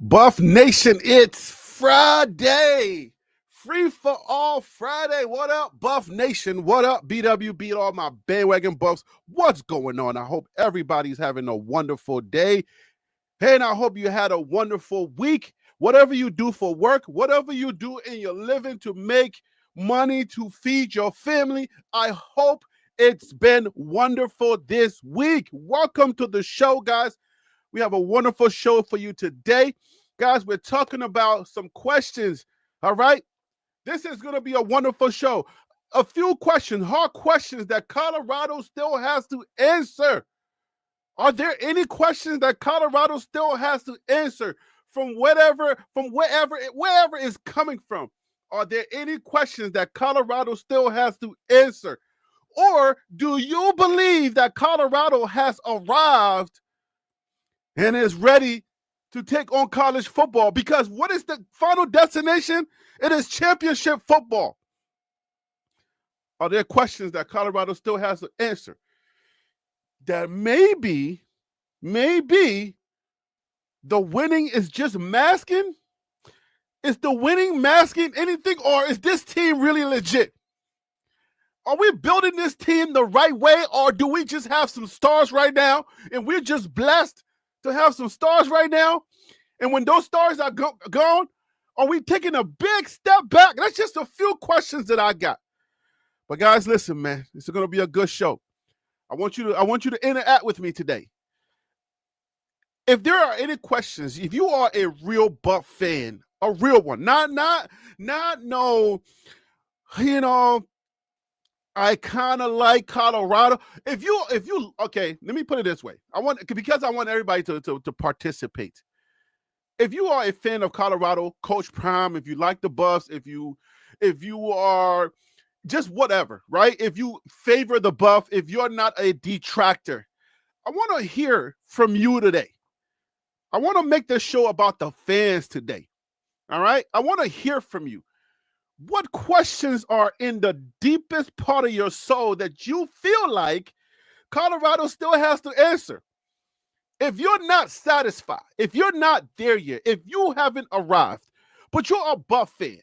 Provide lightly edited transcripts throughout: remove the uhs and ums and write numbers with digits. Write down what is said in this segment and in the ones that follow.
Buff Nation, it's Friday. Free for all Friday. What up, Buff Nation? What up, BW? Beat all my bandwagon buffs. What's going on? I hope everybody's having a wonderful day. Hey, and I hope you had a wonderful week. Whatever you do for work, whatever you do in your living to make money to feed your family, I hope it's been wonderful this week. Welcome to the show, guys. We have a wonderful show for you today. Guys, we're talking about some questions, all right? This is going to be a wonderful show. A few questions, hard questions that Colorado still has to answer. Are there any questions that Colorado still has to answer from wherever it's coming from? Are there any questions that Colorado still has to answer? Or do you believe that Colorado has arrived and is ready to take on college football? Because what is the final destination? It is championship football. Are there questions that Colorado still has to answer? That maybe the winning is just masking? Is the winning masking anything, or is this team really legit? Are we building this team the right way, or do we just have some stars right now, and we're just blessed to have some stars right now? And when those stars are gone, are we taking a big step back? That's just a few questions that I got. But guys, listen, man, it's going to be a good show. I want you to interact with me today. If there are any questions, if you are a real Buff fan, a real one, not no, I kind of like Colorado. If you okay, let me put it this way. Because I want everybody to participate. If you are a fan of Colorado, Coach Prime, if you like the Buffs, if you are just whatever, right? If you favor the Buff, if you're not a detractor, I want to hear from you today. I want to make this show about the fans today. All right? I want to hear from you. What questions are in the deepest part of your soul that you feel like Colorado still has to answer? If you're not satisfied, if you're not there yet, if you haven't arrived, but you're a Buff fan,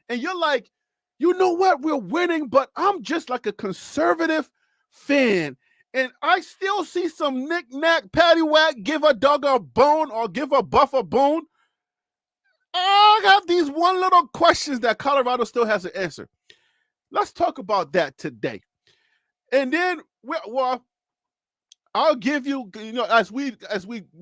and you're like, you know what, we're winning, but I'm just like a conservative fan, and I still see some knick-knack, paddywhack, give a dog a bone or give a Buff a bone. I got these one little questions that Colorado still has to answer. Let's talk about that today. And then, I'll give you, as we're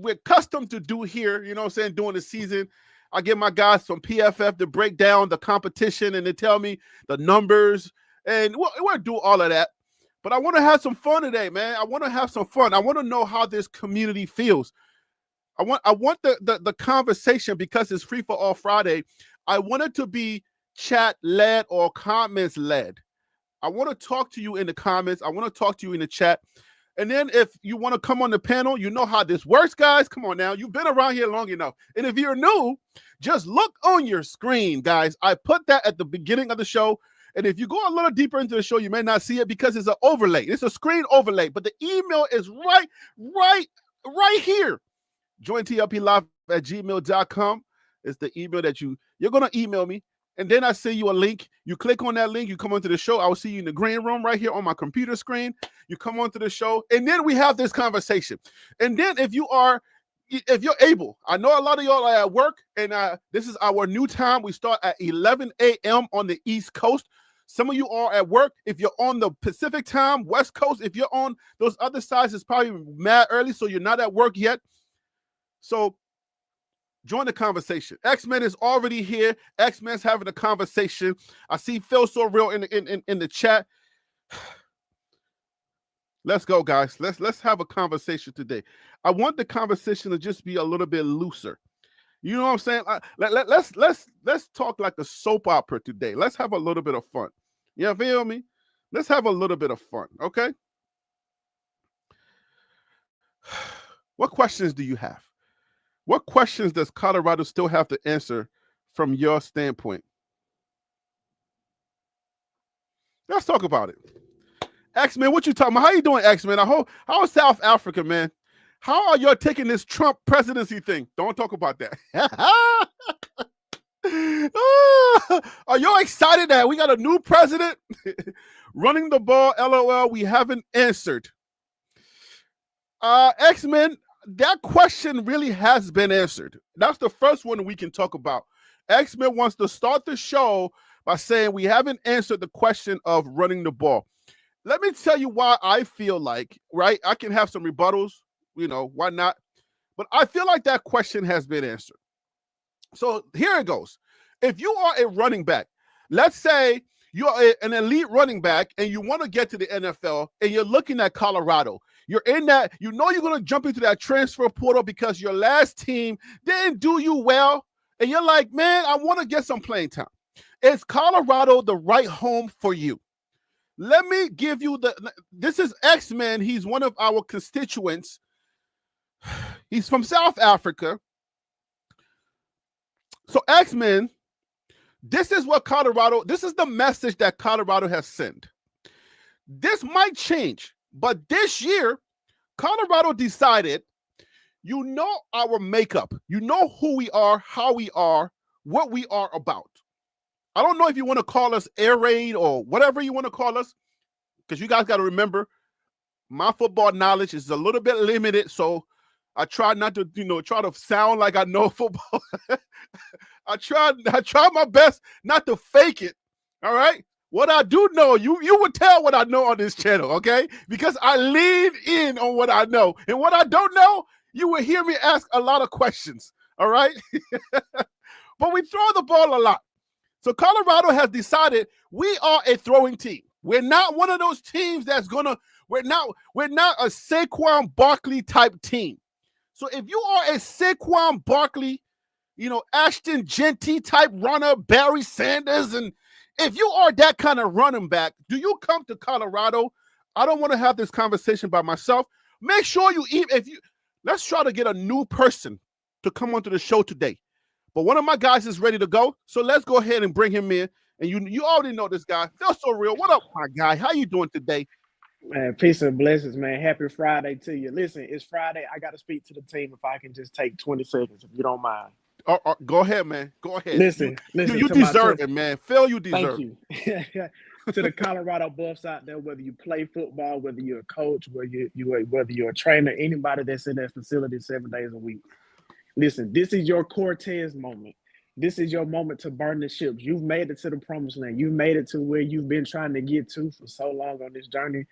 accustomed to do here, during the season, I give my guys some PFF to break down the competition and they tell me the numbers, and we'll do all of that. But I want to have some fun today, man. I want to have some fun. I want to know how this community feels. I want the conversation, because it's Free for All Friday. I want it to be chat-led or comments-led. I want to talk to you in the comments. I want to talk to you in the chat. And then if you want to come on the panel, you know how this works, guys. Come on now. You've been around here long enough. And if you're new, just look on your screen, guys. I put that at the beginning of the show. And if you go a little deeper into the show, you may not see it because it's an overlay. It's a screen overlay. But the email is right here. jointlplive@gmail.com. It's the email that you're going to email me. And then I send you a link. You click on that link. You come onto the show. I will see you in the green room right here on my computer screen. You come onto the show. And then we have this conversation. And then if you're able, I know a lot of y'all are at work. And this is our new time. We start at 11 a.m. on the East Coast. Some of you are at work. If you're on the Pacific time, West Coast, if you're on those other sides, it's probably mad early, so you're not at work yet. So join the conversation. X-Men is already here. X-Men's having a conversation. I see Phil So Real in the chat. Let's go, guys. Let's have a conversation today. I want the conversation to just be a little bit looser. You know what I'm saying? Let's talk like a soap opera today. Let's have a little bit of fun. You feel me? Let's have a little bit of fun, okay? What questions do you have? What questions does Colorado still have to answer from your standpoint? Let's talk about it. X-Men, what you talking about? How you doing, X-Men? How is South Africa, man? How are y'all taking this Trump presidency thing? Don't talk about that. Are y'all excited that we got a new president running the ball? LOL, we haven't answered. X-Men, that question really has been answered. That's the first one we can talk about. X-Men wants to start the show by saying we haven't answered the question of running the ball. Let me tell you why I feel like, right? I can have some rebuttals, why not? But I feel like that question has been answered. So here it goes. If you are a running back, let's say you're an elite running back and you want to get to the NFL and you're looking at Colorado. You're in that, you're going to jump into that transfer portal because your last team didn't do you well. And you're like, man, I want to get some playing time. Is Colorado the right home for you? Let me give you this is X-Men. He's one of our constituents. He's from South Africa. So X-Men, this is the message that Colorado has sent. This might change, but this year, Colorado decided, our makeup, who we are, how we are, what we are about. I don't know if you want to call us air raid or whatever you want to call us, because you guys got to remember, my football knowledge is a little bit limited, so I try not to, try to sound like I know football. I try my best not to fake it. All right. What I do know, you would tell what I know on this channel, okay? Because I lean in on what I know. And what I don't know, you will hear me ask a lot of questions. All right. But we throw the ball a lot. So Colorado has decided we are a throwing team. We're not one of those teams we're not a Saquon Barkley type team. So if you are a Saquon Barkley, Ashton Genty type runner, Barry Sanders, and if you are that kind of running back, do you come to Colorado? I don't want to have this conversation by myself. Make sure let's try to get a new person to come onto the show today. But one of my guys is ready to go, so let's go ahead and bring him in. And you already know this guy. Phil So Real. What up, my guy? How you doing today? Man, peace and blessings, man. Happy Friday to you. Listen, it's Friday. I got to speak to the team if I can just take 20 seconds, if you don't mind. Go ahead, man. Go ahead. Listen. You deserve it, man. Phil, you deserve it. Thank you. To the Colorado Buffs out there, whether you play football, whether you're a coach, whether you're a trainer, anybody that's in that facility 7 days a week. Listen, this is your Cortez moment. This is your moment to burn the ships. You've made it to the promised land. You've made it to where you've been trying to get to for so long on this journey.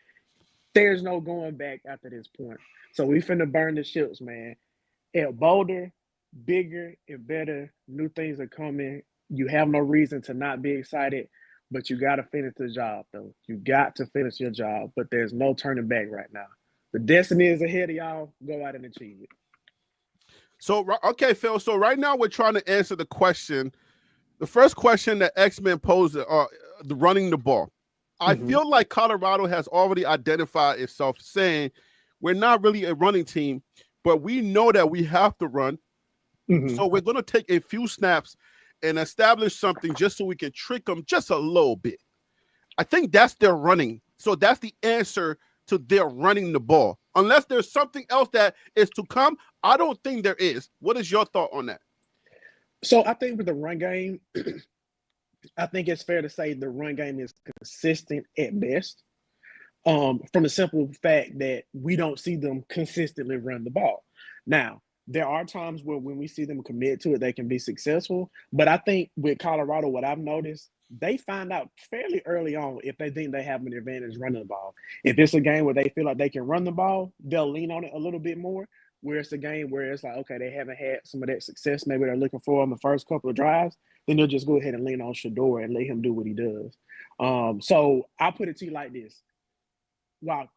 There's no going back after this point. So we finna burn the ships, man. At Boulder, bigger and better, new things are coming. You have no reason to not be excited, but you got to finish the job, though. You got to finish your job, but there's no turning back right now. The destiny is ahead of y'all. Go out and achieve it. So, okay, Phil. So right now we're trying to answer the question. The first question that X-Men posed, the running the ball. I feel like Colorado has already identified itself saying we're not really a running team, but we know that we have to run. So we're going to take a few snaps and establish something just so we can trick them just a little bit. I think that's their running. So that's the answer to their running the ball. Unless there's something else that is to come, I don't think there is. What is your thought on that? So I think with the run game, I think it's fair to say the run game is consistent at best, from the simple fact that we don't see them consistently run the ball. Now, there are times where when we see them commit to it, they can be successful. But I think with Colorado, what I've noticed, they find out fairly early on if they think they have an advantage running the ball. If it's a game where they feel like they can run the ball, they'll lean on it a little bit more. Where it's a game where it's like, okay, they haven't had some of that success maybe they're looking for on the first couple of drives, then they'll just go ahead and lean on Shedeur and let him do what he does. So I'll put it to you like this. While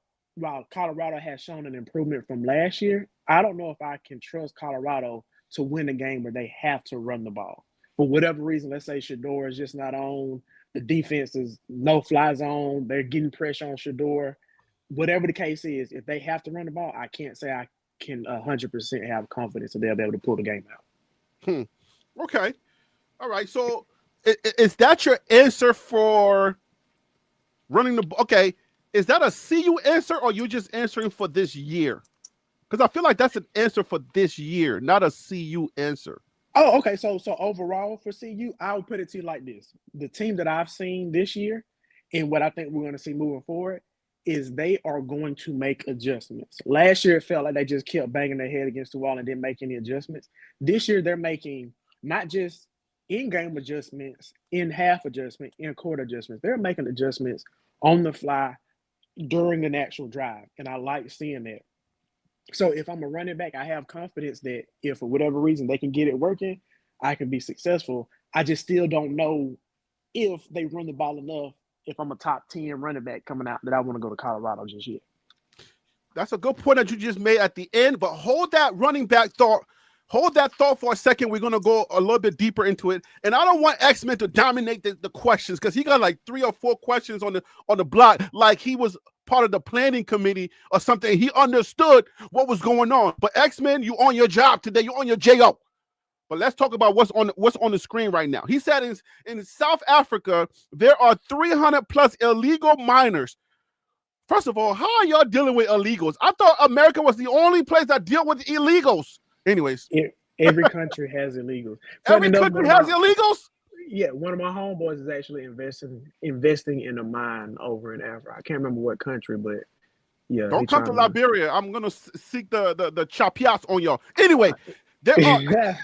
Colorado has shown an improvement from last year, I don't know if I can trust Colorado to win a game where they have to run the ball. For whatever reason, let's say Shedeur is just not on, the defense is no-fly zone, they're getting pressure on Shedeur. Whatever the case is, if they have to run the ball, I can't say I can 100% have confidence that they'll be able to pull the game out. Okay. All right. So is that your answer for running the – okay. Is that a CU answer or you just answering for this year? Because I feel like that's an answer for this year, not a CU answer. Oh, okay. So overall for CU, I'll put it to you like this: the team that I've seen this year, and what I think we're going to see moving forward, is they are going to make adjustments. Last year, it felt like they just kept banging their head against the wall and didn't make any adjustments. This year, they're making not just in-game adjustments, in-half adjustment, in-court adjustments. They're making adjustments on the fly during an actual drive, and I like seeing that. So if I'm a running back, I have confidence that if for whatever reason they can get it working, I can be successful. I just still don't know if they run the ball enough, if I'm a top 10 running back coming out, that I want to go to Colorado just yet. That's a good point that you just made at the end, but hold that running back thought. Hold that thought for a second. We're going to go a little bit deeper into it. And I don't want X-Men to dominate the questions because he got like 3 or 4 questions on the block, like he was part of the planning committee or something. He understood what was going on. But X-Men, you on your job today. You on your JO. But let's talk about what's on the screen right now. He said in South Africa, there are 300 plus illegal minors. First of all, how are y'all dealing with illegals? I thought America was the only place that deal with illegals. Anyways, every country has illegals. Every country has illegals? Yeah, one of my homeboys is actually investing in a mine over in Africa. I can't remember what country, but yeah. Don't come to Liberia. I'm gonna seek the chapiats on y'all. Anyway, there are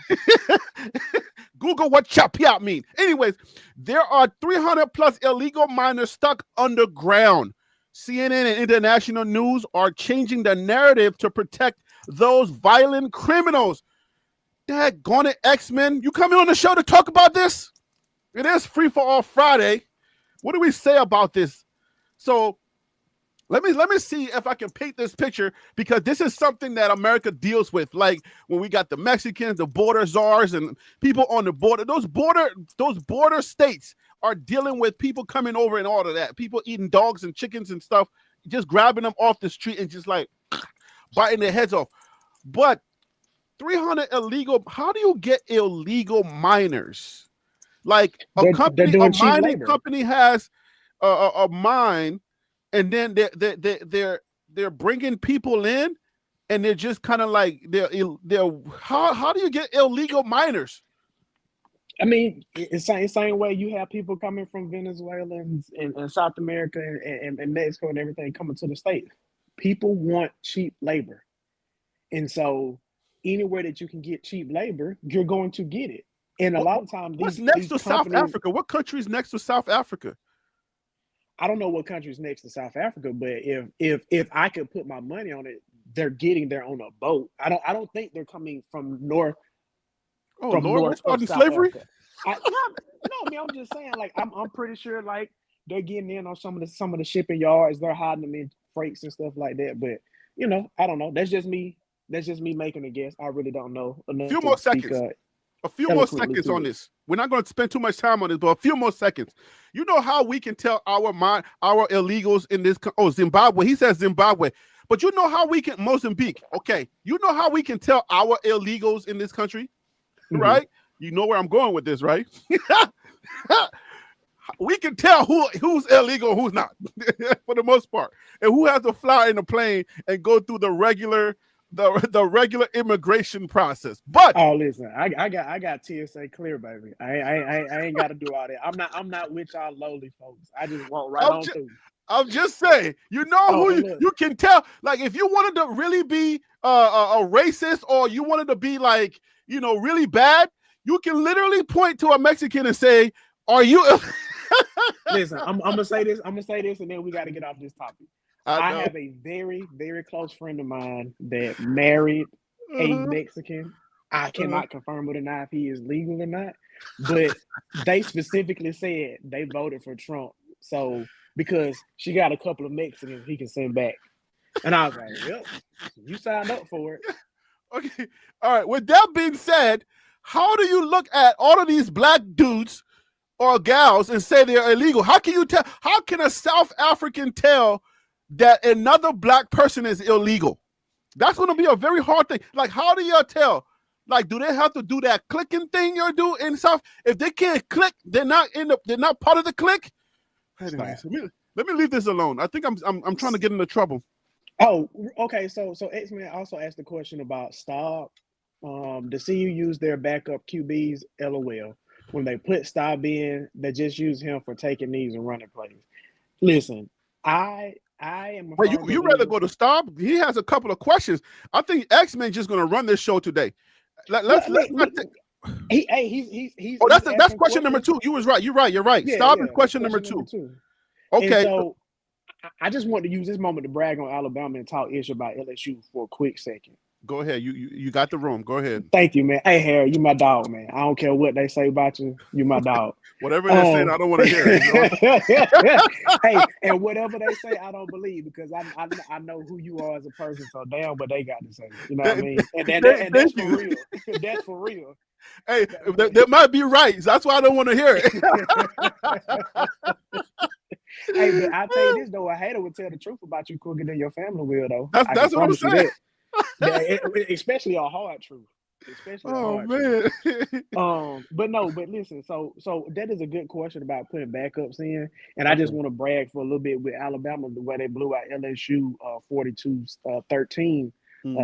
Google what chapiat mean. Anyways, there are 300 plus illegal miners stuck underground. CNN and international news are changing the narrative to protect those violent criminals. Daggone it, X-Men. You coming on the show to talk about this? It is Free for All Friday. What do we say about this? So let me see if I can paint this picture, because this is something that America deals with. Like when we got the Mexicans, the border czars, and people on the border. Those border states are dealing with people coming over and all of that. People eating dogs and chickens and stuff, just grabbing them off the street and just like biting their heads off. But 300 illegal, how do you get illegal miners? Like a mining company has a mine, and then they're bringing people in, and they're just kind of like they're how do you get illegal miners? I mean, it's the same way you have people coming from Venezuela and South America and Mexico and everything coming to the States. People want cheap labor. And so anywhere that you can get cheap labor, you're going to get it. And a lot of times, what's next to South Africa? What country is next to South Africa? I don't know what country is next to South Africa, but if I could put my money on it, they're getting there on a boat. I don't think they're coming from north. Oh, from Lord, north of slavery? No, man, I'm just saying, like I'm pretty sure like they're getting in on some of the shipping yards. They're hiding them in freights and stuff like that. But I don't know. That's just me making a guess. I really don't know. A few more seconds on this. We're not going to spend too much time on this, but a few more seconds. You know how we can tell our illegals in this? Zimbabwe. He says Zimbabwe. But you know how we can Mozambique. Okay. You know how we can tell our illegals in this country, right? You know where I'm going with this, right? We can tell who's illegal, who's not, for the most part, and who has to fly in a plane and go through the regular immigration process. But listen, I got TSA clear, baby. I ain't got to do all that. I'm not with y'all lowly folks. I just walk right on through. I'm just saying, you can tell. Like if you wanted to really be a racist, or you wanted to be like really bad, you can literally point to a Mexican and say, "Are you?" Listen, I'm gonna say this, and then we got to get off this topic. I have a very, very close friend of mine that married a Mexican. I cannot confirm whether or not if he is legal or not, but they specifically said they voted for Trump. So because she got a couple of Mexicans he can send back. And I was like, yep, you signed up for it. Okay. All right. With that being said, how do you look at all of these black dudes or gals and say they're illegal? How can you tell? How can a South African tell that another black person is illegal? That's going to be a very hard thing. Like, how do y'all tell? Like, do they have to do that clicking thing you do in South? If they can't click, they're not part of the click. Anyways, let me leave this alone. I think I'm trying to get into trouble. Oh, okay. So X-Men also asked the question about Staub. The CU use their backup QBs, LOL. When they put Staub in, they just use him for taking knees and running plays. Listen, I am a Wait, firm you rather believer. go to Staub? He has a couple of questions. I think X-Men just going to run this show today. Let's not take. Oh, He's that's asking question number questions. 2. You was right. You're right. Yeah, Staub is yeah, that's question number question number 2. two. And Okay, so I just want to use this moment to brag on Alabama and talk ish about LSU for a quick second. go ahead. You got the room. Go ahead. Thank you, man. Hey, Harry, you my dog, man. I don't care what they say about you. You my dog. Whatever they're saying, I don't want to hear it. Hey, and whatever they say, I don't believe because I know who you are as a person. So damn what they got to say. You know what I mean? And that's for real. That's for real. Hey, they might be right. That's why I don't want to hear it. Hey, but I'll tell you this though, a hater would tell the truth about you quicker than your family will, though. That's what I'm saying. Especially a hard truth. Man. But listen, so that is a good question about putting backups in, and I just want to brag for a little bit with Alabama the way they blew out LSU 42-13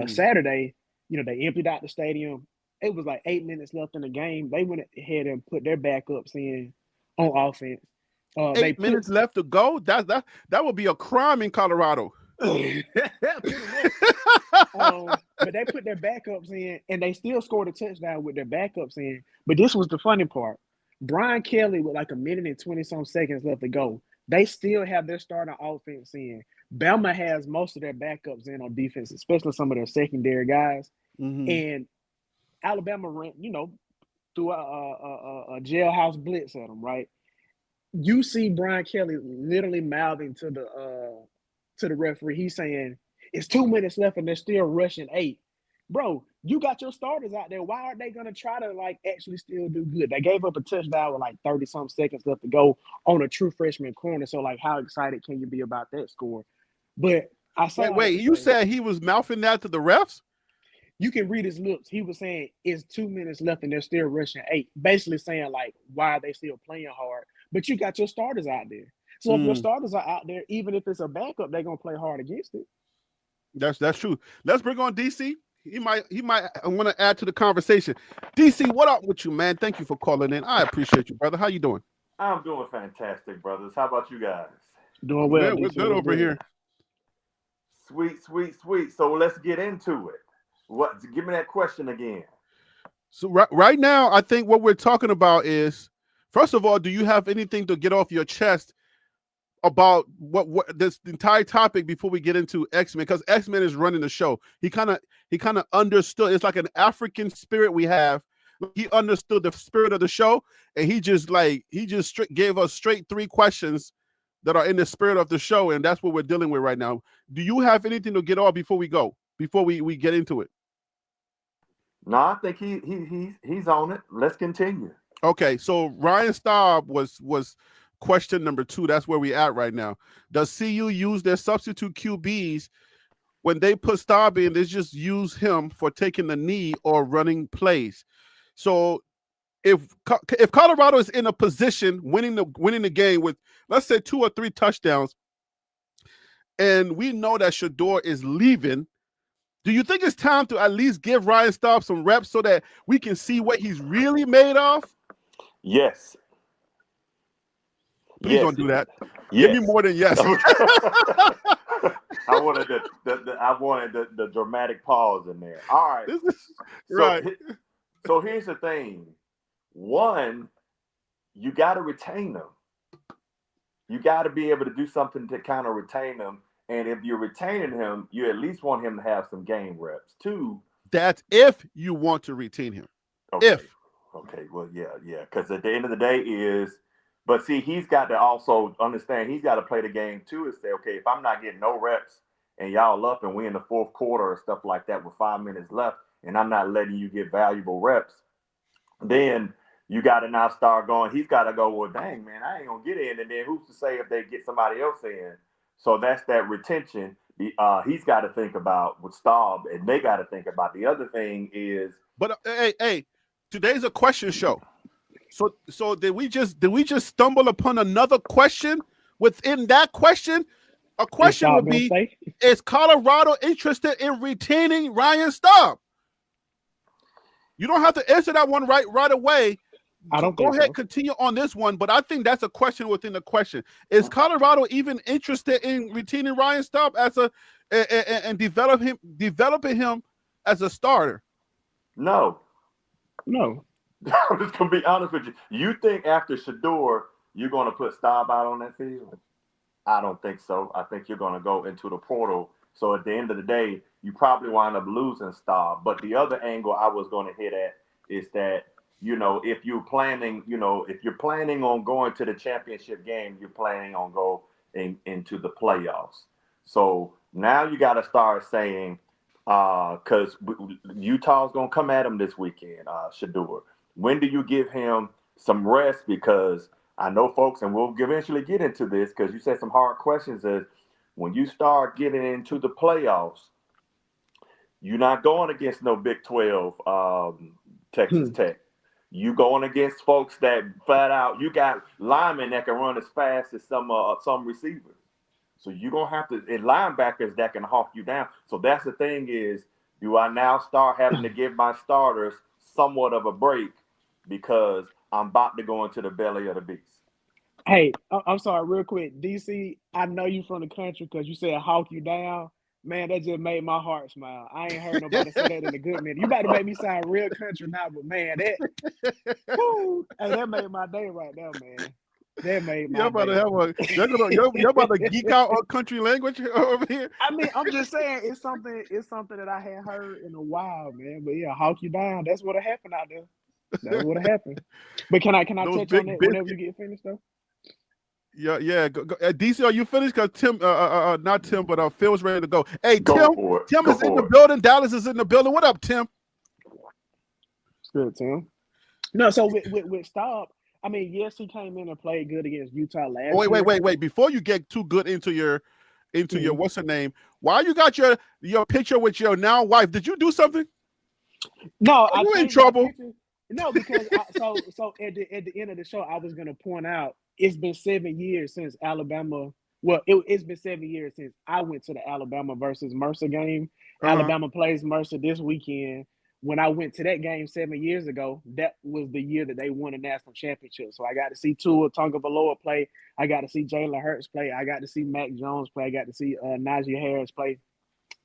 Saturday. You know, they emptied out the stadium. It was like 8 minutes left in the game. They went ahead and put their backups in on offense. 8 minutes left to go. That would be a crime in Colorado. But they put their backups in, and they still scored a touchdown with their backups in. But this was the funny part. Brian Kelly with like 1 minute and 20-some seconds left to go. They still have their starting offense in. Bama has most of their backups in on defense, especially some of their secondary guys. Mm-hmm. And Alabama ran, threw a jailhouse blitz at them, right? You see Brian Kelly literally mouthing to the referee. He's saying it's 2 minutes left and they're still rushing 8. Bro, you got your starters out there. Why aren't they going to try to actually still do good? They gave up a touchdown with 30-some seconds left to go on a true freshman corner. So how excited can you be about that score? But I saw. Wait, you said he was mouthing that to the refs? You can read his lips. He was saying it's 2 minutes left and they're still rushing 8. Basically saying why are they still playing hard? But you got your starters out there. So if your starters are out there, even if it's a backup, they're gonna play hard against it. That's true. Let's bring on DC. He might want to add to the conversation. DC, what up with you, man? Thank you for calling in. I appreciate you, brother. How you doing? I'm doing fantastic, brothers. How about you guys? Doing well. We're good over here. Sweet. So let's get into it. Give me that question again. So right now, I think what we're talking about is, first of all, do you have anything to get off your chest about what this entire topic before we get into X-Men? Because X-Men is running the show. He kind of understood. It's like an African spirit we have. He understood the spirit of the show, and he just gave us straight 3 questions that are in the spirit of the show, and that's what we're dealing with right now. Do you have anything to get off before we get into it? No, I think he's on it. Let's continue. Okay, so Ryan Staub was question number 2. That's where we at right now. Does CU use their substitute QBs when they put Staub in? They just use him for taking the knee or running plays. So if Colorado is in a position winning the game with, let's say, 2 or 3 touchdowns, and we know that Shedeur is leaving, do you think it's time to at least give Ryan Staub some reps so that we can see what he's really made of? Yes. Please don't do that. Yes. Give me more than yes. I wanted the dramatic pause in there. All right. Right. So here's the thing. One, you got to retain them. You got to be able to do something to kind of retain them. And if you're retaining him, you at least want him to have some game reps. 2, that's if you want to retain him. Okay. If. Okay. Well, yeah. Because at the end of the day but see, he's got to also understand he's got to play the game too and say, okay, if I'm not getting no reps and y'all up and we in the 4th quarter or stuff like that with 5 minutes left and I'm not letting you get valuable reps, then you got to now start going. He's got to go, well, dang, man, I ain't going to get in. And then who's to say if they get somebody else in? So that's that retention. He's got to think about with Staub, and they got to think about. The other thing is, but hey, today's a question show. So did we just stumble upon another question within that question? A question would be: is Colorado interested in retaining Ryan Staub? You don't have to answer that one right away. I don't go think ahead, so. continue on this one, but I think that's a question within the question. Is Colorado even interested in retaining Ryan Staub as and developing him as a starter? No. I'm just gonna be honest with you. You think after Shedeur, you're gonna put Staub out on that field? I don't think so. I think you're gonna go into the portal. So at the end of the day, you probably wind up losing Staub. But the other angle I was gonna hit at is that, if you're planning on going to the championship game, you're planning on going into the playoffs. So now you got to start saying, because Utah's going to come at him this weekend, Shedeur. When do you give him some rest? Because I know folks, and we'll eventually get into this, because you said some hard questions, is when you start getting into the playoffs, you're not going against no Big 12 Texas Tech. You going against folks that flat out, you got linemen that can run as fast as some receivers. So you're going to have to, and linebackers that can hawk you down. So that's the thing is, do I now start having to give my starters somewhat of a break because I'm about to go into the belly of the beast? Hey, I'm sorry, real quick. DC, I know you from the country because you said hawk you down. Man, that just made my heart smile. I ain't heard nobody say that in a good minute. You about to make me sound real country now, but man, that made my day right there, man. That made my day. You're about to geek out on country language over here. I mean, I'm just saying it's something that I hadn't heard in a while, man. But yeah, hawk you down. That's what happened out there. That's what happened. But can I touch on that whenever you get finished though? Yeah. Go. DC, are you finished? Because Tim, not Tim, but Phil's ready to go. Hey, Tim is in the building. Dallas is in the building. What up, Tim? It's good, Tim. No, so with Staub, I mean, yes, he came in and played good against Utah last year. Wait. Before you get too good into your what's her name? Why you got your picture with your now wife? Did you do something? No, are you in trouble? No, because so at the end of the show, I was gonna point out it's been 7 years since Alabama. Well, it's been 7 years since I went to the Alabama versus Mercer game. Alabama plays Mercer this weekend. When I went to that game 7 years ago, that was the year that they won a national championship. So I got to see Tua Tagovailoa play. I got to see Jalen Hurts play. I got to see Mac Jones play. I got to see Najee Harris play.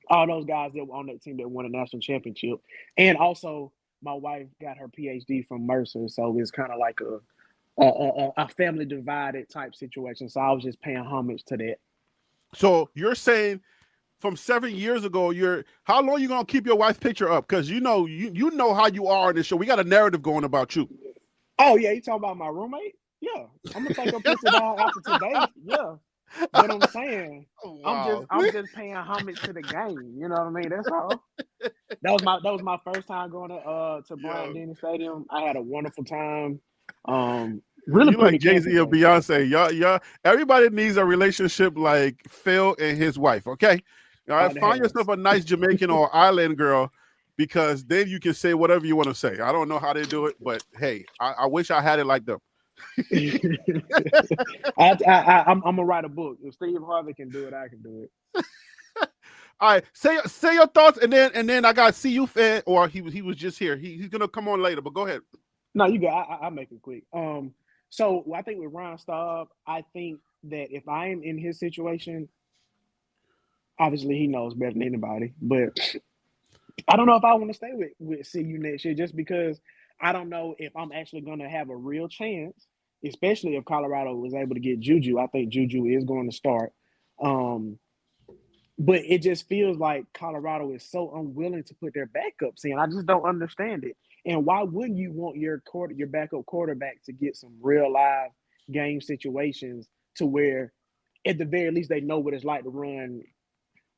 All those guys that were on that team that won a national championship. And also, my wife got her PhD from Mercer, so it's kind of like a family divided type situation. So I was just paying homage to that. So you're saying from 7 years ago, how long you gonna keep your wife's picture up? Because you know how you are in this show. We got a narrative going about you. Oh yeah, you talking about my roommate? Yeah, I'm gonna take a picture down after today. Yeah. But I'm saying, wow. I'm just paying homage to the game. You know what I mean? That's all. That was my first time going to Bryant-Denny Stadium. I had a wonderful time. Really, you like Jay-Z and Beyonce. Y'all, everybody needs a relationship like Phil and his wife. Okay, all right. Find yourself a nice Jamaican or island girl, because then you can say whatever you want to say. I don't know how they do it, but hey, I wish I had it like them. I'm gonna write a book. If Steve Harvey can do it, I can do it. All right, say your thoughts, and then I got CU fan, or he was just here. He's gonna come on later, but go ahead. No, you got. I'll make it quick. So I think with Ryan Staub, I think that if I am in his situation, obviously he knows better than anybody, but I don't know if I want to stay with CU next year, just because I don't know if I'm actually going to have a real chance, especially if Colorado was able to get Juju. I think Juju is going to start. But it just feels like Colorado is so unwilling to put their backups in. I just don't understand it. And why wouldn't you want your backup quarterback to get some real live game situations to where, at the very least, they know what it's like to run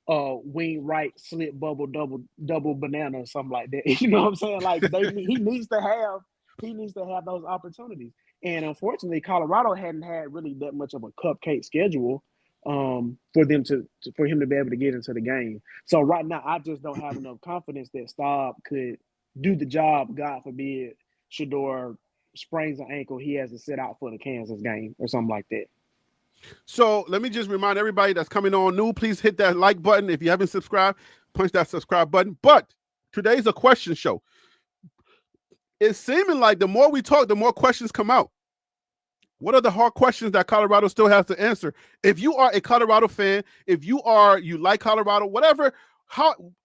wing right, slip bubble, double banana, or something like that. You know what I'm saying? Like he needs to have those opportunities. And unfortunately, Colorado hadn't had really that much of a cupcake schedule for him to be able to get into the game. So right now, I just don't have enough confidence that Staub could do the job. God forbid Shedeur sprains an ankle, he has to sit out for the Kansas game or something like that. So let me just remind everybody that's coming on new, please hit that like button. If you haven't subscribed, punch that subscribe button. But today's a question show. It's seeming like the more we talk, the more questions come out. What are the hard questions that Colorado still has to answer? If you are a Colorado fan, if you like Colorado, whatever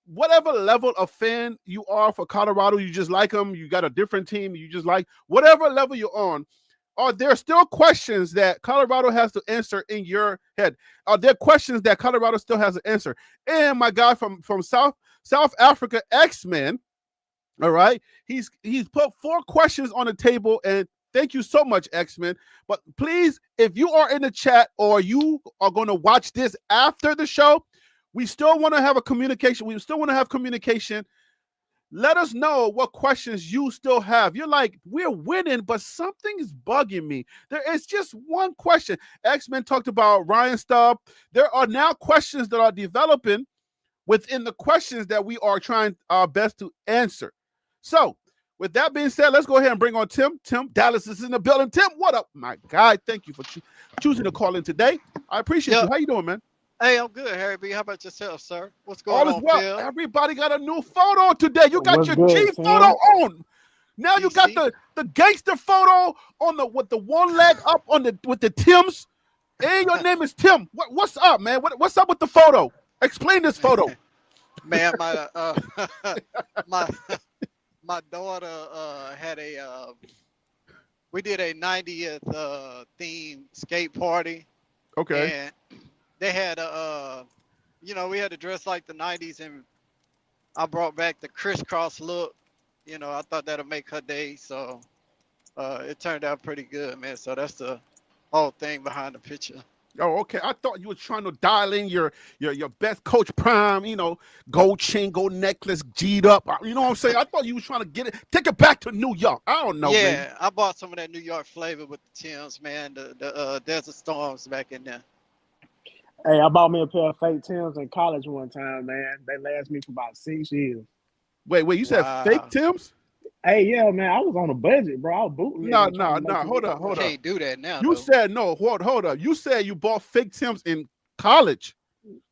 level of fan you are for Colorado, you just like them, you got a different team, you just like, whatever level you're on, are there still questions that Colorado has to answer in your head? Are there questions that Colorado still has to answer? And my guy from South Africa, X-Men, all right, he's put 4 questions on the table, and thank you so much, X-Men. But please, if you are in the chat or you are going to watch this after the show, we still want to have a communication. We still want to have communication. Let us know what questions you still have. You're like, we're winning, but something is bugging me. There is just one question. X-Men talked about Ryan Stubb. There are now questions that are developing within the questions that we are trying our best to answer. So, with that being said, let's go ahead and bring on Tim. Tim Dallas is in the building. Tim, what up, my guy? Thank you for choosing to call in today. I appreciate you. How you doing, man? Hey, I'm good, Harry B. How about yourself, sir? What's going on, well. Phil? Everybody got a new photo today. You got What's your good, G Tim? photo on. Now you got the gangster photo on with the one leg up on with the Tims. Hey, your name is Tim. What's up, man? What's up with the photo? Explain this photo. Man, my daughter had we did a 90th theme skate party. Okay. And they had we had to dress like the 90s, and I brought back the crisscross look. I thought that'll make her day, so it turned out pretty good, man. So that's the whole thing behind the picture. Oh, okay. I thought you were trying to dial in your best Coach Prime, gold chain, gold necklace, G'd up. You know what I'm saying? I thought you were trying to take it back to New York. I don't know. Yeah, man. I bought some of that New York flavor with the Tims, man. The Desert Storms back in there. Hey, I bought me a pair of fake Tims in college one time, man. They last me for about 6 years. Wait, you said fake Tims? Hey, yeah, man, I was on a budget, bro. I was bootlegging. No, hold up. You can't do that now. You said no. Hold up. You said you bought fake Tims in college.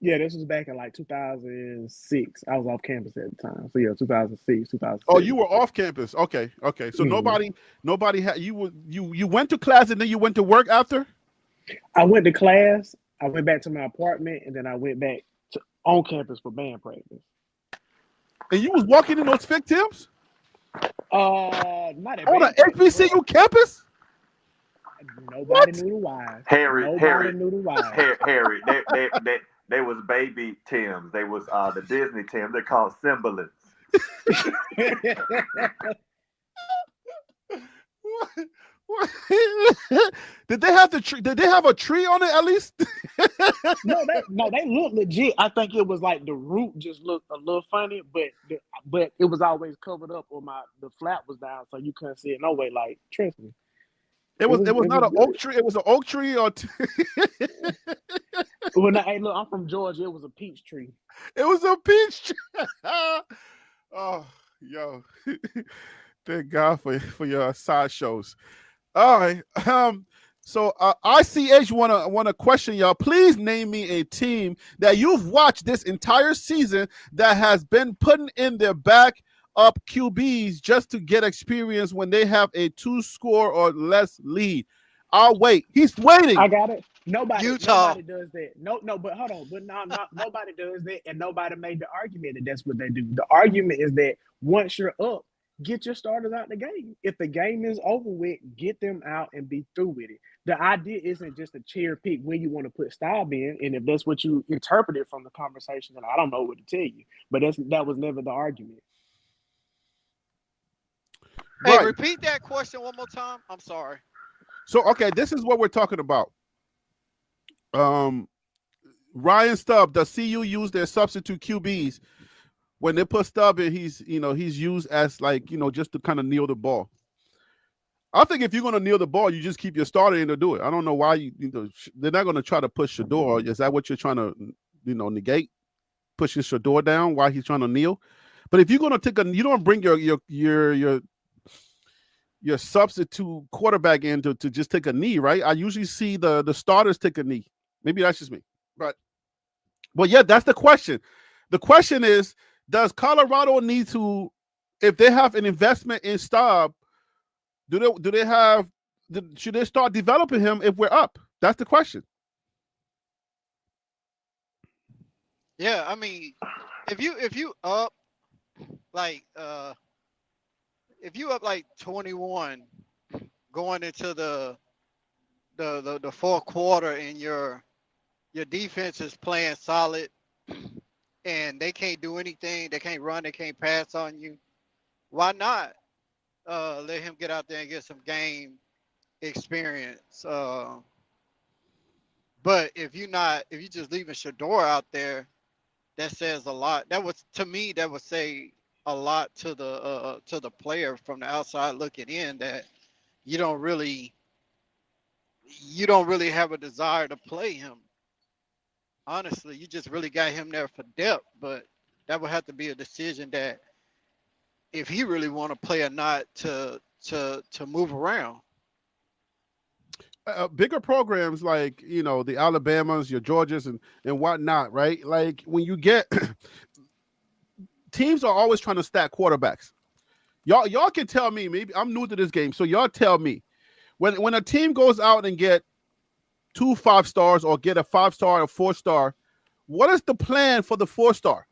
Yeah, this was back in like 2006. I was off campus at the time. So yeah, 2006, 2006. Oh, you were off campus. Okay. So nobody had you went to class and then you went to work after? I went to class. I went back to my apartment, and then I went back on campus for band practice. And you was walking in those fake Tims? Not at on the HBCU campus? Nobody knew the whys. Harry, knew the whys. Harry, they was baby Tims. They was the Disney Tims. They're called Symbolist. Did they have the tree? Did they have a tree on it at least? No, they look legit. I think it was like the root just looked a little funny, but it was always covered up, or the flap was down, so you couldn't see it no way. Like, trust me. It was not an oak tree. It was an oak tree or. Hey, look, I'm from Georgia. It was a peach tree. It was a peach tree. Oh, yo. Thank God for your sideshows. All right. So ICH wanna question y'all. Please name me a team that you've watched this entire season that has been putting in their back up QBs just to get experience when they have a 2-score or less lead. I'll wait. He's waiting. I got it. Nobody does that. No, but hold on. But nobody does that, and nobody made the argument that that's what they do. The argument is that once you're up, get your starters out the game. If the game is over with, get them out and be through with it. The idea isn't just a cherry pick when you want to put Staub in, and if that's what you interpreted from the conversation, then I don't know what to tell you. But that was never the argument. Hey, Right. repeat that question one more time. I'm sorry. So, okay, this is what we're talking about. Ryan Stubb, does CU use their substitute QBs? When they put Stubb in, he's used as just to kind of kneel the ball. I think if you're going to kneel the ball, you just keep your starter in to do it. I don't know why they're not going to try to push Shedeur. Is that what you're trying to negate? Pushing Shedeur down while he's trying to kneel? But if you're going to you don't bring your your substitute quarterback in to just take a knee, right? I usually see the starters take a knee. Maybe that's just me. But yeah, that's the question. The question is, does Colorado need to, if they have an investment in Staub, should they start developing him if we're up? That's the question. Yeah, I mean, if you up like if you up like 21 going into the fourth quarter and your defense is playing solid and they can't do anything, they can't run, they can't pass on you, why not let him get out there and get some game experience? But if you just leaving Shador out there, that says a lot. That would say a lot to the player from the outside looking in, that you don't really have a desire to play him. Honestly, you just really got him there for depth, but that would have to be a decision that if he really want to play or not to move around. Bigger programs like the Alabamas, your Georgias, and whatnot, right? Like when you get teams are always trying to stack quarterbacks. Y'all can tell me. Maybe I'm new to this game, so y'all tell me when a team goes out and get 2 5-stars or get a 5-star or 4-star, what is the plan for the 4-star?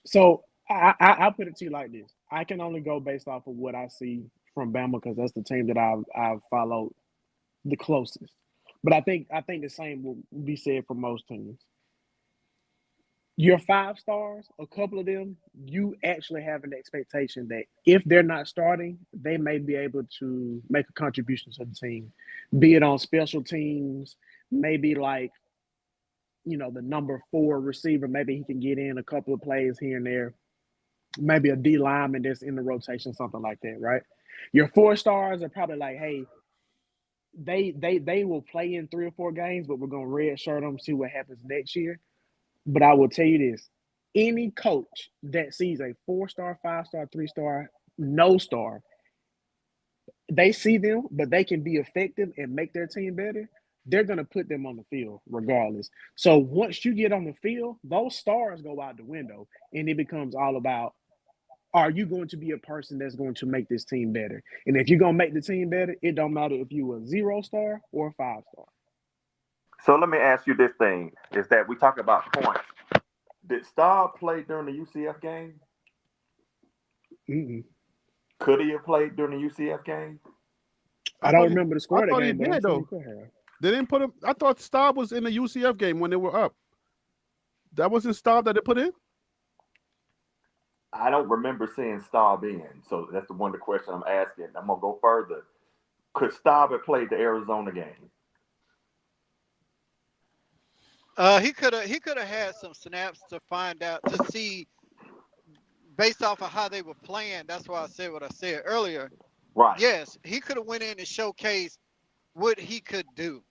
So I put it to you like this: I can only go based off of what I see from Bama because that's the team that I've followed the closest. But I think the same will be said for most teams. Your 5-stars, a couple of them, you actually have an expectation that if they're not starting, they may be able to make a contribution to the team, be it on special teams, maybe like, the number 4 receiver, maybe he can get in a couple of plays here and there, maybe a D lineman that's in the rotation, something like that, right? Your 4-stars are probably like, hey, they will play in 3 or 4 games, but we're going to redshirt them, see what happens next year. But I will tell you this: any coach that sees a 4-star, 5-star, 3-star, no star, they see them, but they can be effective and make their team better, they're going to put them on the field regardless. So once you get on the field, those stars go out the window, and it becomes all about, are you going to be a person that's going to make this team better? And if you're going to make the team better, it don't matter if you a 0-star or a 5-star. So let me ask you this thing: is that we talk about points? Did Staub play during the UCF game? Mm-mm. Could he have played during the UCF game? I don't remember the score of the I game, thought he but did, though. They didn't put him. I thought Staub was in the UCF game when they were up. That wasn't Staub that they put in? I don't remember seeing Staub in. So that's the question I'm asking. I'm going to go further. Could Staub have played the Arizona game? He could have had some snaps to find out, to see based off of how they were playing. That's why I said what I said earlier. Right. Yes, he could have went in and showcased what he could do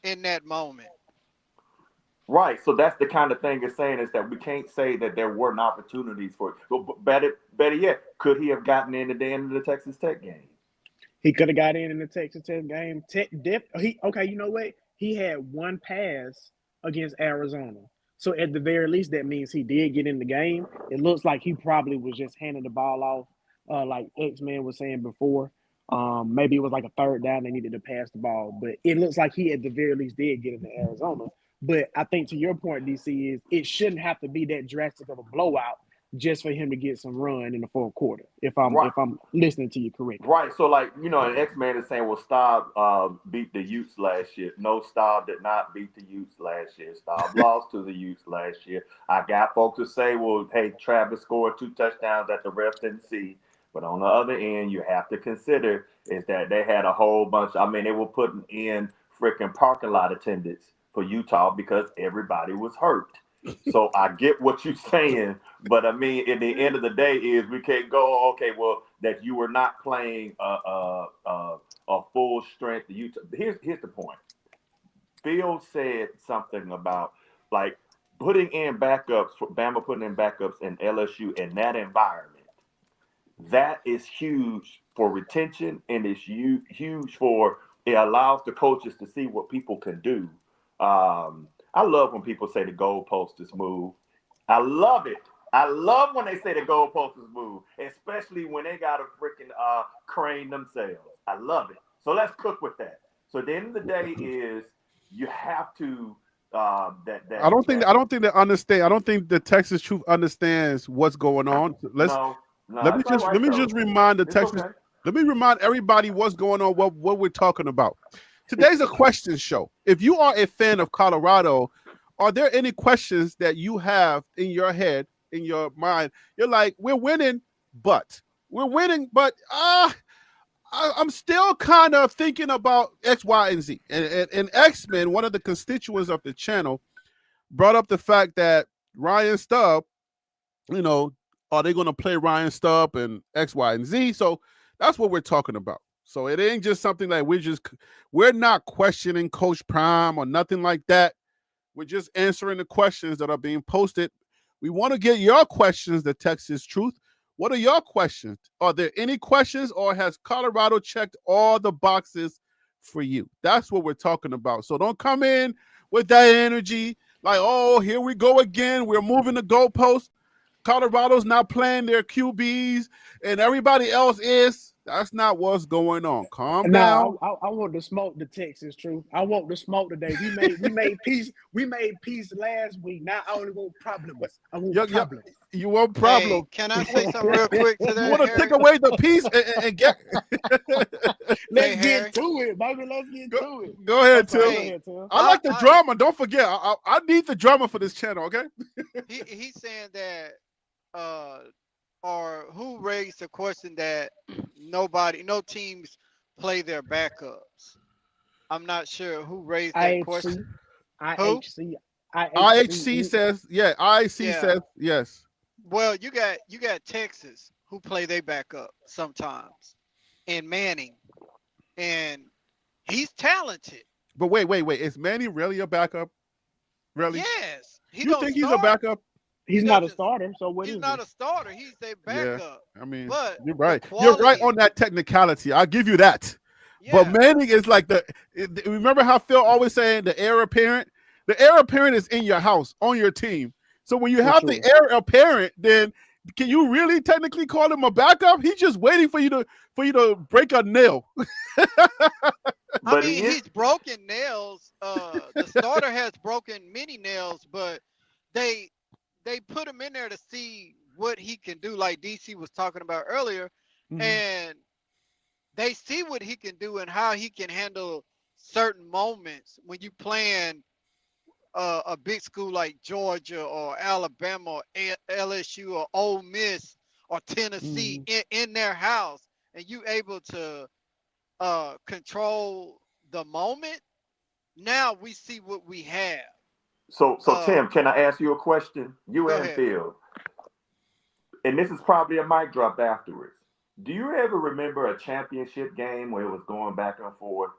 in that moment. Right. So that's the kind of thing it's saying, is that we can't say that there weren't opportunities for it. But better yet, could he have gotten in at the end of the Texas Tech game? He could have got in the Texas Tech game. Okay, you know what? He had 1 pass against Arizona. So at the very least, that means he did get in the game. It looks like he probably was just handing the ball off, like X-Man was saying before. Maybe it was like a 3rd down, they needed to pass the ball. But it looks like he at the very least did get into Arizona. But I think to your point, DC, is it shouldn't have to be that drastic of a blowout just for him to get some run in the 4th quarter, if I'm listening to you correctly. Right. So, like, an X-Man is saying, well, Staub beat the Utes last year. No, Staub did not beat the Utes last year. Staub lost to the Utes last year. I got folks to say, well, hey, Travis scored 2 touchdowns that the refs didn't see. But on the other end, you have to consider is that they had a whole bunch. They were putting in freaking parking lot attendants for Utah because everybody was hurt. So I get what you're saying, but at the end of the day, is we can't go, okay, well, that you were not playing a full strength Utah. Here's the point. Phil said something about like putting in backups, for Bama putting in backups in LSU in that environment. that is huge for retention, and it's huge for it allows the coaches to see what people can do. I love when people say the goalpost is moved. I love it. I love when they say the goalpost is moved, especially when they got to freaking crane themselves. I love it. So let's cook with that. So at the end of the day is you have to I don't think they understand. I don't think the Texas Truth understands what's going on. no, let me just remind the Texas. Okay. Let me remind everybody what's going on. What we're talking about. Today's a question show. If you are a fan of Colorado, are there any questions that you have in your head, in your mind? You're like, we're winning, but I'm still kind of thinking about X, Y, and Z. And X-Men, one of the constituents of the channel, brought up the fact that Ryan Stubb, are they going to play Ryan Stubb and X, Y, and Z? So that's what we're talking about. So it ain't just something like we're not questioning Coach Prime or nothing like that. We're just answering the questions that are being posted. We want to get your questions, the Texas Truth. What are your questions? Are there any questions, or has Colorado checked all the boxes for you? That's what we're talking about. So don't come in with that energy like, oh, here we go again. We're moving the goalpost. Colorado's not playing their QBs and everybody else is. That's not what's going on. Calm down. I want to smoke the Texas Truth. I want to smoke today. We made peace. We made peace last week. Now I only want problems. I want problems. You want problems. Hey, can I say something real quick to that? You want to take away the peace and get. Let's get to it, baby. Let's get to it. Go ahead, Tim. Hey, I like the drama. Don't forget. I need the drama for this channel. Okay. He's saying that. Or who raised the question that no teams play their backups? I'm not sure who raised that question. IHC says, yeah. IHC says yes. Well, you got Texas who play their backup sometimes, and Manning, and he's talented. But wait. Is Manning really a backup? Really? Yes. You think he's a backup? He's not a starter, so what is he? He's not a starter. He's a backup. Yeah, I mean, but you're right. You're right on that technicality. I'll give you that. Yeah. But Manning is like remember how Phil always saying the heir apparent? The heir apparent is in your house, on your team. So when you have the heir apparent, then can you really technically call him a backup? He's just waiting for you to break a nail. I mean, he's broken nails. The starter has broken many nails, but they put him in there to see what he can do, like DC was talking about earlier, and they see what he can do and how he can handle certain moments when you playing a big school like Georgia or Alabama or LSU or Ole Miss or Tennessee in their house, and you able to control the moment. Now we see what we have. So Tim, can I ask you a question? You and ahead. Phil, and this is probably a mic drop afterwards. Do you ever remember a championship game where it was going back and forth,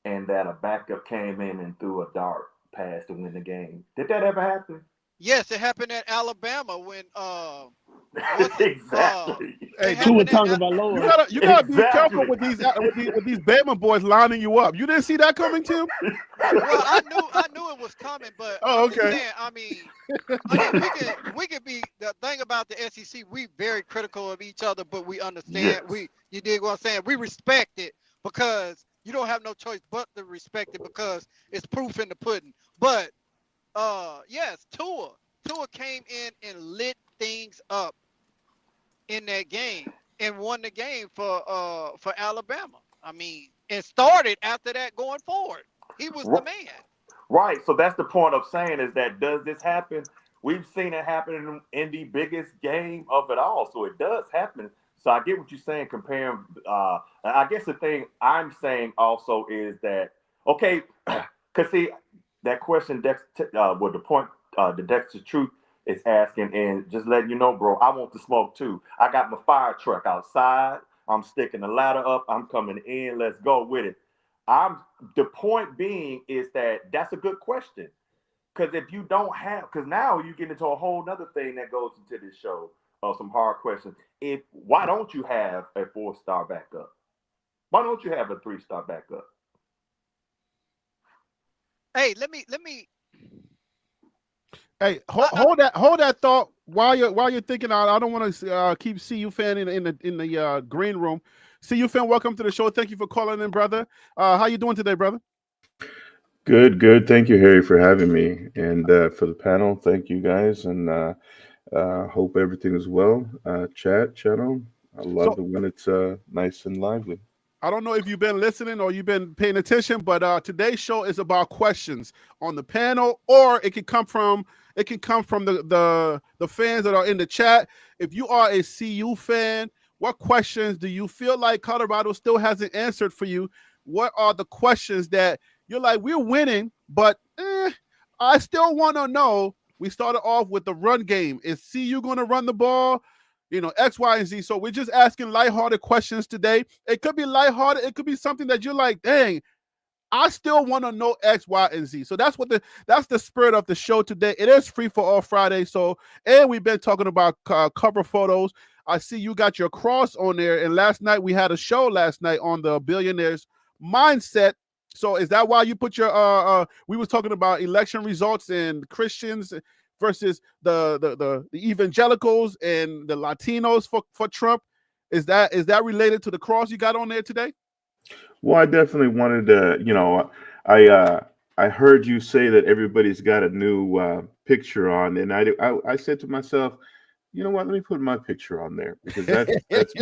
and that a backup came in and threw a dart pass to win the game? Did that ever happen? Yes, it happened at Alabama when exactly. Hey, Tua Tagovailoa. You gotta be careful with these Bama boys lining you up. You didn't see that coming, Tim? Well, I knew it was coming, but okay. I mean, we could be the thing about the SEC. We very critical of each other, but we understand. Yes. You dig what I'm saying? We respect it because you don't have no choice but to respect it because it's proof in the pudding. But yes, Tua came in and lit things up in that game and won the game for Alabama. I mean, and started after that going forward. He was the man. Right. So that's the point of saying is that does this happen? We've seen it happen in the biggest game of it all. So it does happen. So I get what you're saying comparing. I guess the thing I'm saying also is that, okay, because see, that question, with the point the Dexter Truth is asking, and just letting you know, bro, I want the smoke too. I got my fire truck outside. I'm sticking the ladder up. I'm coming in. Let's go with it. The point being is that that's a good question. Because if you don't have, because now you get into a whole nother thing that goes into this show. some hard questions. Why don't you have a 4-star backup? Why don't you have a 3-star backup? Hey, let me. Hey, hold that thought while you're thinking. I don't want to keep CU fan in the green room. CU fan, welcome to the show. Thank you for calling in, brother. How you doing today, brother? Good. Thank you, Harry, for having me, and for the panel. Thank you, guys, and hope everything is well. Channel. I love it when it's nice and lively. I don't know if you've been listening or you've been paying attention, but today's show is about questions on the panel, or it can come from the fans that are in the chat. If you are a CU fan, what questions do you feel like Colorado still hasn't answered for you? What are the questions that you're like, we're winning, but I still want to know? We started off with the run game. Is CU going to run the ball? X, Y, and Z. So we're just asking lighthearted questions today. It could be lighthearted. It could be something that you're like, dang, I still want to know X, Y, and Z. So that's the spirit of the show today. It is Free for All Friday. And we've been talking about cover photos. I see you got your cross on there. And last night we had a show on the Billionaires Mindset. So is that why you put your we was talking about election results and Christians versus the evangelicals and the Latinos for Trump? Is that related to the cross you got on there today? Well, I definitely wanted to, I heard you say that everybody's got a new picture on, and I said to myself, you know what, let me put my picture on there, because that's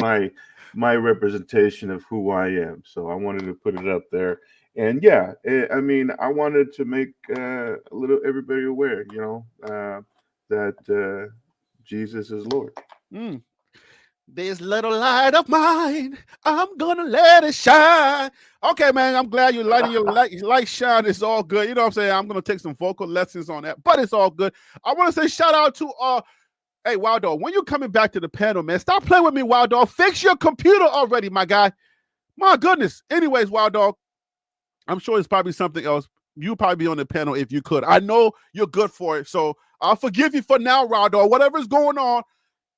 my representation of who I am. So I wanted to put it up there. And yeah, I wanted to make a little everybody aware, that Jesus is Lord. This little light of mine, I'm gonna let it shine. Okay, man, I'm glad you're lighting your light shine. It's all good. You know what I'm saying? I'm gonna take some vocal lessons on that, but it's all good. I want to say shout out to hey, Wild Dog, when you're coming back to the panel, man, stop playing with me, Wild Dog. Fix your computer already, my guy. My goodness. Anyways, Wild Dog, I'm sure it's probably something else. You'll probably be on the panel if you could. I know you're good for it, so I'll forgive you for now, Wild Dog. Whatever's going on,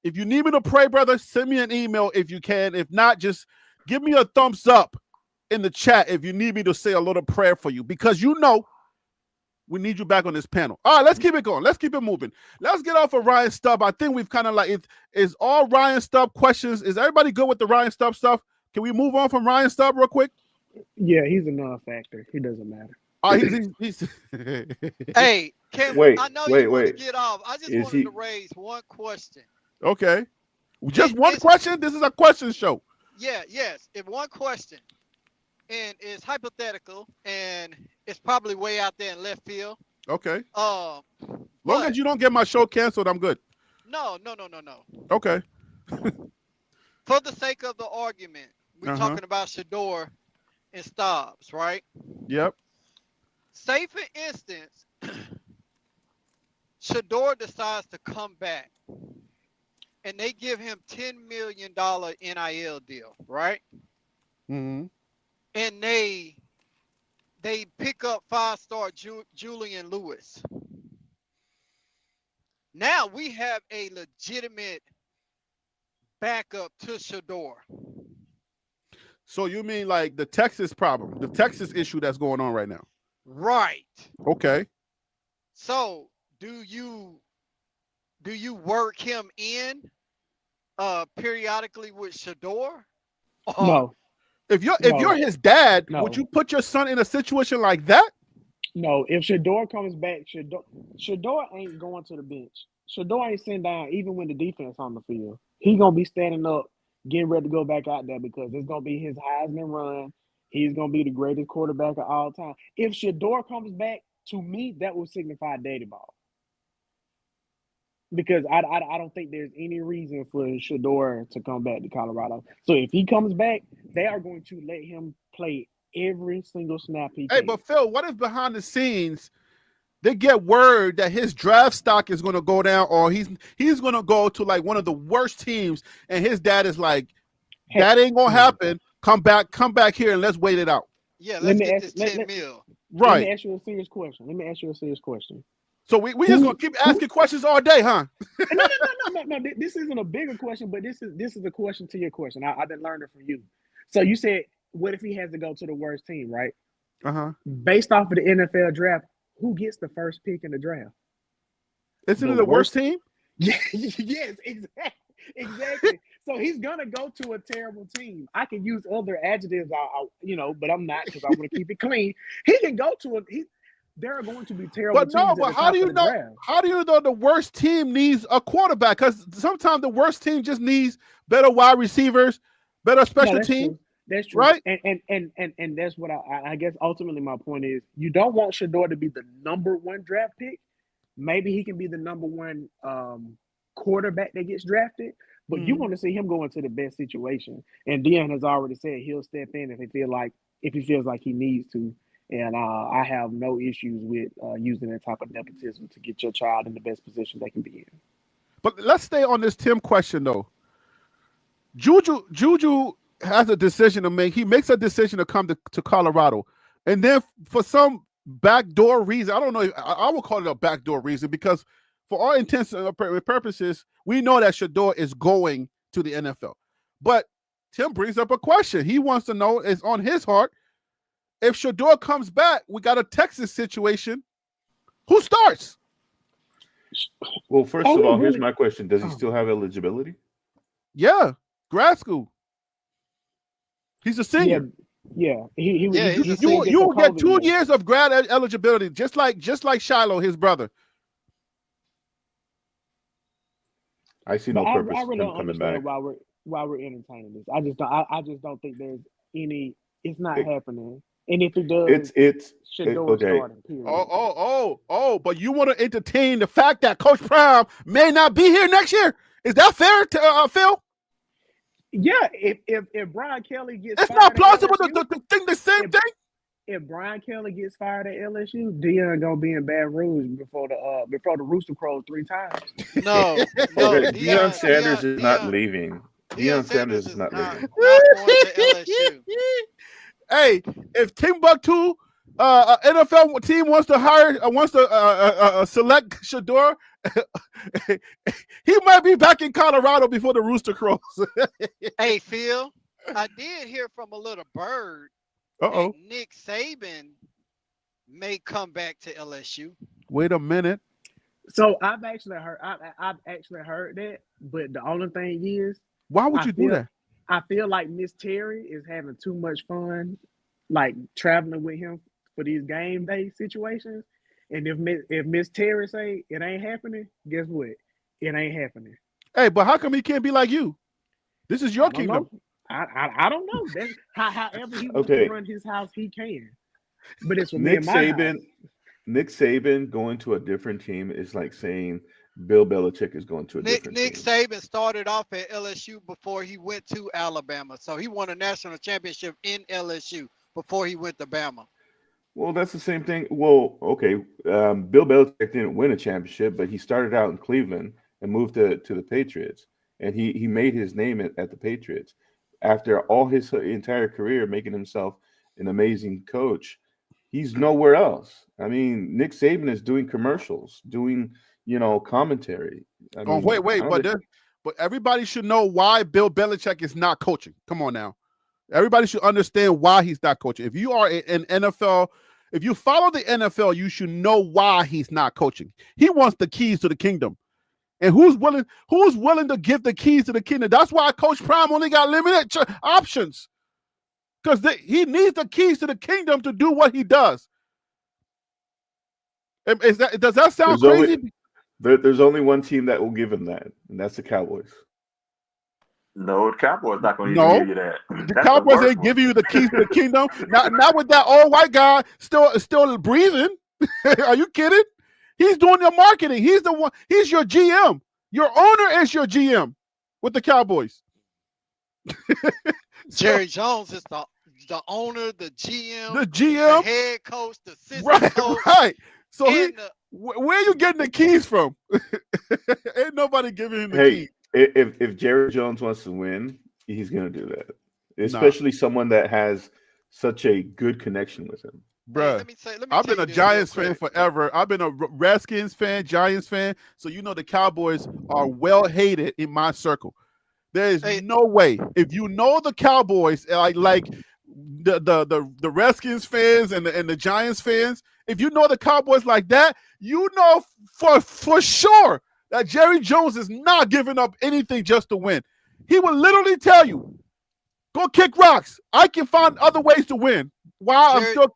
if you need me to pray, brother, send me an email if you can. If not, just give me a thumbs up in the chat if you need me to say a little prayer for you, because we need you back on this panel. All right, let's keep it going. Let's keep it moving. Let's get off of Ryan Stubb. I think we've kind of is all Ryan Stubb questions. Is everybody good with the Ryan Stubb stuff? Can we move on from Ryan Stubb real quick? Yeah, he's a non-factor. He doesn't matter. He's Hey, I know you want to get off. I just wanted to raise one question. Okay. Just one question? This is a question show. Yeah, yes. If one question, and it's hypothetical, and it's probably way out there in left field. Okay. Long as you don't get my show canceled, I'm good. No. Okay. For the sake of the argument, we're talking about Shedeur and Stubbs, right? Yep. Say, for instance, Shedeur decides to come back, and they give him $10 million NIL deal, right? Mm-hmm. And they pick up 5-star Julian Lewis. Now we have a legitimate backup to Shedeur. So you mean like the Texas problem, the Texas issue that's going on right now? Right. Okay. So do you work him in periodically with Shedeur? No. If you're his dad, would you put your son in a situation like that? No. If Shedeur comes back, Shedeur ain't going to the bench. Shedeur ain't sitting down even when the defense on the field. He gonna be standing up, getting ready to go back out there, because it's gonna be his Heisman run. He's gonna be the greatest quarterback of all time. If Shedeur comes back, to me, that will signify daddy ball. Because I don't think there's any reason for Shedeur to come back to Colorado. So if he comes back, they are going to let him play every single snap he can. Hey, but Phil, what if behind the scenes they get word that his draft stock is going to go down, or he's going to go to like one of the worst teams, and his dad is like, that ain't going to happen. Come back here and let's wait it out. Yeah, let's get this $10 million. Right. Let me ask you a serious question. So we just gonna keep asking questions all day, huh? No. This isn't a bigger question, but this is a question to your question. I've been learning from you. So you said, what if he has to go to the worst team, right? Uh-huh. Based off of the NFL draft, who gets the first pick in the draft? Isn't it the worst team? Yeah, yes, exactly. So he's gonna go to a terrible team. I can use other adjectives, but I'm not because I want to keep it clean. He can go to there are going to be terrible teams. But how do you know? Draft. How do you know the worst team needs a quarterback? Because sometimes the worst team just needs better wide receivers, better special team. True. That's true, right? And that's what I guess ultimately my point is. You don't want Shedeur to be the number one draft pick. Maybe he can be the number one quarterback that gets drafted, but you want to see him go into the best situation. And Deion has already said he'll step in if he feels like he needs to. And I have no issues with using that type of nepotism to get your child in the best position they can be in. But let's stay on this Tim question though. Juju has a decision to make. He makes a decision to come to Colorado, and then for some backdoor reason, I don't know. I will call it a backdoor reason because, for all intents and purposes, we know that Shedeur is going to the NFL. But Tim brings up a question. He wants to know, it's on his heart. If Shedeur comes back, we got a Texas situation. Who starts? Well, first of all, here's my question: does he still have eligibility? Yeah, grad school. He's a senior. Yeah. You will get 2 years of grad eligibility, just like Shiloh, his brother. I see no purpose I really in don't coming back. understand why we're entertaining this. I just don't think there's any. It's not happening. And if it does, it's Shedeur okay. starting. Period. But you want to entertain the fact that Coach Prime may not be here next year? Is that fair, Phil? Yeah, if Brian Kelly gets it's fired not plausible LSU, to think the same thing. If Brian Kelly gets fired at LSU, Deion gonna be in Baton Rouge before the Rooster crows 3 times. No. Deion Sanders is not leaving. Deion Sanders is not leaving. Not going to LSU. Hey, if Timbuktu NFL team wants to select Shedeur, he might be back in Colorado before the Rooster crows. Hey, Phil, I did hear from a little bird. Nick Saban may come back to LSU. Wait a minute. So I've actually heard that, but the only thing is, why would you do that? I feel like Miss Terry is having too much fun, like traveling with him for these game day situations. And if Miss Terry say it ain't happening, guess what? It ain't happening. Hey, but how come he can't be like you? This is your kingdom. I don't know. That's however he wants to run his house, he can. But it's with Nick Saban. Nick Saban going to a different team is like saying Bill Belichick is going to a different team. Nick Saban started off at LSU before he went to Alabama. So he won a national championship in LSU before he went to Bama. Well, that's the same thing. Well, okay. Bill Belichick didn't win a championship, but he started out in Cleveland and moved to the Patriots. And he made his name at the Patriots. After all his entire career making himself an amazing coach, he's nowhere else. I mean, Nick Saban is doing commercials, doing commentary. But everybody should know why Bill Belichick is not coaching. Come on now. Everybody should understand why he's not coaching. If you are an NFL, if you follow the NFL, you should know why he's not coaching. He wants the keys to the kingdom. And who's willing to give the keys to the kingdom? That's why Coach Prime only got limited options. Because he needs the keys to the kingdom to do what he does. Does that sound crazy? There's only one team that will give him that, and that's the Cowboys. No, the Cowboys not going to give you that. The Cowboys ain't giving you the keys to the kingdom. Not with that old white guy still breathing. Are you kidding? He's doing the marketing. He's the one. He's your GM. Your owner is your GM with the Cowboys. Jerry Jones is the owner, the GM, the head coach, the assistant coach. Right. So where are you getting the keys from? Ain't nobody giving him the keys. If Jerry Jones wants to win, he's going to do that. Especially someone that has such a good connection with him. bruh. let me I've tell been you a this real Giants fan quick. forever. I've been a Redskins fan, Giants fan. So you know the Cowboys are well hated in my circle. There is Hey, no way. If you know the Cowboys, like the Redskins fans and the Giants fans, if you know the Cowboys like that, you know for sure that Jerry Jones is not giving up anything just to win. He will literally tell you, "Go kick rocks. I can find other ways to win." While I'm Jerry still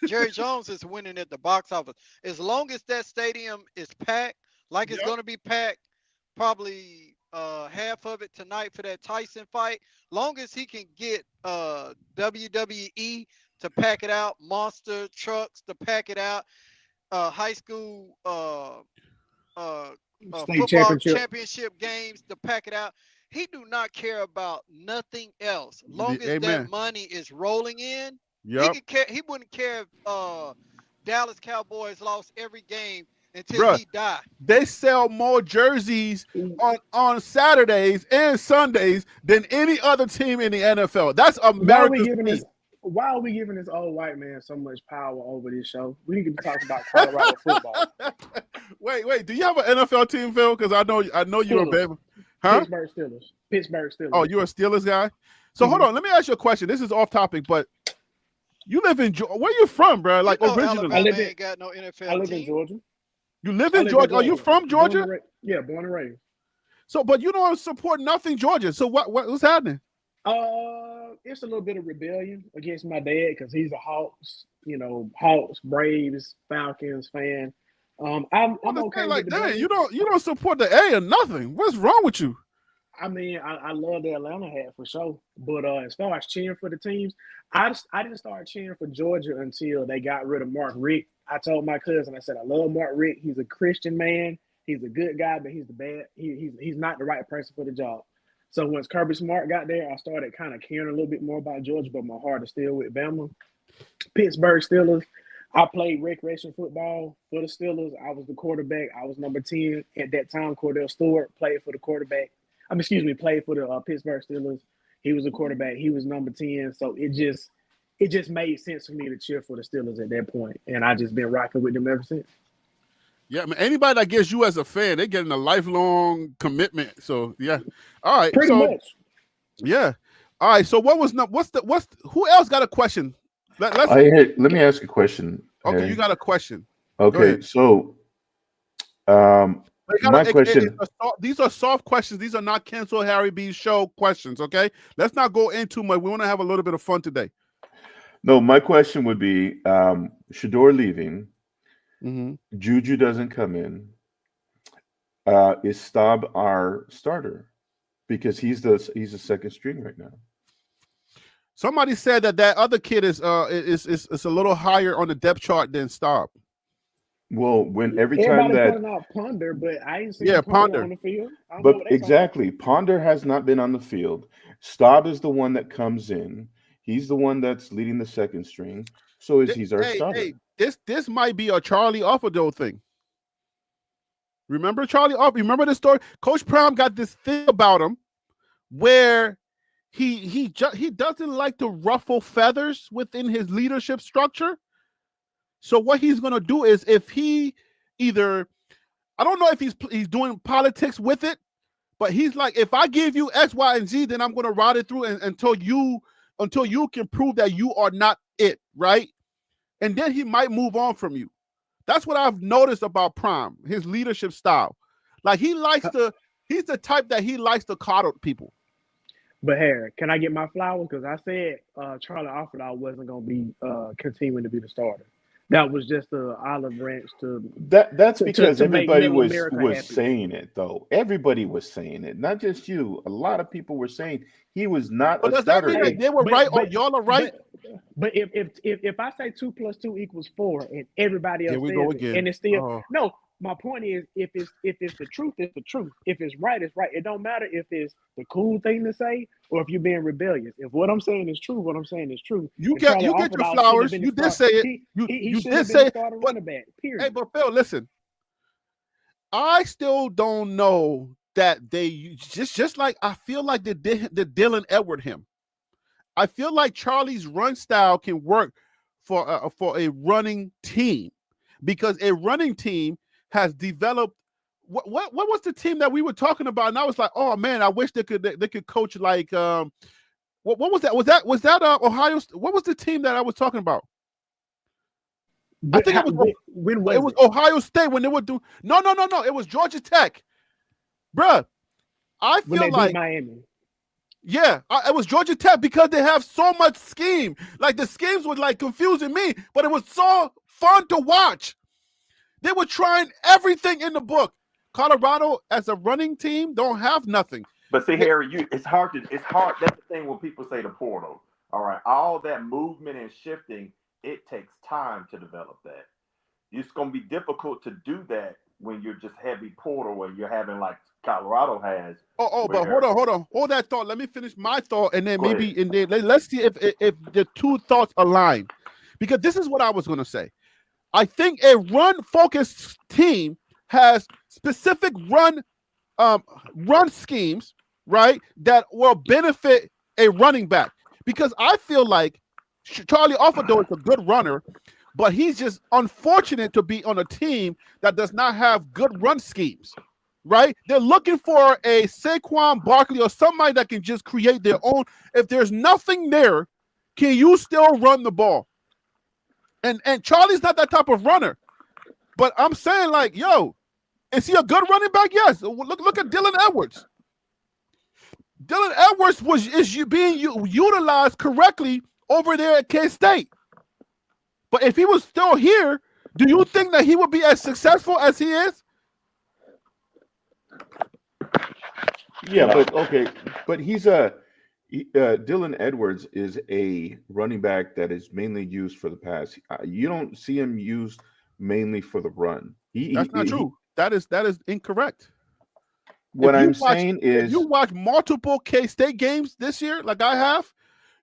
Jerry Jones is winning at the box office. As long as that stadium is packed, like it's Yep. going to be packed, probably half of it tonight for that Tyson fight. Long as he can get WWE to pack it out, monster trucks to pack it out, high school State football championship. championship games to pack it out. He do not care about nothing else. Long as that Amen. money is rolling in, he Yep. could care. He wouldn't care if Dallas Cowboys lost every game until Bruh. he died. They sell more jerseys on Saturdays and Sundays than any other team in the NFL. That's America's team. Why are we giving this old white man so much power over this show? We need to talk about Colorado football. Wait. Do you have an NFL team, Phil? Because I know you're a Steelers. baby. Huh? Pittsburgh Steelers. Oh, you're a Steelers guy? So hold on. Let me ask you a question. This is off topic, but you live in where you from, bro? Like You know originally. Alabama ain't got no NFL I live team. in Georgia. You live in Georgia? Are you from Georgia? Born and raised. So, but you don't support nothing Georgia. So what's happening? It's a little bit of rebellion against my dad because he's a Hawks, Braves, Falcons fan. I'm okay like with the that. Braves. You don't support the A or nothing. What's wrong with you? I mean, I love the Atlanta hat for sure. But as far as cheering for the teams, I didn't start cheering for Georgia until they got rid of Mark Richt. I told my cousin, I said, I love Mark Richt. He's a Christian man. He's a good guy, but he's he's not the right person for the job. So once Kirby Smart got there, I started kind of caring a little bit more about Georgia, but my heart is still with Bama. Pittsburgh Steelers. I played recreation football for the Steelers. I was the quarterback. I was number 10 at that time. Cordell Stewart played for the quarterback. Played for the Pittsburgh Steelers. He was a quarterback. He was number 10. So it just made sense for me to cheer for the Steelers at that point, and I just been rocking with them ever since. Yeah, I mean, anybody that gets you as a fan, they're getting a lifelong commitment. So yeah, all right. Pretty much. Yeah, all right. So who else got a question? Let me ask a question. Okay, Harry. you got a question. Okay, so my question. These are soft questions. These are not cancel Harry B show questions. Okay, let's not go into much. We want to have a little bit of fun today. No, my question would be Shedeur leaving. Mm-hmm. Juju doesn't come in. Is Staub our starter? Because he's the second string right now. Somebody said that other kid is a little higher on the depth chart than Staub. Well, when every time that pointing out Ponder, but I ain't seen Ponder on the field. But exactly, Ponder has not been on the field. Staub is the one that comes in. He's the one that's leading the second string. So he's our starter. Hey, this might be a Charlie Offerdo thing. Remember Charlie Offerdo? Remember the story? Coach Prime got this thing about him where he doesn't like to ruffle feathers within his leadership structure. So what he's gonna do is if he either, I don't know if he's doing politics with it, but he's like, if I give you X, Y, and Z, then I'm gonna ride it through until you can prove that you are not it, right? And then he might move on from you. That's what I've noticed about Prime, his leadership style. Like he's the type that he likes to coddle people. But Harry, can I get my flowers? Because I said Charlie Offerdahl wasn't going to be continuing to be the starter. That was just the olive branch to. That's because everybody was happy. saying it though. Everybody was saying it, not just you. A lot of people were saying he was not a starter. That mean that they were right or y'all are right? But if I say 2 + 2 = 4 and everybody else Here we says go it, again. and it's still no. My point is, if it's the truth, it's the truth. If it's right, it's right. It don't matter if it's the cool thing to say or if you're being rebellious. If what I'm saying is true, what I'm saying is true. You get your flowers. You did say it. You did say it. Running back. Period. Hey, but Phil, listen. I still don't know that they just like I feel like the Dylan Edward him. I feel like Charlie's run style can work for a running team, because a running team has developed. What was the team that we were talking about? And I was like, oh man, I wish they could coach like what was that? Was that Ohio? What was the team that I was talking about? I think it was Ohio State when they were doing. No. It was Georgia Tech, bruh. I feel like Miami. Yeah, it was Georgia Tech, because they have so much scheme. Like the schemes were like confusing me, but it was so fun to watch. They were trying everything in the book. Colorado, as a running team, don't have nothing. But see, Harry, it's hard. That's the thing when people say the portal. All right, all that movement and shifting, it takes time to develop that. It's going to be difficult to do that when you're just heavy portal, where you're having like Colorado has. But hold that thought. Let me finish my thought, and then let's see if the two thoughts align, because this is what I was going to say. I think a run-focused team has specific run schemes, right, that will benefit a running back. Because I feel like Charlie Offerdale is a good runner, but he's just unfortunate to be on a team that does not have good run schemes, right? They're looking for a Saquon Barkley or somebody that can just create their own. If there's nothing there, can you still run the ball? And Charlie's not that type of runner. But I'm saying, like, yo, is he a good running back? Yes. Look at Dylan Edwards. Dylan Edwards is being utilized correctly over there at K-State. But if he was still here, do you think that he would be as successful as he is? Yeah, but he's Dylan Edwards is a running back that is mainly used for the pass. You don't see him used mainly for the run. That's not true. That is incorrect. What I'm saying is, if you watch multiple K-State games this year, like I have,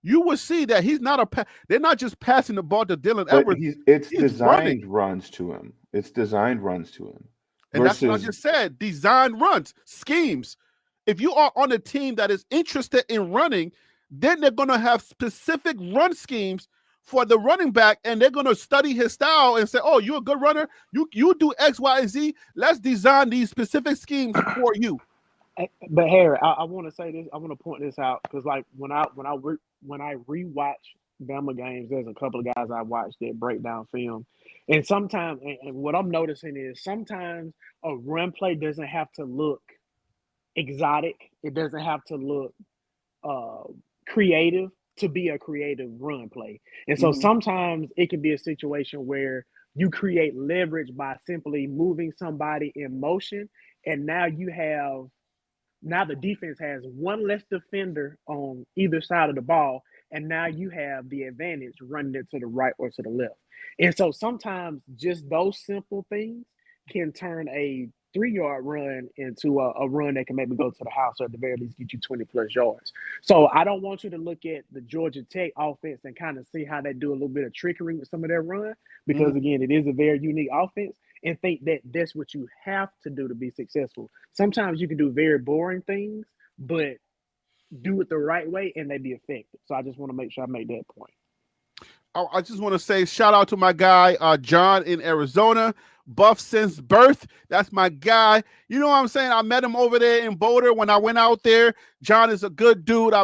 you will see that he's not they're not just passing the ball to Dylan Edwards. It's designed runs to him. It's designed runs to him. And that's what I just said. Designed runs, schemes. If you are on a team that is interested in running, then they're going to have specific run schemes for the running back, and they're going to study his style and say, oh, you're a good runner. You do X, Y, and Z. Let's design these specific schemes for you. But Harry, I want to say this. I want to point this out, because like when I rewatch Bama games, there's a couple of guys I watch that break down film, and sometimes, and what I'm noticing is sometimes a run play doesn't have to look exotic. It doesn't have to look creative to be a creative run play. And so sometimes it can be a situation where you create leverage by simply moving somebody in motion, and now the defense has one less defender on either side of the ball, and now you have the advantage running it to the right or to the left. And so sometimes just those simple things can turn a 3-yard run into a run that can maybe go to the house, or at the very least get you 20 plus yards. So I don't want you to look at the Georgia Tech offense and kind of see how they do a little bit of trickery with some of their run, because again, it is a very unique offense, and think that that's what you have to do to be successful. Sometimes you can do very boring things, but do it the right way and they be effective. So I just want to make sure I make that point. I just want to say shout out to my guy, John in Arizona. Buff since birth. That's my guy. You know what I'm saying? I met him over there in Boulder when I went out there. John is a good dude.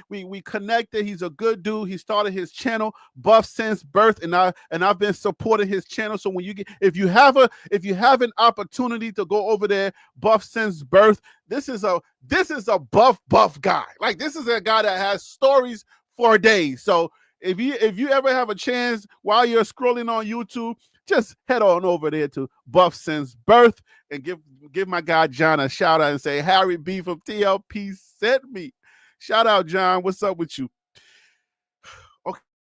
We connected. He's a good dude. He started his channel, Buff since birth, and I've been supporting his channel. So when if you have an opportunity to go over there, Buff since birth, this is a buff guy. Like, this is a guy that has stories for days. So if you ever have a chance while you're scrolling on YouTube, just head on over there to Buff Since Birth and give my guy John a shout out and say Harry B from TLP sent me. Shout out, John. What's up with you?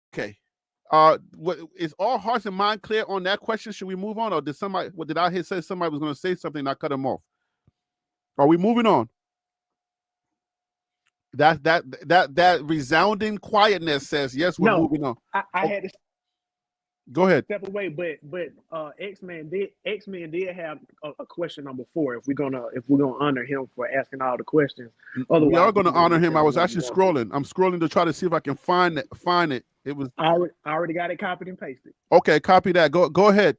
Okay. Is all hearts and mind clear on that question? Should we move on, or did I say somebody was going to say something and I cut him off? Are we moving on? That resounding quietness says yes. We're moving on. I had to go ahead. Step away, but X-Man did have a question number 4. If we're gonna honor him for asking all the questions. We are gonna honor him. I was actually scrolling. I'm scrolling to try to see if I can find it. It was I already got it copied and pasted. okay. Copy that. Go ahead.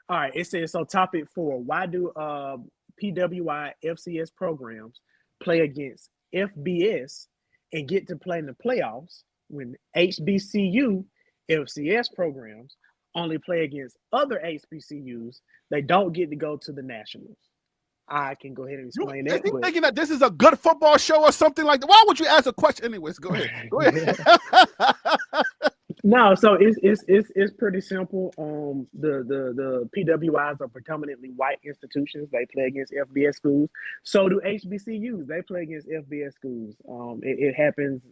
All right, it says so. Topic 4: why do PWI FCS programs play against FBS and get to play in the playoffs when HBCU FCS programs only play against other HBCUs? They don't get to go to the nationals. I can go ahead and explain Is that. he But thinking that this is a good football show or something like that? Why would you ask a question? Anyways, go ahead. Go ahead. no, so it's pretty simple. The PWIs are predominantly white institutions. They play against FBS schools. So do HBCUs. They play against FBS schools. It happens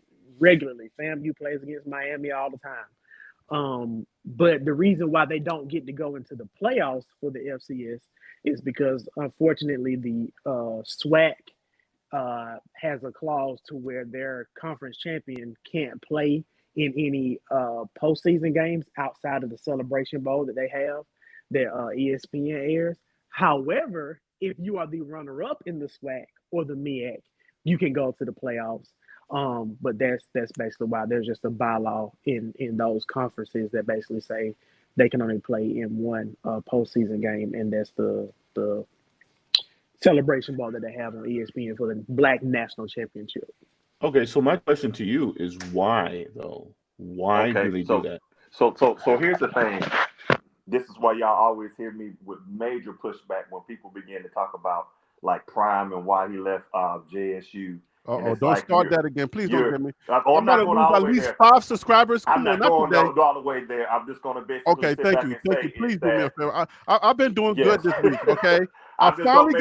regularly. FAMU plays against Miami all the time. But the reason why they don't get to go into the playoffs for the FCS is because, unfortunately, the SWAC has a clause to where their conference champion can't play in any postseason games outside of the Celebration Bowl that they have that ESPN airs. However, if you are the runner-up in the SWAC or the MEAC, you can go to the playoffs. But that's basically why there's just a bylaw in those conferences that basically say they can only play in one postseason game, and that's the Celebration Bowl that they have on ESPN for the Black National Championship. Okay, so my question to you is why though? Why do they do that? So here's the thing. This is why y'all always hear me with major pushback when people begin to talk about like Prime and why he left JSU. Don't like start that again. Please don't get me. I'm not going all at the way least there. 5 subscribers. I'm not going all the way there. I'm just going to basically okay, thank you. Please do me a favor. I've been doing Yes. good this week, okay? I finally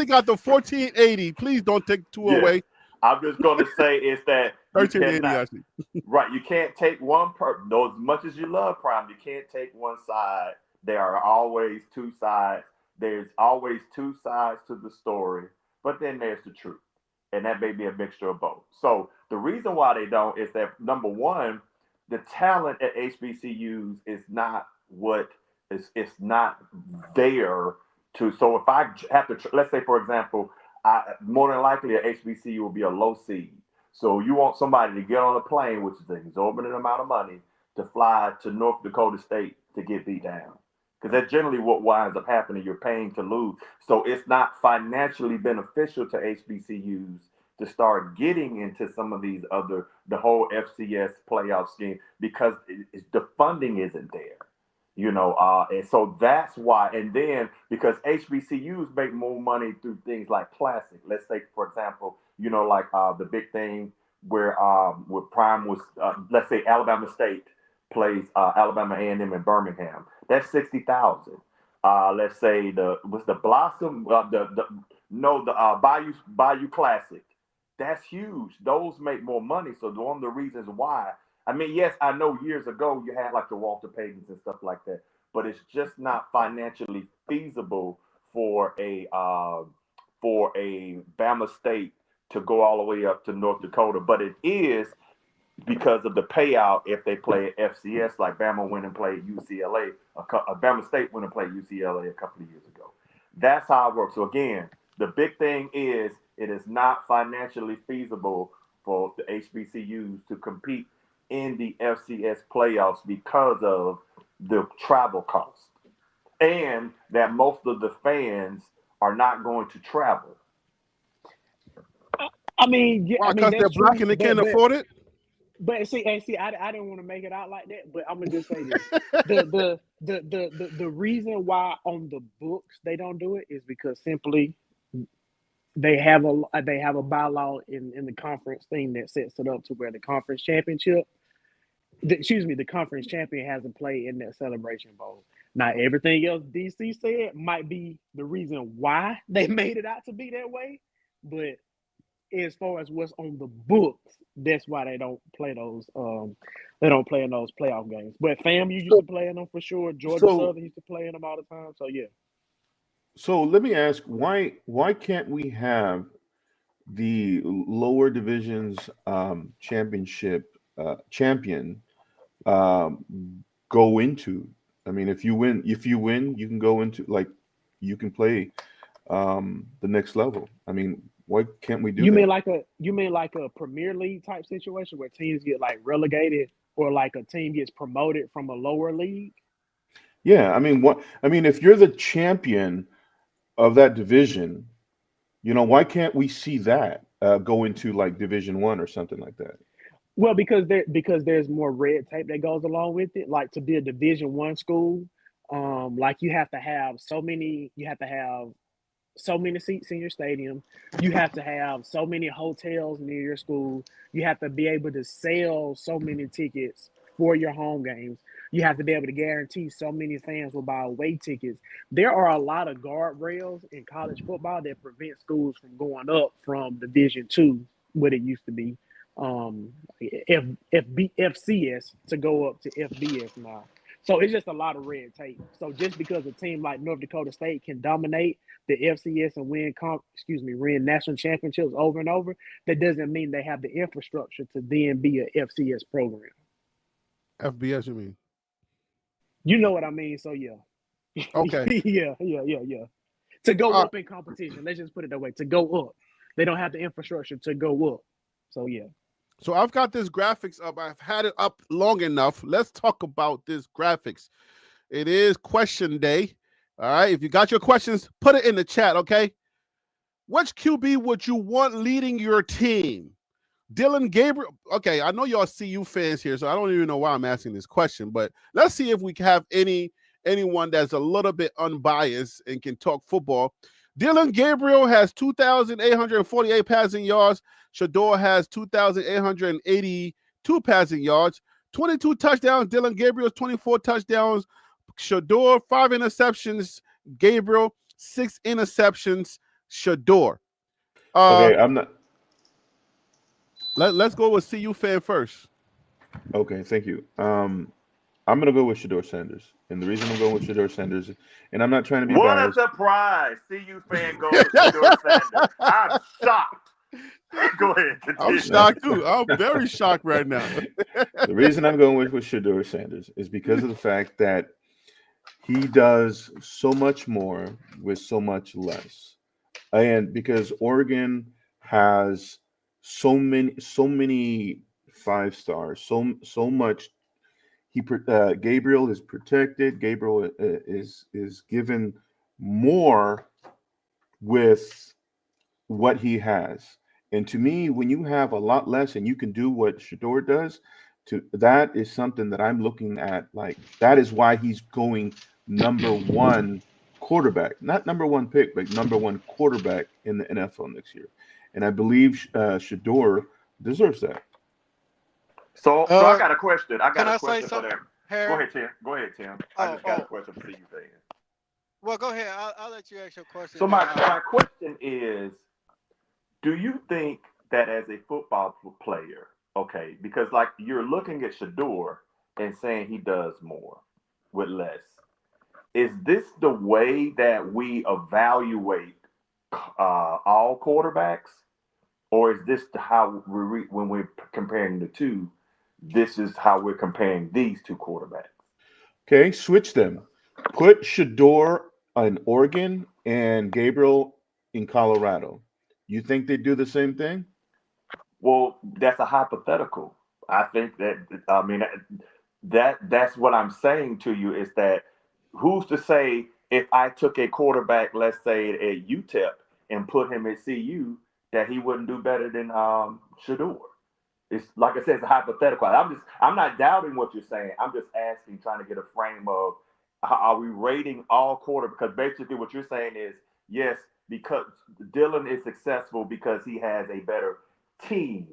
got to 1480. Please don't take 2 away. I'm just going to say is that 1380 actually. Right, you can't take one though as much as you love Prime, you can't take one side. There are always two sides. There's always two sides to the story, but then there's the truth. And that may be a mixture of both. So the reason why they don't is that, number one, the talent at HBCUs is not what is, it's not there to. So if I have to, let's say, for example, more than likely a HBCU will be a low seed. So you want somebody to get on a plane, which is an exorbitant amount of money, to fly to North Dakota State to get beat down. Because that's generally what winds up happening. You're paying to lose. So it's not financially beneficial to HBCUs to start getting into some of these other, the whole FCS playoff scheme, because the funding isn't there, and so that's why. And then because HBCUs make more money through things like Classic. Let's say, for example, like the big thing where Prime was, let's say Alabama State plays Alabama A&M in Birmingham. That's 60,000. Let's say the Blossom, Bayou Classic. That's huge. Those make more money. So one of the reasons why, I mean, yes, I know years ago you had like the Walter Paytons and stuff like that, but it's just not financially feasible for a Bama State to go all the way up to North Dakota. But it is because of the payout if they play FCS, like Bama went and played UCLA. Bama State went and played UCLA a couple of years ago. That's how it works. So again, the big thing is it is not financially feasible for the HBCUs to compete in the FCS playoffs because of the travel cost, and that most of the fans are not going to travel. I mean, yeah, because they're black and they can't afford it. But see, I didn't want to make it out like that. But I'm gonna just say this: the reason why on the books they don't do it is because simply they have a bylaw in the conference thing that sets it up to where the conference championship, the conference champion has to play in that Celebration Bowl. Now, everything else DC said might be the reason why they made it out to be that way, but as far as what's on the books, that's why they don't play those. They don't play in those playoff games. But FAMU used to play in them for sure. Georgia Southern used to play in them all the time. So yeah. So let me ask, why can't we have the lower divisions championship champion go into? I mean, if you win, you can go into, like, you can play the next level. I mean, Why can't we do You that? mean like a Premier League type situation where teams get like relegated, or like a team gets promoted from a lower league? Yeah, I mean, what? I mean, if you're the champion of that division, why can't we see that go into like Division One or something like that? Well, because there's more red tape that goes along with it. Like to be a Division 1 school, like you have to have so many seats in your stadium. You have to have so many hotels near your school. You have to be able to sell so many tickets for your home games. You have to be able to guarantee so many fans will buy away tickets. There are a lot of guardrails in college football that prevent schools from going up from Division 2, what it used to be, FCS, to go up to FBS now. So it's just a lot of red tape. So just because a team like North Dakota State can dominate the FCS and win national championships over and over, that doesn't mean they have the infrastructure to then be a FCS program. FBS, you mean? You know what I mean? So yeah. Okay. yeah. To go All up in competition, let's just put it that way. To go up, they don't have the infrastructure to go up. So yeah. So I've got this graphics up. I've had it up long enough. Let's talk about this graphics. It is question day. All right. If you got your questions, put it in the chat, okay? Which QB would you want leading your team? Dillon Gabriel. Okay, I know y'all CU fans here, so I don't even know why I'm asking this question, but let's see if we have anyone that's a little bit unbiased and can talk football. Dillon Gabriel has 2,848 passing yards. Shedeur has 2,882 passing yards. 22 touchdowns. Dillon Gabriel's 24 touchdowns. Shedeur 5 interceptions. Gabriel 6 interceptions. Shedeur. Okay, I'm not. Let's go with CU fan first. Okay, thank you. I'm gonna go with Shedeur Sanders, and the reason I'm going with Shedeur Sanders, and I'm not trying to be What biased. a surprise! CU fan goes with Shedeur Sanders. I'm shocked. Go ahead. Continue. I'm shocked too. I'm very shocked right now. The reason I'm going with Shedeur Sanders is because of the fact that he does so much more with so much less, and because Oregon has so many 5 stars, so much. Gabriel is protected. Gabriel is given more with what he has. And to me, when you have a lot less and you can do what Shedeur does, that is something that I'm looking at. Like that is why he's going #1 quarterback, not #1 pick, but #1 quarterback in the NFL next year. And I believe Shedeur deserves that. So I got a question. I got Can a I question say for something, them. Harry? Go ahead, Tim. I just got a question for CU fans. Well, go ahead. I'll let you ask your question. So my question is, do you think that as a football player, okay, because like you're looking at Shedeur and saying he does more with less, is this the way that we evaluate all quarterbacks, or is this how when we're comparing the two? This is how we're comparing these two quarterbacks. Okay, switch them. Put Shedeur in Oregon and Gabriel in Colorado. You think they do the same thing? Well, that's a hypothetical. I think that's what I'm saying to you is that who's to say if I took a quarterback, let's say at UTEP, and put him at CU, that he wouldn't do better than Shedeur? It's like I said, it's a hypothetical. I'm not doubting what you're saying. I'm just asking, trying to get a frame of how are we rating all quarter? Because basically what you're saying is yes, because Dillon is successful because he has a better team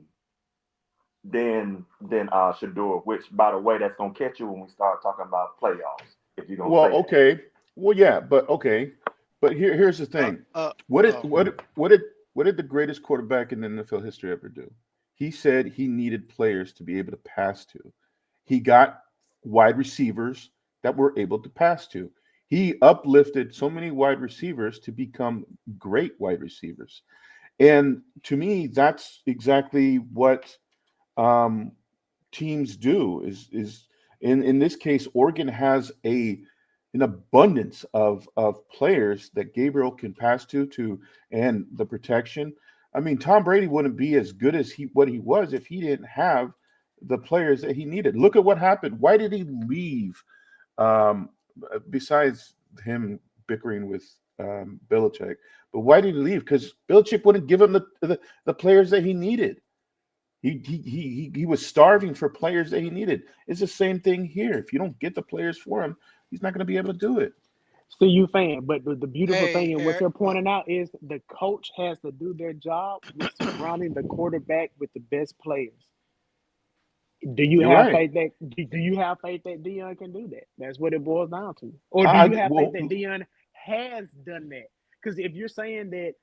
than Shedeur. Which, by the way, that's gonna catch you when we start talking about playoffs. If you're gonna say okay, well, yeah, but okay, but here's the thing. What did the greatest quarterback in the NFL history ever do? He said he needed players to be able to pass to. He got wide receivers that were able to pass to. He uplifted so many wide receivers to become great wide receivers. And to me, that's exactly what teams do. Is in this case, Oregon has an abundance of players that Gabriel can pass to and the protection. I mean, Tom Brady wouldn't be as good as what he was if he didn't have the players that he needed. Look at what happened. Why did he leave? Besides him bickering with Belichick, but why did he leave? Because Belichick wouldn't give him the players that he needed. He was starving for players that he needed. It's the same thing here. If you don't get the players for him, he's not going to be able to do it. CU fan, but the beautiful Hey, thing and what Eric, you're pointing out is the coach has to do their job with surrounding the quarterback with the best players. Do you You're have right. faith that do you have faith that Deion can do that? That's what it boils down to. Or do I- you have well- faith that Deion has done that? Because if you're saying that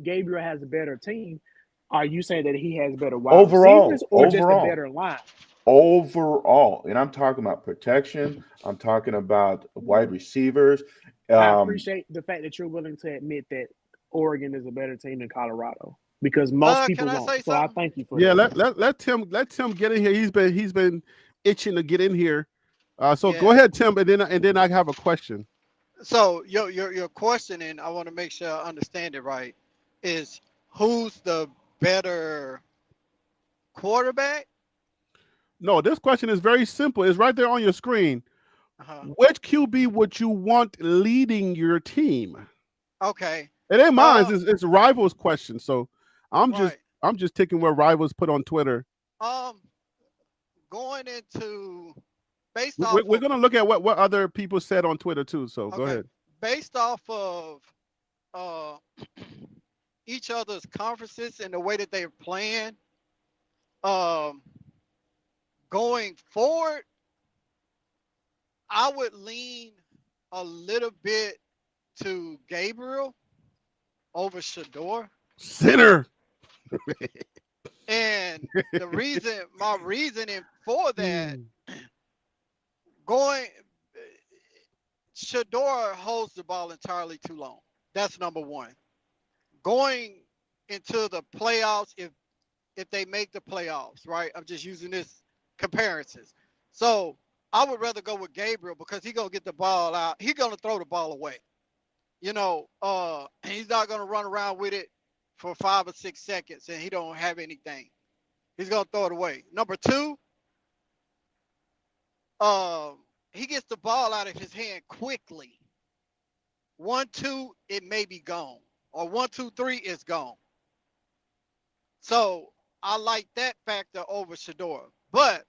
Gabriel has a better team, are you saying that he has better wide receivers or just a better line? Overall, and I'm talking about protection. I'm talking about wide receivers. I appreciate the fact that you're willing to admit that Oregon is a better team than Colorado because most people can I won't. say So I something? thank you for Yeah, that. let Tim get in here. He's been itching to get in here. So Yeah. go ahead, Tim, and then I have a question. So your question, and I want to make sure I understand it right, is who's the better quarterback? No, this question is very simple. It's right there on your screen. Uh-huh. Which QB would you want leading your team? Okay. It ain't mine. It's Rivals question. So I'm Right. just taking what Rivals put on Twitter. Going into based We're off gonna look at what other people said on Twitter too. So go ahead. based off of each other's conferences and the way that they're playing, going forward, I would lean a little bit to Gabriel over Shador. Sinner. And my reasoning for that, Shador holds the ball entirely too long. That's number one. Going into the playoffs, if they make the playoffs, right? I'm just using this comparisons. So I would rather go with Gabriel because he's gonna get the ball out. He's gonna throw the ball away. He's not gonna run around with it for 5 or 6 seconds and he don't have anything. He's gonna throw it away. Number two, he gets the ball out of his hand quickly. 1, 2, it may be gone. Or 1, 2, 3, it's gone. So I like that factor over Shador. But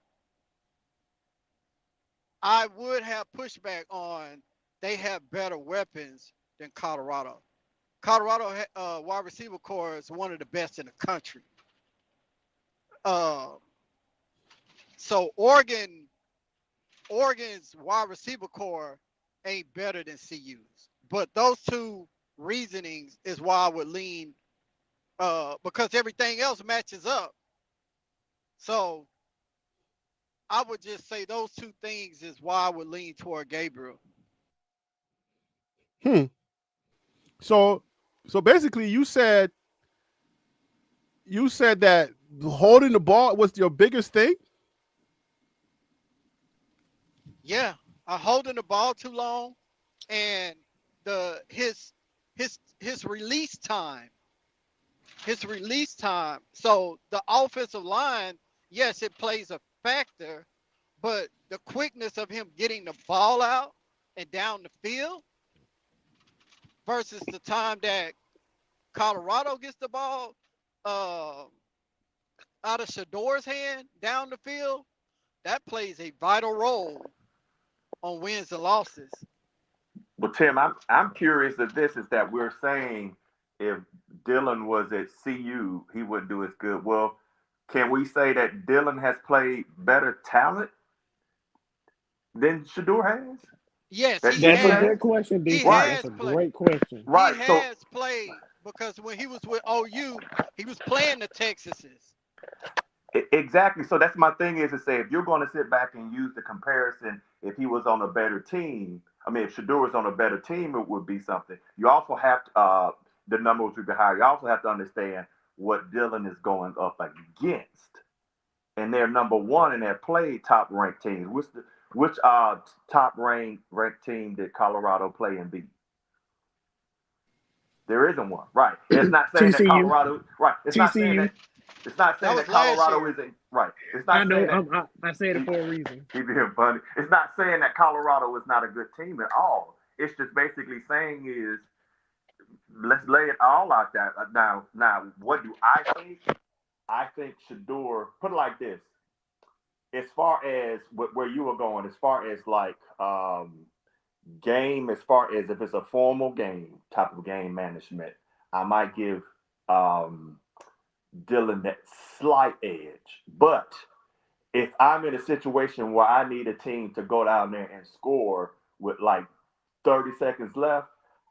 I would have pushback on they have better weapons than Colorado. Colorado wide receiver core is one of the best in the country. So Oregon's wide receiver core ain't better than CU's. But those two reasonings is why I would lean because everything else matches up. So I would just say those two things is why I would lean toward Gabriel. So basically you said that holding the ball was your biggest thing? Yeah, holding the ball too long and his release time. So the offensive line, yes, it plays a factor, but the quickness of him getting the ball out and down the field versus the time that Colorado gets the ball out of Shador's hand down the field, that plays a vital role on wins and losses. Well, Tim, I'm curious if this is that we're saying if Dylan was at CU, he wouldn't do as good. Well, can we say that Dylan has played better talent than Shador has? Yes, That's That's a good question, He D. has That's a played. great question. Right. He has played because when he was with OU, he was playing the Texases. Exactly. So that's my thing is to say if you're going to sit back and use the comparison, if he was on a better team, I mean, if Shador was on a better team, it would be something. You also have to, the numbers would be higher. You also have to understand what Dylan is going up against. And they're number one and they've played top ranked teams. Which top ranked team did Colorado play and beat? There isn't one, right? It's not saying that TCU. Colorado, right? It's not saying TCU. that. It's not saying was that last Colorado year. isn't right. It's I not know. saying that. I said it for a reason. He being funny. It's not saying that Colorado is not a good team at all. It's just basically saying is let's lay it all out there. Now, what do I think? I think Shedeur, put it like this. As far as where you were going, as far as like game, as far as if it's a formal game type of game management, I might give Dylan that slight edge. But if I'm in a situation where I need a team to go down there and score with like 30 seconds left,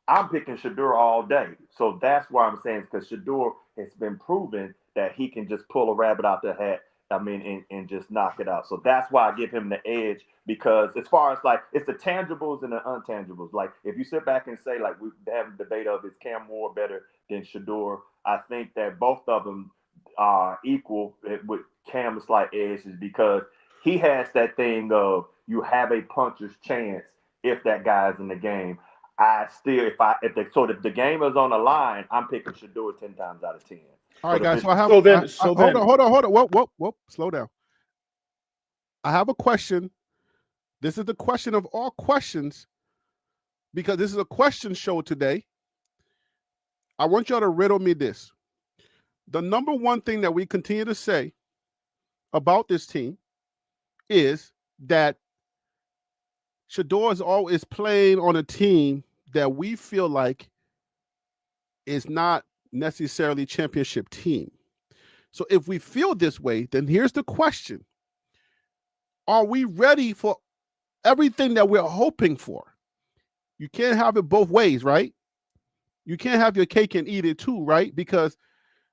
I'm picking Shedeur all day. So that's why I'm saying, because Shedeur has been proven that he can just pull a rabbit out the hat. I mean, and just knock it out. So that's why I give him the edge, because as far as like, it's the tangibles and the intangibles. Like if you sit back and say, like we have a debate of is Cam Moore better than Shedeur, I think that both of them are equal with Cam's slight edge, is because he has that thing of you have a puncher's chance if that guy's in the game. If the game is on the line, I'm picking Shedeur 10 times out of 10. All right, guys. So I have. So then- hold on. Whoa. Slow down. I have a question. This is the question of all questions, because this is a question show today. I want y'all to riddle me this. The number one thing that we continue to say about this team is that Shedeur is always playing on a team that we feel like is not necessarily championship team. So if we feel this way, then here's the question. Are we ready for everything that we're hoping for? You can't have it both ways, right? You can't have your cake and eat it too, right? Because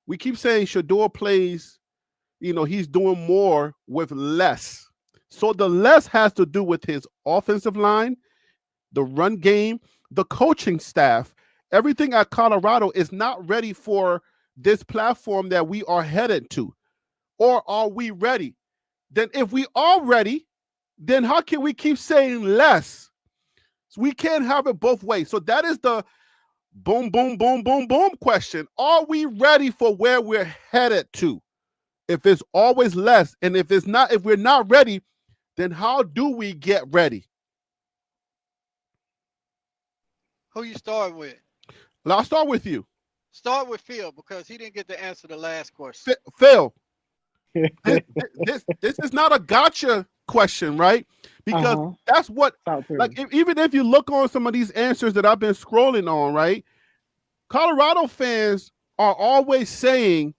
we keep saying Shedeur plays, he's doing more with less. So the less has to do with his offensive line, the run game, the coaching staff. Everything at Colorado is not ready for this platform that we are headed to. Or are we ready? Then if we are ready, then how can we keep saying less? So we can't have it both ways. So that is the boom, boom, boom, boom, boom question. Are we ready for where we're headed to? If it's always less, and if we're not ready, then how do we get ready? Who you start with? I'll start with you. Start with Phil, because he didn't get to answer the last question. Phil, this is not a gotcha question, right? Because that's what, like, even if you look on some of these answers that I've been scrolling on, right? Colorado fans are always saying,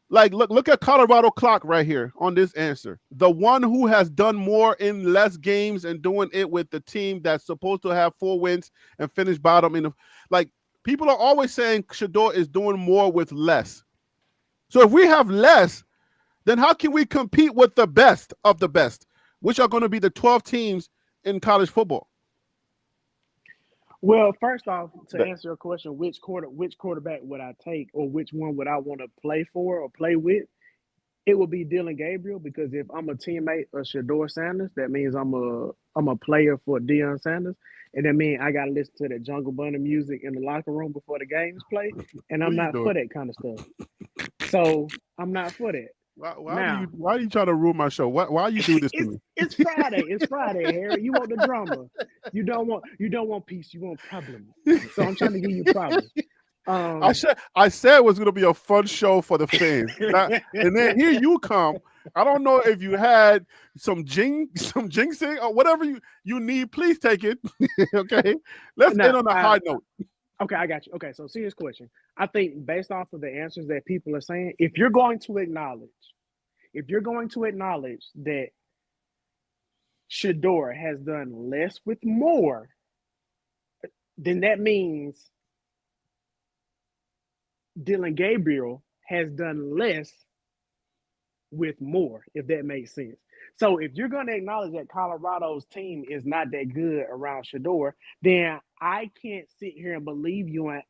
like, look at Colorado clock right here on this answer. The one who has done more in less games and doing it with the team that's supposed to have 4 wins and finish bottom in the, like, people are always saying Shedeur is doing more with less. So if we have less, then how can we compete with the best of the best, which are going to be the 12 teams in college football? Well, first off, to answer your question, which quarterback would I take, or which one would I want to play for or play with? It would be Dillon Gabriel, because if I'm a teammate of Shedeur Sanders, that means I'm a player for Deion Sanders, and that means I got to listen to that Jungle Bunny music in the locker room before the games play, and I'm not for that kind of stuff. So I'm not for that. Why are you trying to ruin my show? Why you do this to me? It's Friday. It's Friday, Harry. You want the drama. You don't want peace. You want problems. So I'm trying to give you problems. I said it was going to be a fun show for the fans, and then here you come. I don't know if you had some jinxing or whatever you need. Please take it. Okay, let's end on a high note. Okay, I got you. Okay, so serious question. I think based off of the answers that people are saying, if you're going to acknowledge that Shedeur has done less with more, then that means Dillon Gabriel has done less with more, if that makes sense. So if you're going to acknowledge that Colorado's team is not that good around Shedeur, then I can't sit here and believe you and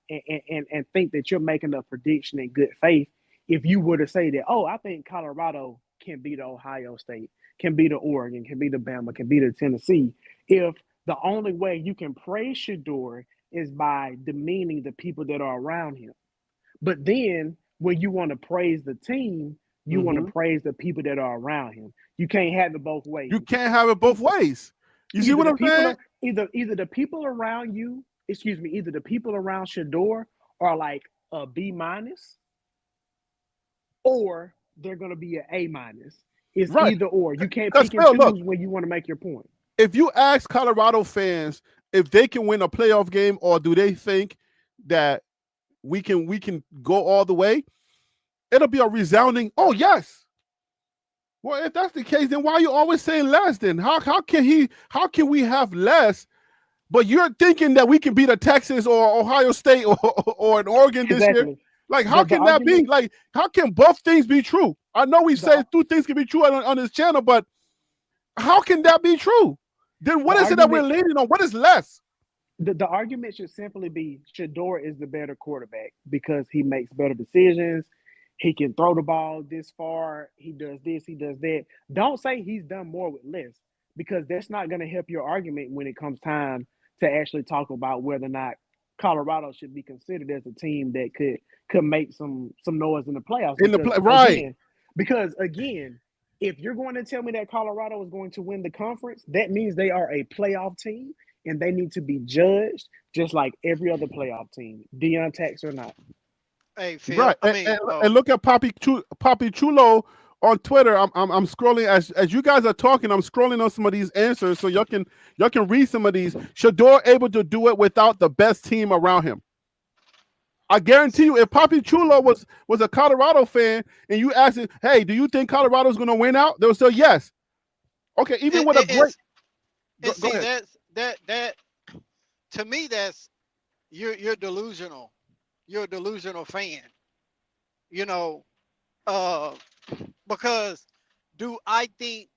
think that you're making a prediction in good faith if you were to say that, oh, I think Colorado can beat Ohio State, can beat Oregon, can beat Bama, can beat Tennessee. If the only way you can praise Shedeur is by demeaning the people that are around him. But then when you want to praise the team, you want to praise the people that are around him. You can't have it both ways. You can't have it both ways. You see what I'm saying? Either the people around you, either the people around Shedeur are like a B minus, or they're gonna be an A minus. It's Right. either or. You can't Because pick and Phil, choose when you want to make your point. If you ask Colorado fans if they can win a playoff game, or do they think that we can go all the way, it'll be a resounding, oh yes. Well, if that's the case, then why are you always saying less? Then how can we have less? But you're thinking that we can beat a Texas or Ohio State or an Oregon this year. Like, how can that be? Like, how can both things be true? I know we say two things can be true on this channel, but how can that be true? Then what is it that we're leaning on? What is less? The argument should simply be Shedeur is the better quarterback because he makes better decisions. He can throw the ball this far. He does this. He does that. Don't say he's done more with less, because that's not going to help your argument when it comes time to actually talk about whether or not Colorado should be considered as a team that could make some noise in the playoffs. Because again, if you're going to tell me that Colorado is going to win the conference, that means they are a playoff team and they need to be judged just like every other playoff team, Deion Tax or not. Hey, Phil, right. And look at Papi Chulo on Twitter. I'm scrolling as you guys are talking. I'm scrolling on some of these answers so y'all can read some of these. Shedeur able to do it without the best team around him. I guarantee you, if Papi Chulo was a Colorado fan and you asked him, hey, do you think Colorado's going to win out? They'll say yes. Okay, even with a great. Go ahead. That to me, that's you're delusional. You're a delusional fan. You know, because do I think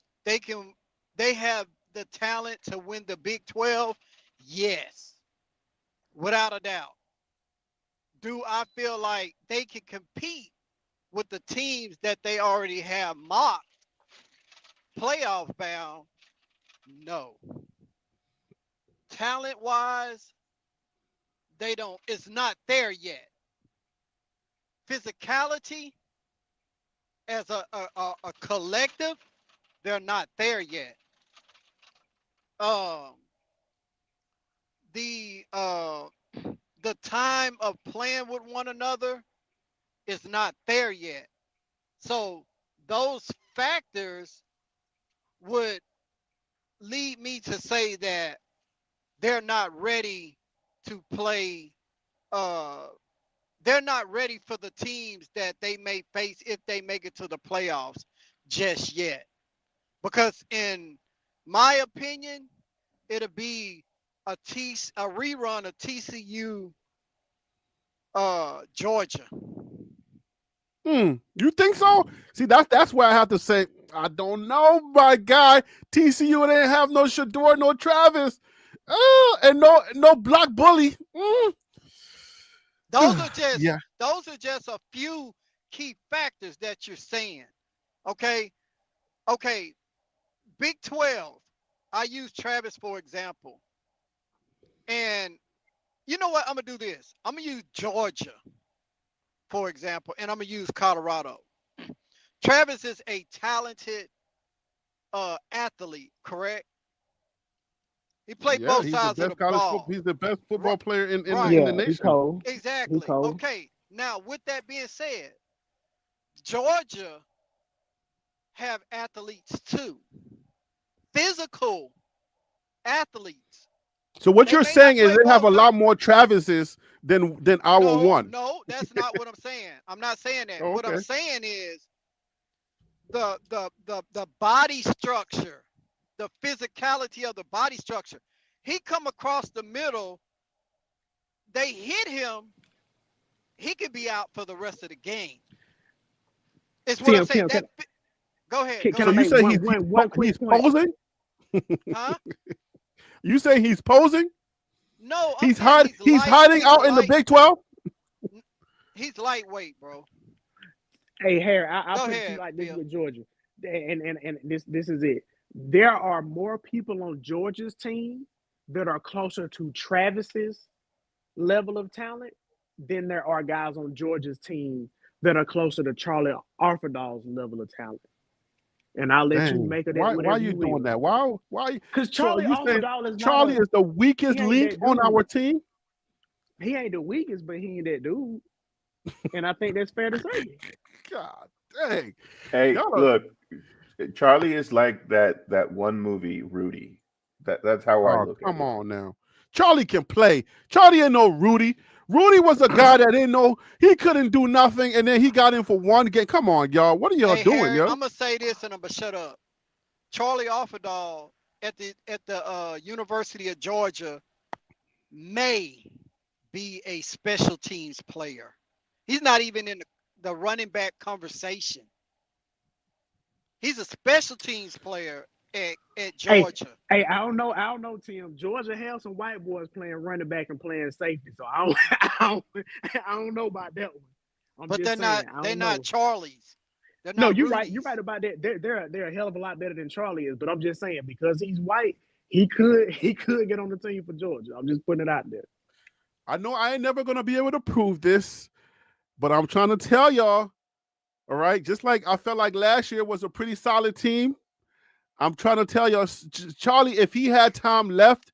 they have the talent to win the Big 12? Yes, without a doubt. Do I feel like they can compete with the teams that they already have mocked playoff bound? No. Talent wise, they don't. It's not there yet. Physicality as a collective, they're not there yet. The time of playing with one another is not there yet. So those factors would lead me to say that they're not ready to play. They're not ready for the teams that they may face if they make it to the playoffs just yet. Because in my opinion, it'll be a rerun of TCU Georgia. You think so? See, that's where I have to say, I don't know, my guy. TCU didn't have no Shedeur, no Travis, and no Black Bully. Those are just a few key factors that you're saying. Okay. Big 12. I use Travis for example. And you know what? I'm gonna do this. I'm gonna use Georgia, for example, and I'm gonna use Colorado. Travis is a talented athlete, correct? He played both sides of the ball. He's the best football player in the nation. Exactly. Okay. Now, with that being said, Georgia have athletes too. Physical athletes. So what you're saying is they have a lot more Travises than our one. No, that's not what I'm saying. I'm not saying that. What I'm saying is the body structure, the physicality of the body structure. He come across the middle, they hit him, he could be out for the rest of the game. It's what I'm saying. Go ahead. So you say he's posing? Huh? You say he's posing? No, he's hiding out in the Big 12? He's lightweight, bro. Hey, Harry, I'll put it like this with Georgia. And this is it. There are more people on Georgia's team that are closer to Travis's level of talent, then there are guys on Georgia's team that are closer to Charlie Arfidal's level of talent. And I'll let you Dang. make of that Why whatever you you doing will. that? Why? Because So are Charlie you saying Arfidal is not Charlie is the weakest he ain't link that on our dude. team? He ain't the weakest, but he ain't that dude. And I think that's fair to say. God dang. Hey, Y'all are, look, Charlie is like that one movie, Rudy. That's how I oh, look at come it. on now. Charlie can play. Charlie ain't no Rudy. Rudy was a guy that didn't know he couldn't do nothing, and then he got in for one game. Come on, y'all. What are y'all Hey, doing, Harry, yo? I'm gonna say this and I'm gonna shut up. Charlie Offerdall at the University of Georgia may be a special teams player. He's not even in the running back conversation. He's a special teams player at Georgia. Hey, I don't know, Tim. Georgia has some white boys playing running back and playing safety, so I don't know about that one. I'm But just saying, I they're don't not know. Charlies. They're No, not you're Rudies. right about that. They're a hell of a lot better than Charlie is, but I'm just saying because he's white, he could get on the team for Georgia. I'm just putting it out there. I know I ain't never gonna be able to prove this, but I'm trying to tell y'all, all right, just like I felt like last year was a pretty solid team. I'm trying to tell y'all, Charlie, if he had time left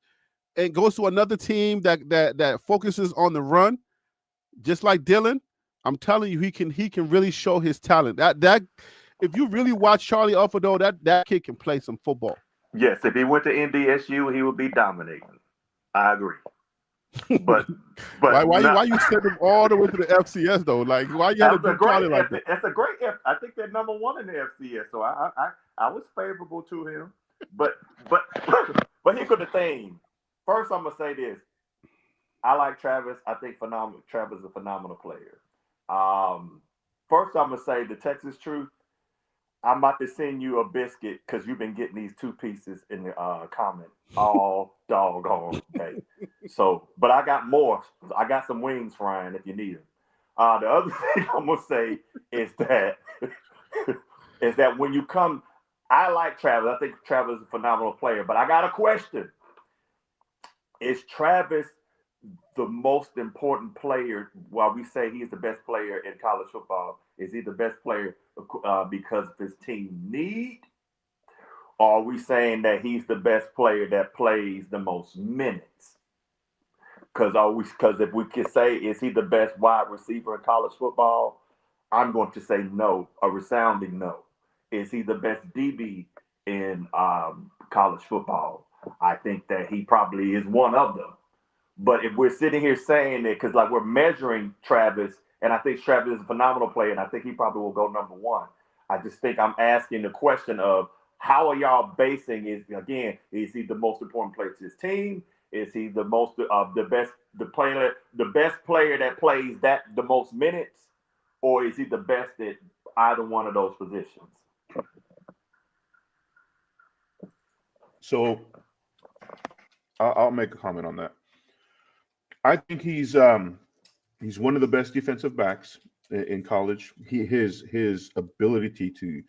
and goes to another team that focuses on the run, just like Dylan, I'm telling you, he can really show his talent. That if you really watch Charlie Offerdall, that kid can play some football. Yes, if he went to NDSU, he would be dominating. I agree. But why you send him all the way to the FCS though? Like why you had to do Charlie like that? It's a great. I think they're number one in the FCS, so I was favorable to him. But here's the thing. First, I'm gonna say this. I like Travis. I think Travis is a phenomenal player. First, I'm gonna say the Texas Truth. I'm about to send you a biscuit because you've been getting these 2 pieces in the comment all doggone day. So, but I got more. I got some wings frying if you need them. The other thing I'm gonna say is that when you come, I like Travis. I think Travis is a phenomenal player. But I got a question: is Travis the most important player? While we say he's the best player in college football, is he the best player because of his team need? Or are we saying that he's the best player that plays the most minutes? Because if we could say, is he the best wide receiver in college football? I'm going to say no, a resounding no. Is he the best DB in college football? I think that he probably is one of them. But if we're sitting here saying it, because like we're measuring Travis, and I think Travis is a phenomenal player, and I think he probably will go number one. I just think I'm asking the question of how are y'all basing is he the most important player to his team? Is he the most the best player that plays the most minutes, or is he the best at either one of those positions? So I'll make a comment on that. I think he's one of the best defensive backs in college. His ability to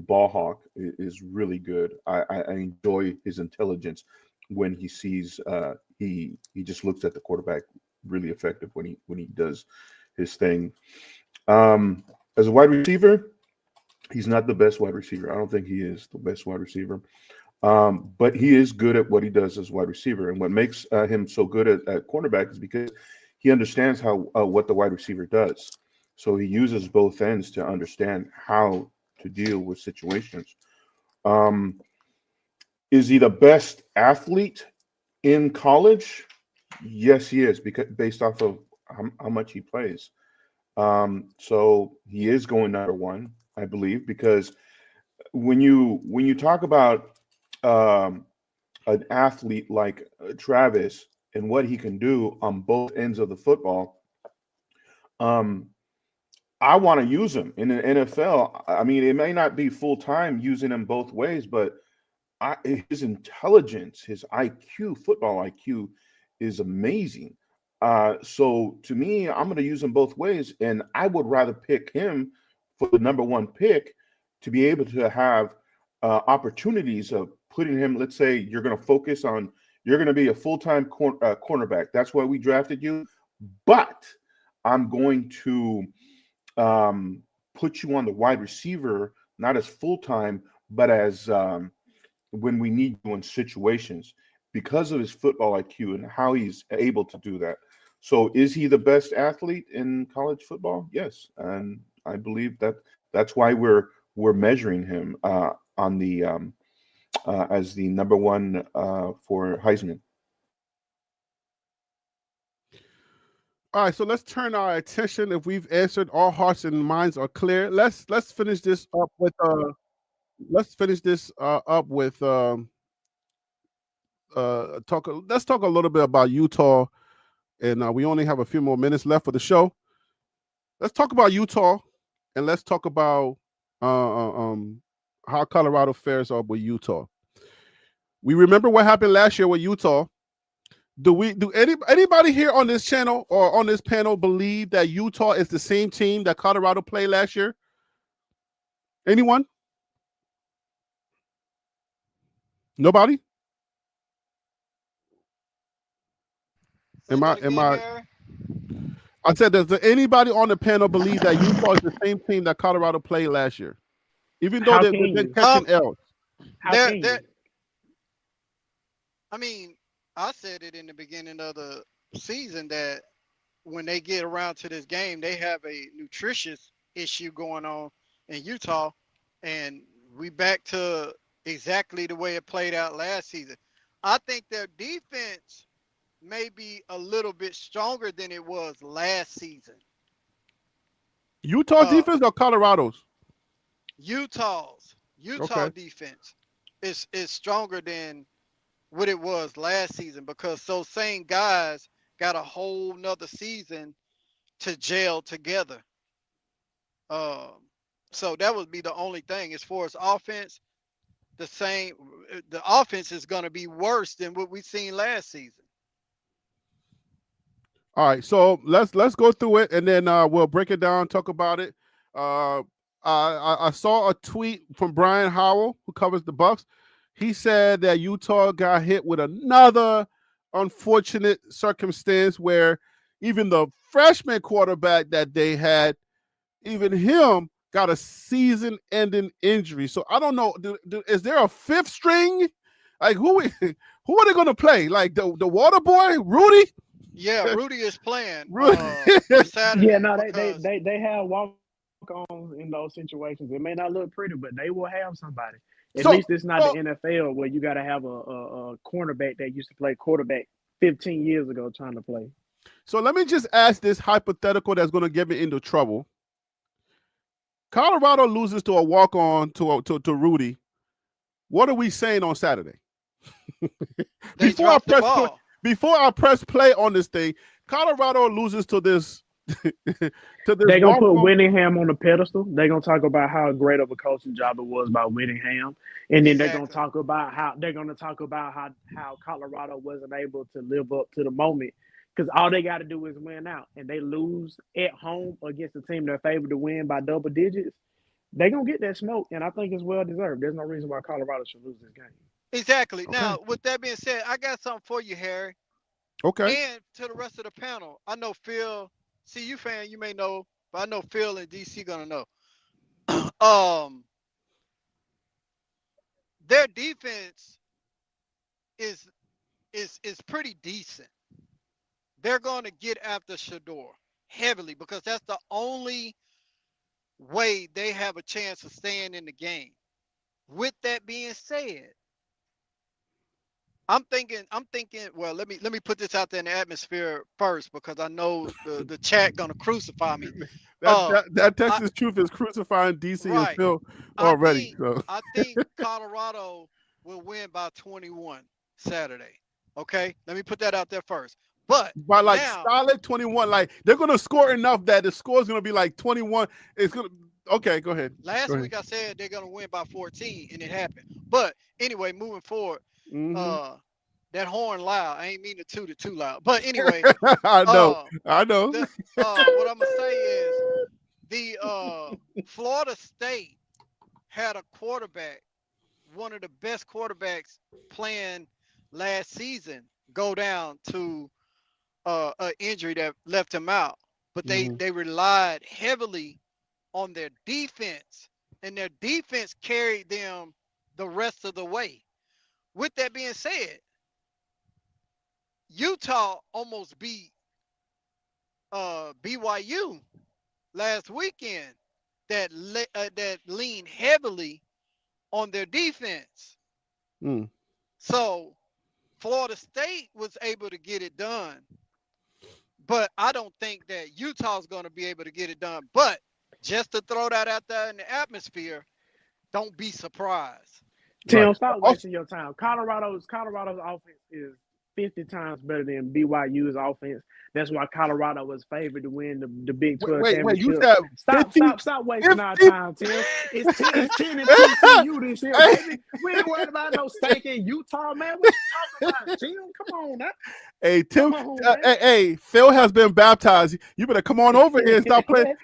ball hawk is really good. I enjoy his intelligence when he sees he just looks at the quarterback really effective when he does his thing. As a wide receiver, he's not the best wide receiver. I don't think he is the best wide receiver. But he is good at what he does as wide receiver, and what makes him so good at cornerback is because he understands how what the wide receiver does. So he uses both ends to understand how to deal with situations. Is he the best athlete in college? Yes, he is, because based off of how much he plays. So he is going number one, I believe, because when you talk about an athlete like Travis and what he can do on both ends of the football, I want to use him in the NFL. I mean, it may not be full time using him both ways, but his intelligence, his IQ, football IQ, is amazing. So to me, I'm going to use him both ways, and I would rather pick him for the number one pick to be able to have opportunities of putting him. Let's say you're going to focus on You're going to be a full-time cornerback. That's why we drafted you. But I'm going to put you on the wide receiver, not as full-time, but as when we need you in situations because of his football IQ and how he's able to do that. So is he the best athlete in college football? Yes. And I believe that's why we're measuring him on the as the number one for Heisman. All right, so let's turn our attention. If we've answered, all hearts and minds are clear. Let's finish this up with let's talk a little bit about Utah, and we only have a few more minutes left for the show. Let's talk about Utah, and let's talk about how Colorado fares up with Utah. We remember what happened last year with Utah. Do anybody here on this channel or on this panel believe that Utah is the same team that Colorado played last year? Anyone? Nobody? I said, does anybody on the panel believe that Utah is the same team that Colorado played last year? Even though they're catching L's. I mean, I said it in the beginning of the season that when they get around to this game, they have a nutritious issue going on in Utah, and we back to exactly the way it played out last season. I think their defense may be a little bit stronger than it was last season. Utah's defense or Colorado's? Utah's defense is stronger than what it was last season because those same guys got a whole nother season to gel together. So that would be the only thing. As far as offense, the offense is going to be worse than what we've seen last season. All right, so let's go through it, and then we'll break it down, talk about it. I saw a tweet from Brian Howell, who covers the Bucs. He said that Utah got hit with another unfortunate circumstance where even the freshman quarterback that they had, even him got a season-ending injury. So I don't know. Is there a fifth string? Like who are they going to play? Like the water boy, Rudy? Yeah, Rudy is playing. Saturday. Yeah, no, they have walk-ons in those situations. It may not look pretty, but they will have somebody. At least it's not the NFL where you got to have a cornerback that used to play quarterback 15 years ago trying to play. So let me just ask this hypothetical that's going to get me into trouble. Colorado loses to a walk-on to Rudy. What are we saying on Saturday? Before I press play on this thing, Colorado loses to this. They're gonna put Whittingham on the pedestal. They're gonna talk about how great of a coaching job it was by Whittingham, and then they're gonna talk about how Colorado wasn't able to live up to the moment because all they got to do is win out, and they lose at home against a team they're favored to win by double digits. They're gonna get that smoke, and I think it's well deserved. There's no reason why Colorado should lose this game. Exactly. Okay. Now, with that being said, I got something for you, Harry. Okay. And to the rest of the panel, I know Phil, CU fan, you may know, but I know Phil and DC gonna know. Their defense is pretty decent. They're gonna get after Shedeur heavily because that's the only way they have a chance of staying in the game. With that being said, I'm thinking. Well, let me put this out there in the atmosphere first because I know the chat gonna crucify me. That Texas Truth is crucifying DC right. and Phil already. I think Colorado will win by 21 Saturday. Okay, let me put that out there first. But by like solid 21, like they're gonna score enough that the score is gonna be like 21. It's gonna. Okay, go ahead. Last week I said they're gonna win by 14, and it happened. But anyway, moving forward. Mm-hmm. That horn loud. I ain't mean to toot it too loud. But anyway. I know. What I'm gonna say is the Florida State had a quarterback, one of the best quarterbacks playing last season go down to an injury that left him out, but they relied heavily on their defense, and their defense carried them the rest of the way. With that being said, Utah almost beat BYU last weekend that leaned heavily on their defense. So Florida State was able to get it done, but I don't think that Utah's going to be able to get it done. But just to throw that out there in the atmosphere, don't be surprised. Tim, stop wasting your time. Colorado's offense is 50 times better than BYU's offense. That's why Colorado was favored to win the Big 12 championship. Wait, you said Stop wasting our time, Tim. It's 10 and 2 to you this year, baby. We ain't worried about no stake in Utah, man. What you talking about, Tim? Come on now. Hey, Tim. Hey, Phil has been baptized. You better come on over here and stop playing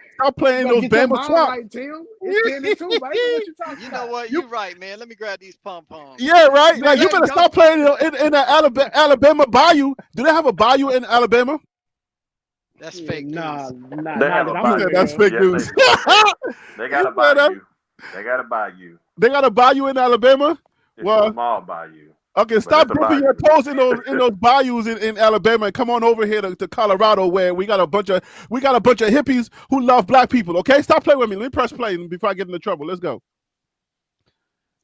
those Bama swamp. Right, Tim. It's 10 and 2, baby. What you talking about? You know what? You're right, man. Let me grab these pom-poms. Yeah, right. Like, you better stop playing in the Alabama bayou. Do they have a bayou in Alabama? That's fake news. That's fake news. They got a bayou. They got a bayou. They got a bayou in Alabama? It's a small bayou. Okay, stop dipping your toes in those bayous in Alabama and come on over here to Colorado, where we got a bunch of hippies who love black people. Okay, stop playing with me. Let me press play before I get into trouble. Let's go.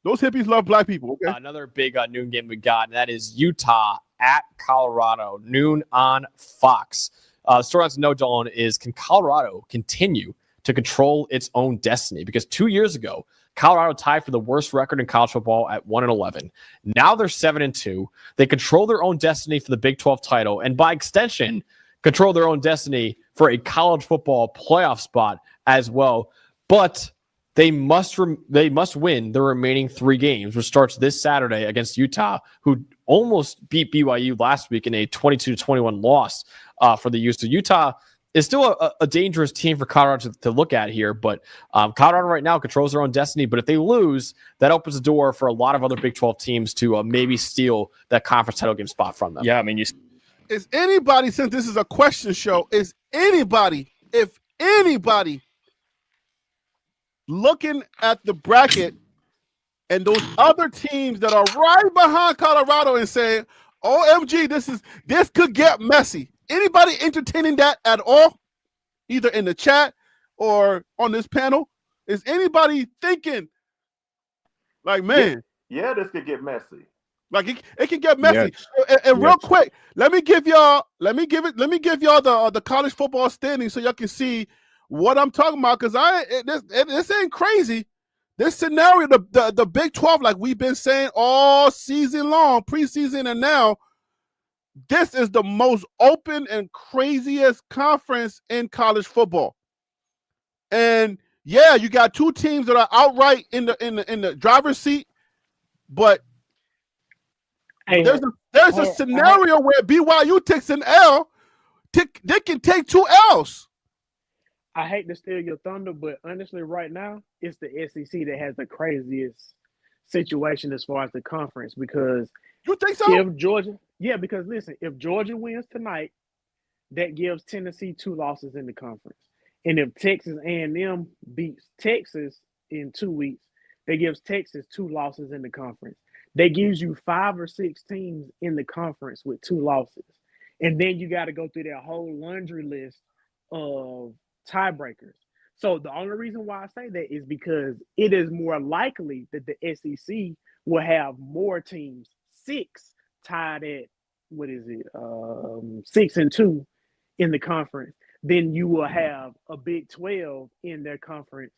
Those hippies love black people. Okay. Another big noon game we got, and that is Utah at Colorado, noon on Fox. The story on No Dawn is, can Colorado continue to control its own destiny? Because 2 years ago, Colorado tied for the worst record in college football at 1-11. Now they're 7-2. They control their own destiny for the Big 12 title, and by extension, control their own destiny for a college football playoff spot as well. But they must win the remaining 3 games, which starts this Saturday against Utah, who almost beat BYU last week in a 22-21 loss for the Utes. So Utah is still a dangerous team for Colorado to look at here, but Colorado right now controls their own destiny. But if they lose, that opens the door for a lot of other Big 12 teams to maybe steal that conference title game spot from them. Yeah, I mean, is anybody, since this is a question show, if anybody looking at the bracket and those other teams that are right behind Colorado and saying, OMG, this could get messy? Anybody entertaining that at all, either in the chat or on this panel? Is anybody thinking, like, man? Yeah, this could get messy. Like it can get messy. Yes. And real quick, let me give y'all the college football standing so y'all can see what I'm talking about. Because this ain't crazy. This scenario, the Big 12, like we've been saying all season long, preseason and now, this is the most open and craziest conference in college football. And yeah, you got 2 teams that are outright in the driver's seat, but there's a scenario where BYU takes an L. They can take 2 L's. I hate to steal your thunder, but honestly, right now, it's the SEC that has the craziest situation as far as the conference. Because you think so? Because listen, if Georgia wins tonight, that gives Tennessee 2 losses in the conference. And if Texas A&M beats Texas in 2 weeks, that gives Texas 2 losses in the conference. That gives you 5 or 6 teams in the conference with 2 losses. And then you got to go through that whole laundry list of tiebreakers. So the only reason why I say that is because it is more likely that the SEC will have more teams, 6 tied at 6-2 in the conference, then you will have a Big 12 in their conference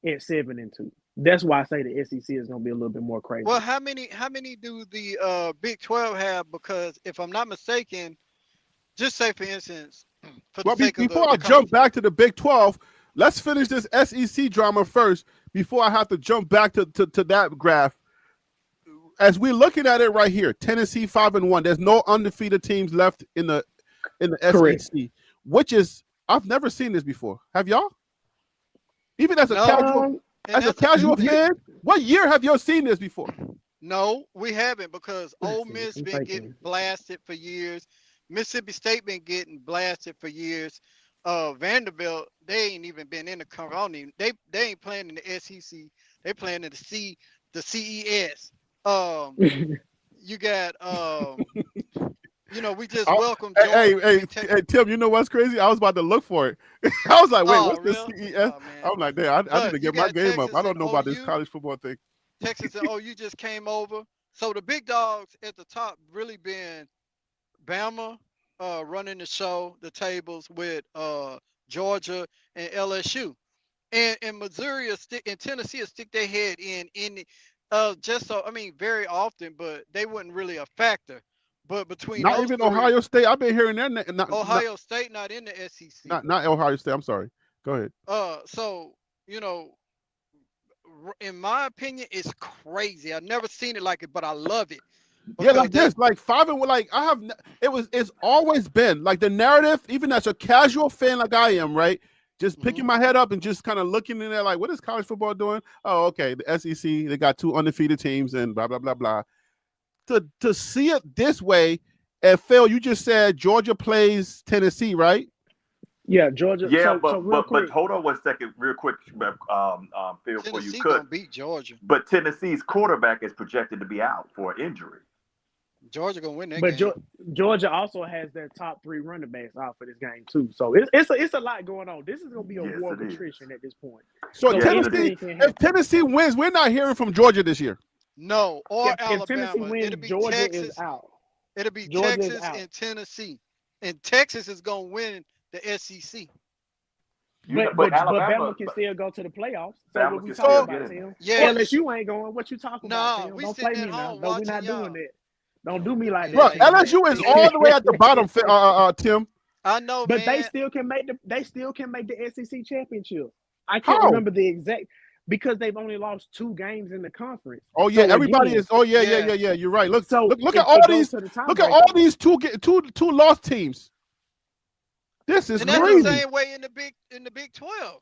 at 7-2. That's why I say the SEC is going to be a little bit more crazy. Well, how many do the Big 12 have? Because if I'm not mistaken, just say for instance, before I jump back to the Big 12, let's finish this SEC drama first before I have to jump back to that graph. As we're looking at it right here, Tennessee 5-1. There's no undefeated teams left in the Correct. SEC, which is, I've never seen this before. Have y'all? Even as a casual fan, what year have y'all seen this before? No, we haven't because Let's Ole see, Miss I'm been getting thinking. blasted for years. Mississippi State been getting blasted for years. Vanderbilt, they ain't even been in the conference. I don't even, they ain't playing in the SEC. They playing in the CES. You got we just I- welcomed Hey, Georgia. hey, Tim, you know what's crazy? I was about to look for it. I was like, wait, Oh, what's the real? CES? Oh man. I'm like, damn, I need But to you get my got game up. Texas I and don't know about this OU. college football thing. Texas and OU just came over. So the big dogs at the top really been Bama running the show, the tables with Georgia and LSU. And Missouri and Tennessee will stick their head in just so very often, but they wasn't really a factor. But between Not those even three, Ohio State. I've been hearing their name. Ohio State not in the SEC. Not Ohio State. I'm sorry. Go ahead. So in my opinion, it's crazy. I've never seen it like it, but I love it. Yeah, Because like they, this, like 5 and like I have. It's always been like the narrative. Even as a casual fan, like I am, right? Just picking my head up and just kind of looking in there, like, what is college football doing? Oh, okay, the SEC. They got 2 undefeated teams and blah blah blah blah. To see it this way, and Phil, you just said Georgia plays Tennessee, right? Yeah, Georgia. Yeah, So real but quick. hold on 1 second, real quick, Phil, before you Tennessee could. gonna beat Georgia. But Tennessee's quarterback is projected to be out for an injury. Georgia gonna win that But game. Georgia also has their top 3 running backs out for this game too. So it's a lot going on. This is gonna be a war of attrition at this point. So Yeah, Tennessee, if Tennessee wins, we're not hearing from Georgia this year. No, or if Alabama. Tennessee wins, It'll be Georgia Texas. is out. It'll be Georgia is Texas out. and Tennessee, and Texas is gonna win the SEC. But Bama can still go to the playoffs. So Bama what we can talking still about, get in. Tim? Yeah. LSU ain't going. What you talking about, Tim? we Don't sitting play at me now. home No, we're watching not y'all. doing that. Don't do me like Look, that. LSU is all the way at the bottom, Tim. I know, But man. they still can make the SEC championship. I can't How? remember the exact because they've only lost 2 games in the conference. Oh yeah, So everybody again, is. Oh yeah. You're right. Look if at all it goes these. to the Look at all tiebreaker- these two lost teams. This is and that's crazy. the same way in the Big 12.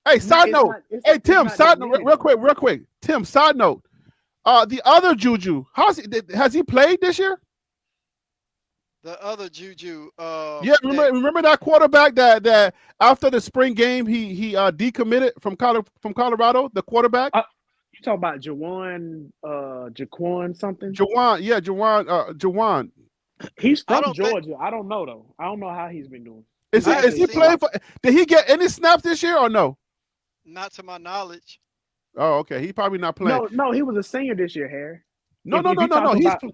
Hey, side it's note. not- it's- Hey, it's Tim. not Side that note. many, Real though. quick. Tim. Side note. The other Juju. Has he played this year? The other Juju. Yeah. Remember that quarterback that after the spring game he decommitted from Colorado. The quarterback. You talking about Jaquan something? Jawan. Yeah, Jawan. He's I from don't think- Georgia. I don't know though. I don't know how he's been doing. Is I he haven't playing seen for? Did he get any snaps this year or no? Not to my knowledge. Oh, okay. He probably not playing. No, he was a senior this year, Harry. No. If you talking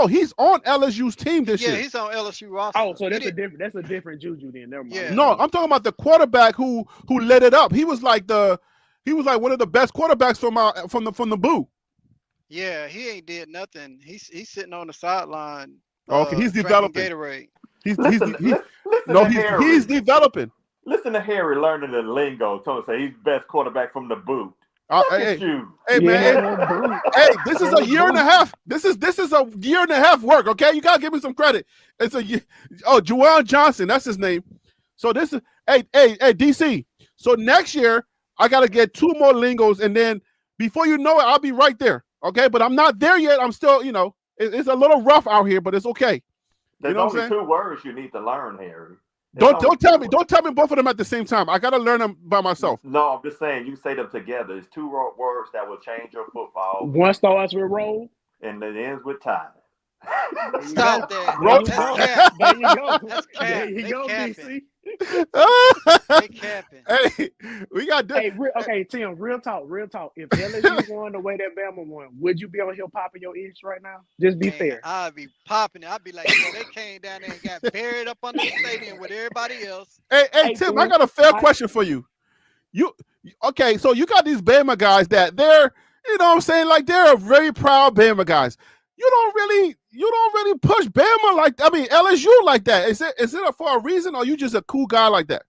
He's on LSU's team this Yeah, year. he's on LSU roster. Oh, so He that's a did- different. That's a different Juju then. Never mind. Yeah. No, I'm talking about the quarterback who lit it up. He was like one of the best quarterbacks from the Boo. Yeah, he ain't did nothing. He's sitting on the sideline. Okay, he's drinking developing. Gatorade. He's Harry. developing. Listen to Harry learning the lingo. Tony say he's best quarterback from the boot. Look Hey, at you. hey man, hey, this is a year and a half. This is a year and a half work. Okay, you gotta give me some credit. It's a year. Oh, Juwan Johnson, that's his name. So this is hey DC. So next year I gotta get 2 more lingos, and then before you know it, I'll be right there. Okay, but I'm not there yet. I'm still, it's a little rough out here, but it's okay. There's know what I'm only 2 words you need to learn, Harry. Don't tell me both of them at the same time. I gotta learn them by myself. No, I'm just saying you say them together. It's 2 words that will change your football, One starts with roll. and it ends with tie. Stop that. Roll That's Tide. cap. There you go. That's cap. There you They go, capping. DC. They capping. Hey, we got Hey, okay, Tim. Real talk. If LSU won the way that Bama won, would you be on here popping your ears right now? Just be Man, fair. I'd be popping it. I'd be like, yo, they came down there and got buried up under the stadium with everybody else. Hey, Hey, Tim, Tim, I got a fair question for you. Okay, so you got these Bama guys that they're, you know what I'm saying, like they're very proud Bama guys. You don't really push Bama LSU like that. Is it for a reason, or you just a cool guy like that?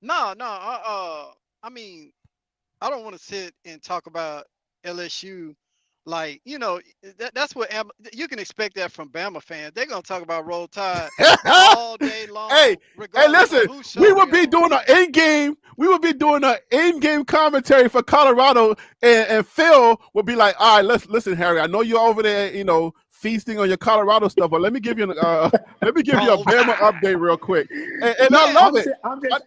No. I mean, I don't want to sit and talk about LSU Like, that's what you can expect that from Bama fans. They're gonna talk about Roll Tide all day long. Hey, regardless of listen, whose show we would they be on. doing an in-game. We would be doing an in-game commentary for Colorado, and Phil would be like, "All right, listen, Harry. I know you're over there, feasting on your Colorado stuff, but let me give you a Bama update real quick." And I love it.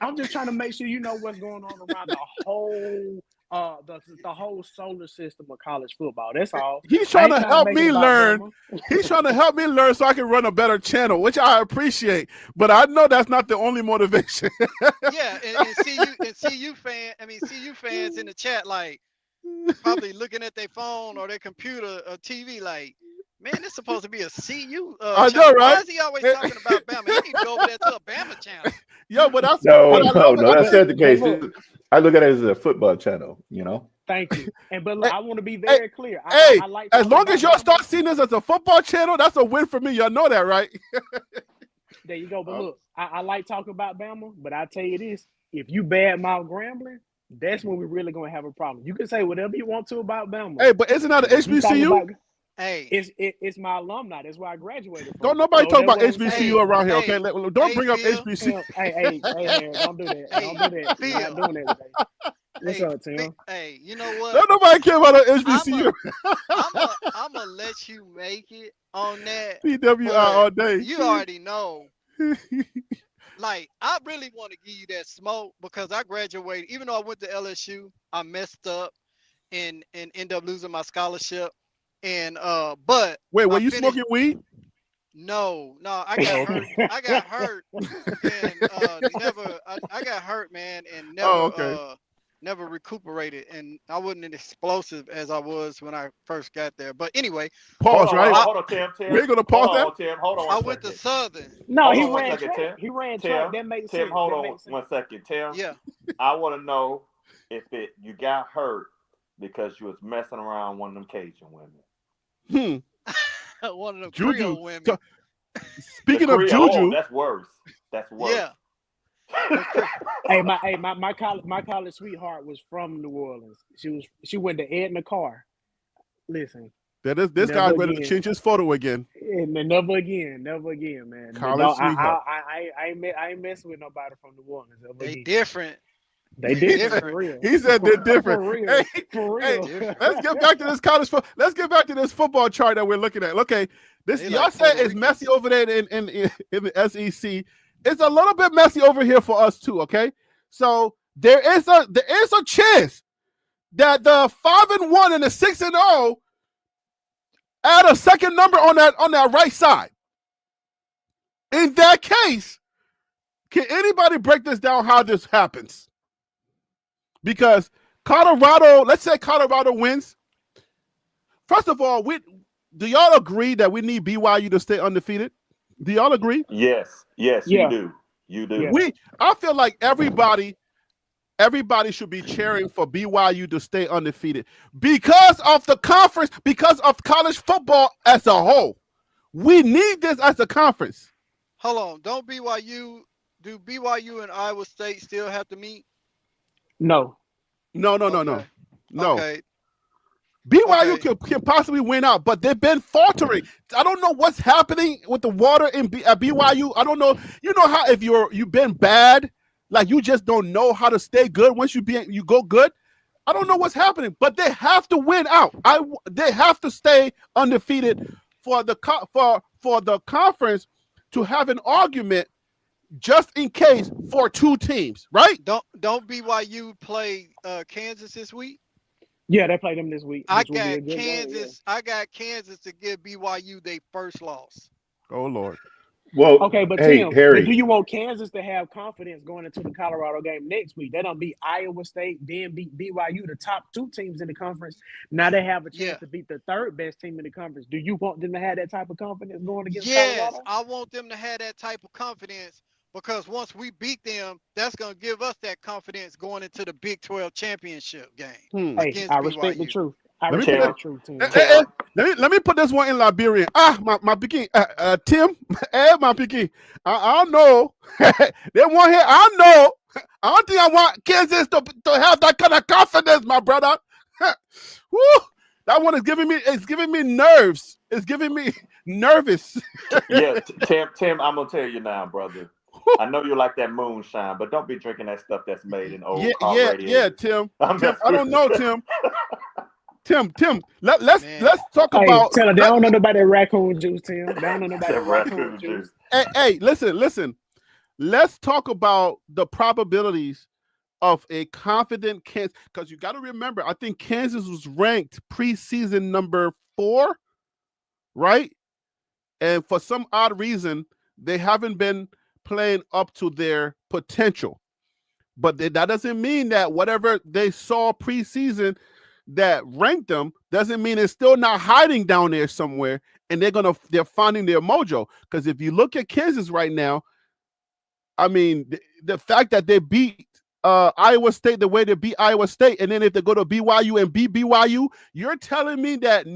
I'm just trying to make sure you know what's going on around the whole the whole solar system of college football. That's all. He's trying to help make me it about learn. Bama. He's trying to help me learn so I can run a better channel, which I appreciate. But I know that's not the only motivation. Yeah, and CU fans in the chat like probably looking at their phone or their computer or TV like, man, this is supposed to be a CU. I know, channel. right? Why is he always talking about Bama? He need to go over there to a Bama channel. Yo, but that's No, but I love it. that's not the case. Look. I look at it as a football channel, Thank you. But look, I want to be very clear. Hey, I like as talking long about as y'all Bama. start seeing this as a football channel, that's a win for me. Y'all know that, right? There you go. But look, I like talking about Bama, but I tell you this: if you badmouth Grambling, that's when we're really gonna have a problem. You can say whatever you want to about Bama. Hey, but isn't that an If you talking HBCU? about- Hey, it's my alumni. That's where I graduated from. Don't nobody So talk about that's what I'm HBCU saying. around here, Hey, okay? Don't hey, bring up Phil. HBCU. Hey, Aaron, don't do that. Hey, Don't do that. We're Phil. not doing that today. What's hey, up, Tim? hey, you know what? Don't nobody care about an HBCU. I'm gonna let you make it on that. PWI all day. You already know. Like, I really want to give you that smoke because I graduated. Even though I went to LSU, I messed up and ended up losing my scholarship. And but Wait, were I you finished- smoking weed? No, I got hurt. I got hurt and I got hurt, man, and never okay. Never recuperated, and I wasn't as explosive as I was when I first got there. But anyway, Pause, right? Hold on, Tim. We ain't gonna pause that? Tim. Hold on. I one went to second. Southern. No, Hold he on one ran second, track. Tim. He ran Tim, track. That makes sense. Tim, hold That on makes sense. 1 second. Tim, Yeah. I want to know if you got hurt because you was messing around one of them Cajun women. One of the Juju. Creole women. Speaking The of Creole- Juju, oh, that's worse. That's worse. Yeah. Hey, my college sweetheart was from New Orleans. She went to Edna Carr. Listen, this Never guy's ready to again. change his photo again. and then never again, man. College No, sweetheart. I ain't messing with nobody from New Orleans ever They again. different. They did different. for real. He said they're different. For real. Hey, For hey, real. let's get back to this Let's get back to this football chart that we're looking at. Okay, this They y'all like say Puerto it's messy over there in the SEC. It's a little bit messy over here for us too. Okay, so there is a chance that the 5-1 and the 6-0 add a second number on that right side. In that case, can anybody break this down how this happens? Because Colorado, let's say Colorado wins. First of all, do y'all agree that we need BYU to stay undefeated? Do y'all agree? Yes, Yeah. you do. You do. Yeah. I feel like everybody should be cheering for BYU to stay undefeated because of the conference, because of college football as a whole. We need this as a conference. Hold on. Do BYU and Iowa State still have to meet? No. No. Okay. No. Okay. BYU Okay. can possibly win out, but they've been faltering. I don't know what's happening with the water at BYU. I don't know. You know how if you've been bad, like you just don't know how to stay good once you go good. I don't know what's happening, but they have to win out. They have to stay undefeated for the conference to have an argument just in case for two teams, right? Don't BYU play Kansas this week? Yeah, they played them this week. I which will be a got good game, Kansas. I got Kansas to give BYU their first loss. Oh Lord. Well, Okay, but hey, Tim, Harry. but do you want Kansas to have confidence going into the Colorado game next week? They don't beat Iowa State, then beat BYU, the top two teams in the conference. Now they have a chance Yeah. to beat the third best team in the conference. Do you want them to have that type of confidence going against Yes, Colorado? I want them to have that type of confidence because once we beat them, that's going to give us that confidence going into the Big 12 championship game. Hey, against I respect the BYU. truth. I Let me respect put the truth, Tim. Let me put this one in Liberian. My Peking. Tim, my Peking. I don't know. They want here. I know. I don't think I want Kansas to have that kind of confidence, my brother. Woo! That one is giving me. It's giving me nerves. It's giving me nervous. Yeah, Tim, I'm gonna tell you now, brother. I know you like that moonshine, but don't be drinking that stuff that's made in old car Yeah, radiators. Tim. I'm Tim, just I don't know, Tim. Tim. Let's Man. talk Hey, about. tell her they don't know nobody raccoon juice, Tim. They don't know nobody That raccoon juice. Hey, listen. Let's talk about the probabilities of a confident Kansas, because you got to remember, I think Kansas was ranked preseason number 4, right? And for some odd reason, they haven't been playing up to their potential. But that doesn't mean that whatever they saw preseason that ranked them doesn't mean it's still not hiding down there somewhere, and they're finding their mojo. Because if you look at Kansas right now, I mean, the fact that they beat Iowa State the way they beat Iowa State, and then if they go to BYU and beat BYU, you're telling me that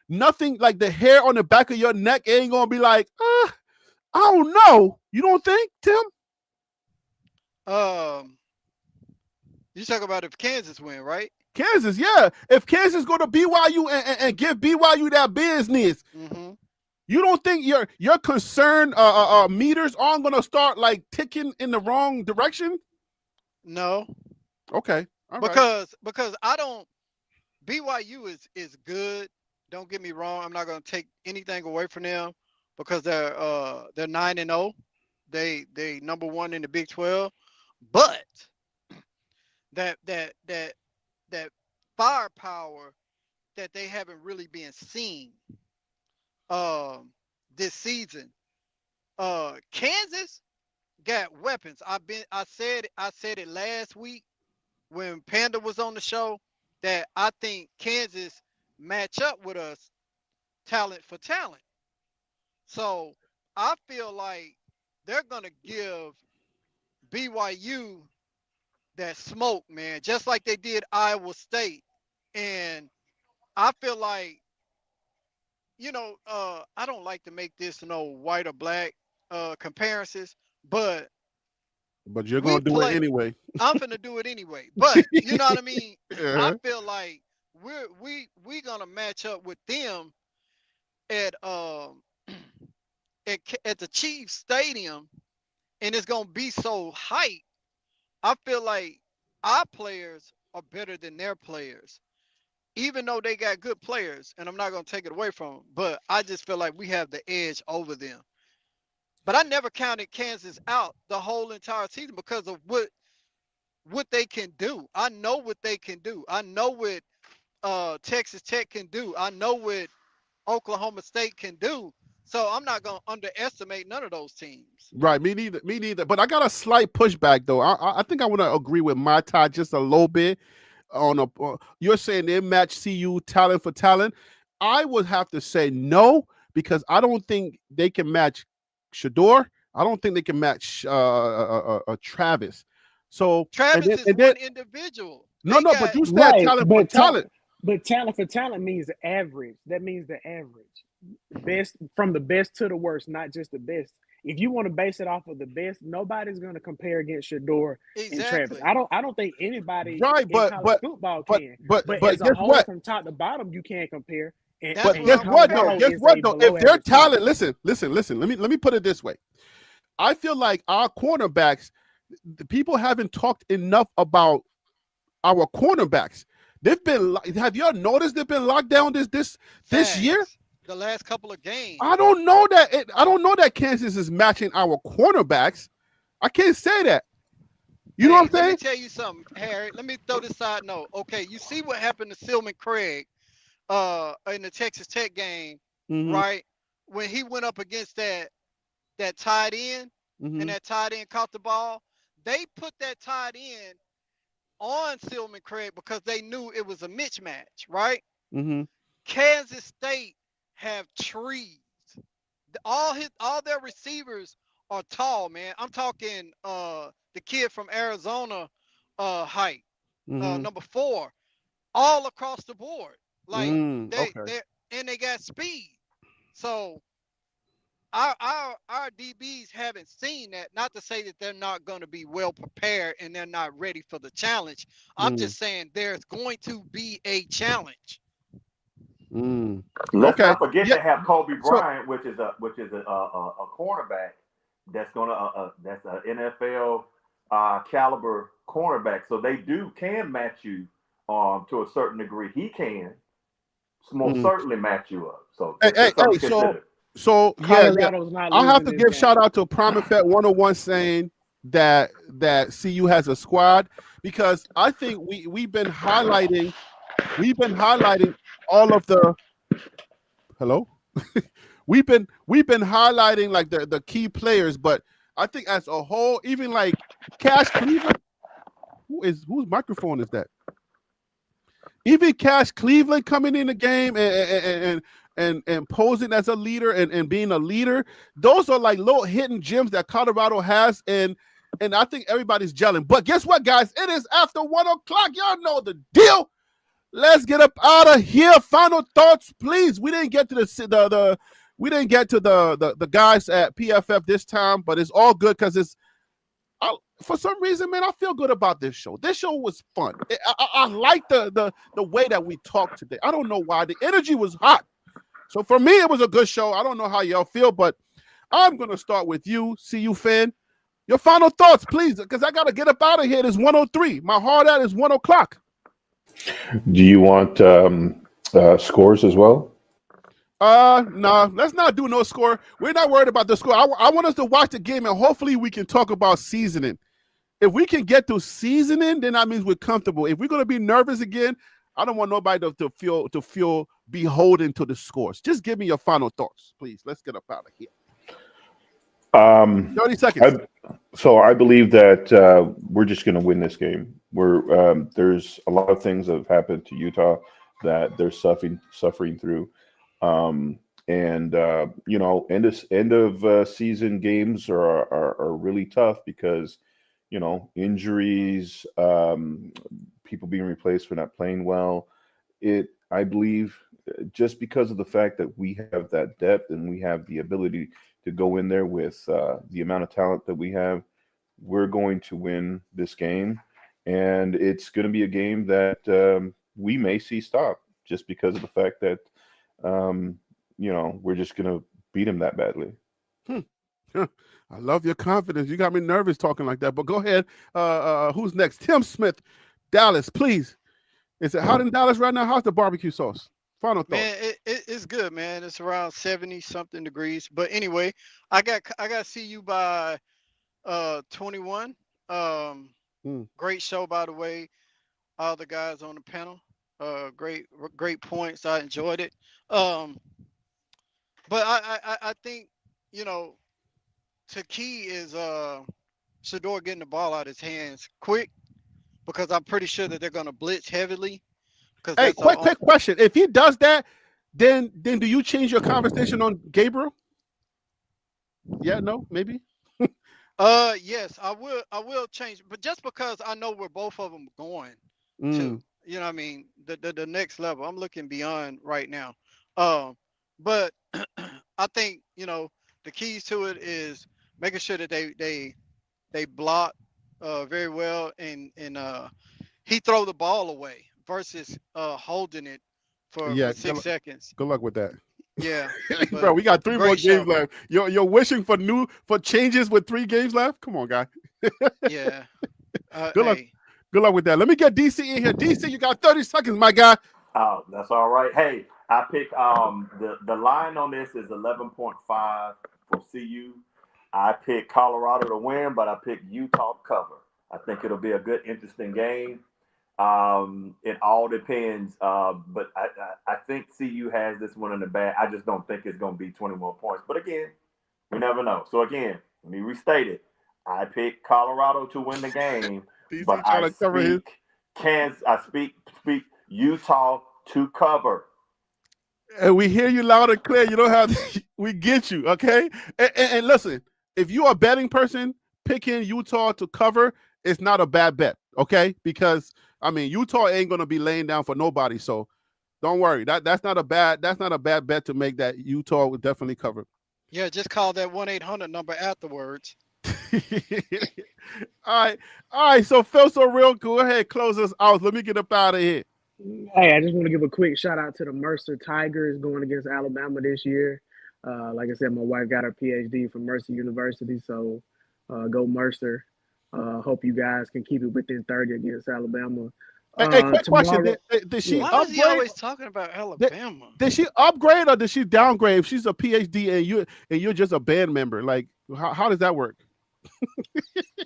nothing like the hair on the back of your neck ain't gonna be like, I don't know. You don't think, Tim? You talk about if Kansas win, right? Kansas, yeah. If Kansas go to BYU and give BYU that business, you don't think your concern meters aren't gonna start like ticking in the wrong direction? No, Okay. All right. because I don't. BYU is good. Don't get me wrong. I'm not gonna take anything away from them because they're 9-0. They number 1 in the Big 12, but that firepower that they haven't really been seen this season. Kansas got weapons. I said it last week when Panda was on the show that I think Kansas match up with us talent for talent. So I feel like they're gonna give BYU that smoke, man, just like they did Iowa State. And I feel like, I don't like to make this white or black comparisons, but you're gonna do it anyway. I'm gonna do it anyway. But you know what I mean? Uh-huh. I feel like we're gonna match up with them at at the Chiefs Stadium, and it's gonna be so hype. I feel like our players are better than their players, even though they got good players, and I'm not gonna take it away from them. But I just feel like we have the edge over them. But I never counted Kansas out the whole entire season because of what they can do. I know what they can do. I know what Texas Tech can do. I know what Oklahoma State can do. So I'm not going to underestimate none of those teams. Right, me neither. But I got a slight pushback though. I think I want to agree with my tie just a little bit. You're saying they match CU talent for talent. I would have to say no, because I don't think they can match Shedeur. I don't think they can match Travis. So Travis is one individual. But you said talent for talent. But talent for talent means the average. That means the average. Best from the best to the worst, not just the best. If you want to base it off of the best, nobody's going to compare against Shedeur and Travis. I don't think anybody in college football can. But as a whole, from top to bottom, you can't compare. But guess what though? If their talent, listen. Let me put it this way. I feel like our cornerbacks, the people haven't talked enough about our cornerbacks. Have y'all noticed they've been locked down this year? The last couple of games. I don't know that Kansas is matching our cornerbacks. I can't say that. You know what I'm saying? Let me tell you something, Harry. Let me throw this side note. Okay, you see what happened to Silman Craig in the Texas Tech game, right? When he went up against that tight end, and that tight end caught the ball, they put that tight end on Silman Craig because they knew it was a mismatch, right? Kansas State have trees. All their receivers are tall, man. I'm talking the kid from Arizona height, number 4, all across the board. Like they got speed. So our DBs haven't seen that. Not to say that they're not going to be well prepared and they're not ready for the challenge. I'm just saying there's going to be a challenge. Let's Okay. not forget Yeah. they have Kobe So- Bryant, which is a cornerback that's gonna that's an NFL caliber cornerback. So they can match you to a certain degree. He can most certainly match you up. So Hey, that's something to so consider. yeah, Colorado's not I'll have to losing give this shout game. out to Prime Effect 101 saying that CU has a squad, because I think we've been highlighting all of the hello. we've been highlighting like the key players, but I think as a whole, even like Cash Cleveland, whose microphone is that? Even Cash Cleveland coming in the game and posing as a leader and being a leader, those are like little hidden gems that Colorado has, and I think everybody's gelling. But guess what, guys? It is after 1 o'clock. Y'all know the deal. Let's get up out of here. Final thoughts, please. We didn't get to the guys at PFF this time, but it's all good because for some reason, man, I feel good about this show. This show was fun. I like the way that we talked today. I don't know why. The energy was hot. So for me, it was a good show. I don't know how y'all feel, but I'm going to start with you, CU fan. Your final thoughts, please, because I got to get up out of here. It is 1:03. My hard out is 1 o'clock. Do you want scores as well? No, let's not do no score. We're not worried about the score. I want us to watch the game, and hopefully we can talk about seasoning. If we can get to seasoning, then that means we're comfortable. If we're going to be nervous again, I don't want nobody to feel beholden to the scores. Just give me your final thoughts, please. Let's get up out of here. 30 seconds. I believe that we're just going to win this game. There's a lot of things that have happened to Utah that they're suffering through. End of season games are really tough because, injuries, people being replaced for not playing well. I believe just because of the fact that we have that depth and we have the ability to go in there with the amount of talent that we have, we're going to win this game. And it's going to be a game that we may see stop just because of the fact that, we're just going to beat him that badly. I love your confidence. You got me nervous talking like that, but go ahead. Who's next? Tim Smith, Dallas, please. Is it hot in Dallas right now? How's the barbecue sauce? Final thought. Man, it's good, man. It's around 70 something degrees. But anyway, I got to see you by 21. Great show, by the way. All the guys on the panel. Great points. I enjoyed it. But I think, the key is Shedeur getting the ball out of his hands quick, because I'm pretty sure that they're going to blitz heavily. Hey, quick question. If he does that, then do you change your conversation on Gabriel? Yeah, no, maybe? Yes, I will change, but just because I know where both of them going to, what I mean, the next level. I'm looking beyond right now. But I think, the keys to it is making sure that they block very well and he throw the ball away versus holding it for 6 seconds. Good luck with that. Yeah, bro, we got 3 more games show, left. You're wishing for changes with 3 games left? Come on, guy. Yeah. Good luck. Good luck with that. Let me get DC in here. DC, you got 30 seconds, my guy. Oh, that's all right. Hey, I pick the line on this is 11.5 for CU. I pick Colorado to win, but I pick Utah to cover. I think it'll be a good, interesting game. It all depends. But I think CU has this one in the bag. I just don't think it's going to be 21 points. But again, we never know. So again, let me restate it. I pick Colorado to win the game, but I speak Utah to cover. And we hear you loud and clear. You don't have to, we get you, okay? And listen, if you are a betting person, picking Utah to cover is not a bad bet, okay? Because Utah ain't gonna be laying down for nobody, so don't worry. That's not a bad bet to make. That Utah would definitely cover. Yeah, just call that 1-800 number afterwards. All right. So Phil, so real, go ahead, close us out. Let me get up out of here. Hey, I just want to give a quick shout out to the Mercer Tigers going against Alabama this year. Like I said, my wife got her PhD from Mercer University, so go Mercer. Hope you guys can keep it within 30 against Alabama. Hey, quick question: Tomorrow, did she yeah. Why is he upgrade? always talking about Alabama? Did she upgrade or did she downgrade? If she's a PhD and you're just a band member, like how does that work?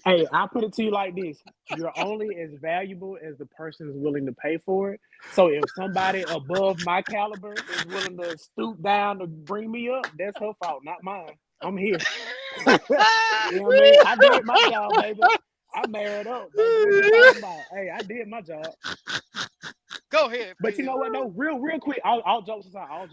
Hey, I'll put it to you like this. You're only as valuable as the person is willing to pay for it. So if somebody above my caliber is willing to stoop down to bring me up, that's her fault, not mine. I'm here. You know what I mean? I did my job, baby. I married up, baby. What you talking about? Hey, I did my job. Go ahead. But you Felix. know what? No, real quick. All jokes aside.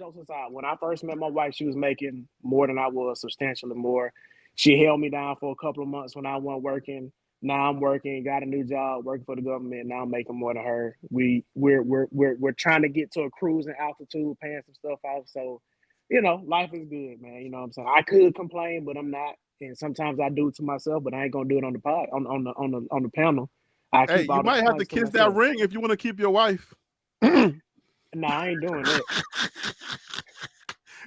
When I first met my wife, she was making more than I was, substantially more. She held me down for a couple of months when I wasn't working. Now I'm working, got a new job, working for the government. Now I'm making more than her. We're trying to get to a cruising altitude, paying some stuff off. So, you know, life is good, man. You know what I'm saying? I could complain, but I'm not. And sometimes I do it to myself, but I ain't gonna do it on the pod on the panel. I Hey, keep you all the might have to complaints to kiss that myself. ring if you want to keep your wife. No, I ain't doing that.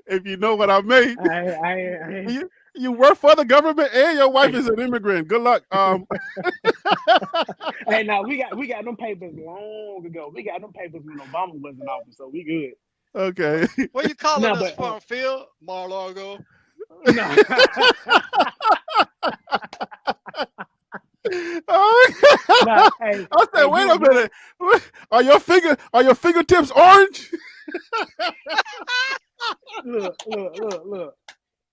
If you know what I mean. I You work for the government and your wife is an immigrant. Good luck. Hey, now we got them papers long ago. We got them papers when Obama was in office, so we good. Okay. Where you calling No, us but, from, Phil? Mar-a-Lago. No. No, hey, I said, wait a minute. Are your fingertips orange? Look.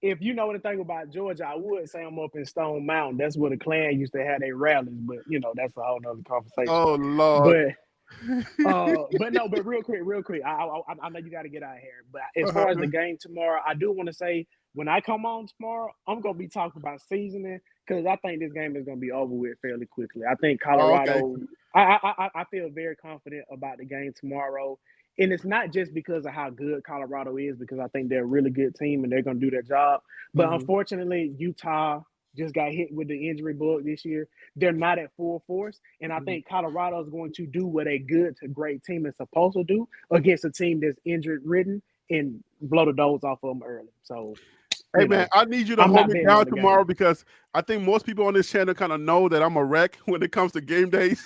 If you know anything about Georgia, I would say I'm up in Stone Mountain. That's where the Klan used to have their rallies, but you know, that's a whole nother conversation. Oh Lord. But real quick. I know you got to get out of here. But as far as the game tomorrow, I do want to say when I come on tomorrow, I'm gonna be talking about seasoning because I think this game is gonna be over with fairly quickly. I think Colorado. I feel very confident about the game tomorrow. And it's not just because of how good Colorado is, because I think they're a really good team and they're going to do their job. But unfortunately, Utah just got hit with the injury bug this year. They're not at full force. And I think Colorado is going to do what a good to great team is supposed to do against a team that's injured-ridden and blow the doors off of them early. So, hey, man, I need you to hold me down tomorrow because I think most people on this channel kind of know that I'm a wreck when it comes to game days.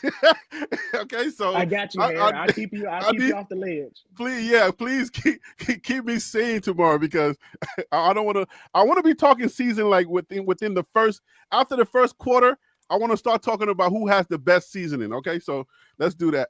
Okay, so I got you, Harry. I'll keep you off the ledge. Please keep me sane tomorrow because I don't want to. I want to be talking season like within the first after the first quarter. I want to start talking about who has the best seasoning. Okay, so let's do that.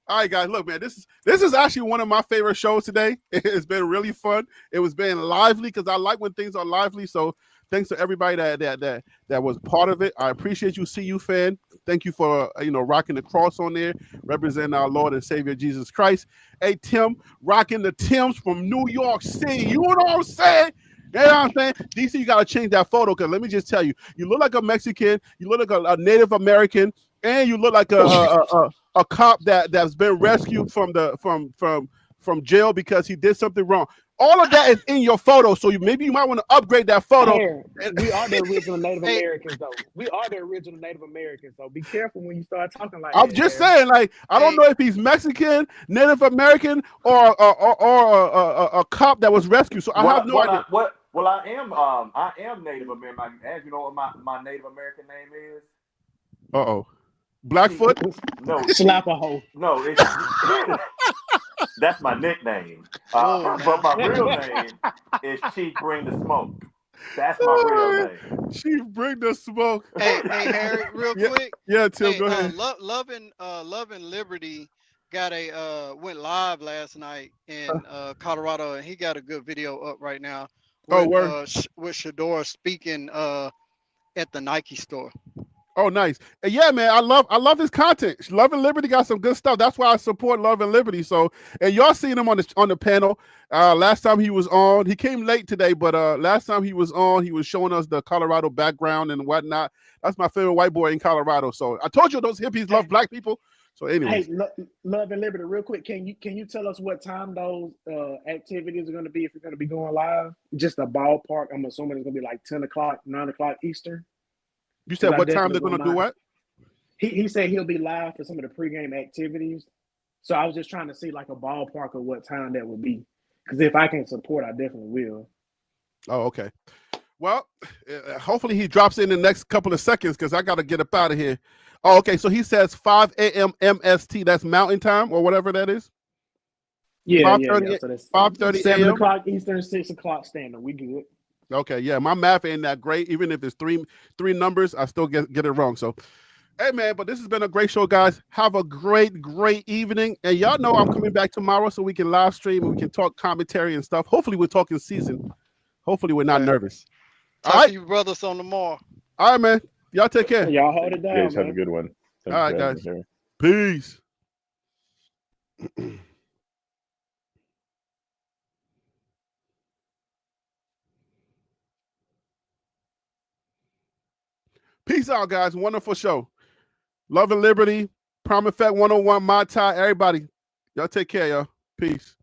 All right, guys. Look, man, this is actually one of my favorite shows today. It's been really fun. It was being lively because I like when things are lively. So thanks to everybody that was part of it. I appreciate you, CU fan. Thank you for rocking the cross on there, representing our Lord and Savior Jesus Christ. Hey, Tim, rocking the Tims from New York City. You know what I'm saying? You know what I'm saying? DC, you got to change that photo because let me just tell you, you look like a Mexican, you look like a Native American, and you look like a cop that's been rescued from jail because he did something wrong. All of that is in your photo, so maybe you might want to upgrade that photo. We are the original Native Americans, though. We are the original Native Americans, so be careful when you start talking like that. I'm just saying, like, I don't know if he's Mexican, Native American, or a cop that was rescued. So I have no idea. I am Native American. As you know what my Native American name is? Blackfoot? No. Slapaho. No, it's that's my nickname. But my real name is Chief Bring the Smoke. That's my real name. Chief Bring the Smoke. Hey, Harry, real quick. Yeah, Tim, go ahead. Love and Liberty went live last night in Colorado, and he got a good video up right now with Shador speaking at the Nike store. Oh, nice. Yeah, man, I love his content. Love and Liberty got some good stuff. That's why I support Love and Liberty. So, and y'all seen him on the panel. Last time he was on, he came late today, but last time he was on, he was showing us the Colorado background and whatnot. That's my favorite white boy in Colorado. So I told you those hippies love black people. So anyway, hey, Love and Liberty, real quick, can you tell us what time those activities are going to be if you're going to be going live? Just a ballpark. I'm assuming it's going to be like 10 o'clock, 9 o'clock Eastern. You said what time they're going to do what? He said he'll be live for some of the pregame activities. So I was just trying to see like a ballpark of what time that would be. Because if I can support, I definitely will. Oh, okay. Well, hopefully he drops in the next couple of seconds because I got to get up out of here. Oh, okay. So he says 5 a.m. MST. That's Mountain Time or whatever that is. Yeah. 5:30 So that's 5:30 7 a.m. o'clock Eastern, 6 o'clock Standard. We good. Okay, yeah, my math ain't that great. Even if it's three numbers, I still get it wrong. So, hey man, but this has been a great show, guys. Have a great evening, and y'all know I'm coming back tomorrow so we can live stream and we can talk commentary and stuff. Hopefully, we're talking season. Hopefully, we're not nervous. Talk All right, to you brothers on tomorrow. all right, man. Y'all take care. Y'all hold it down, You guys have a man. good one. All right, Thanks for guys. having me here. Peace. Peace out, guys. Wonderful show. Love and Liberty, Prime Effect 101, My Tie, everybody. Y'all take care, y'all. Peace.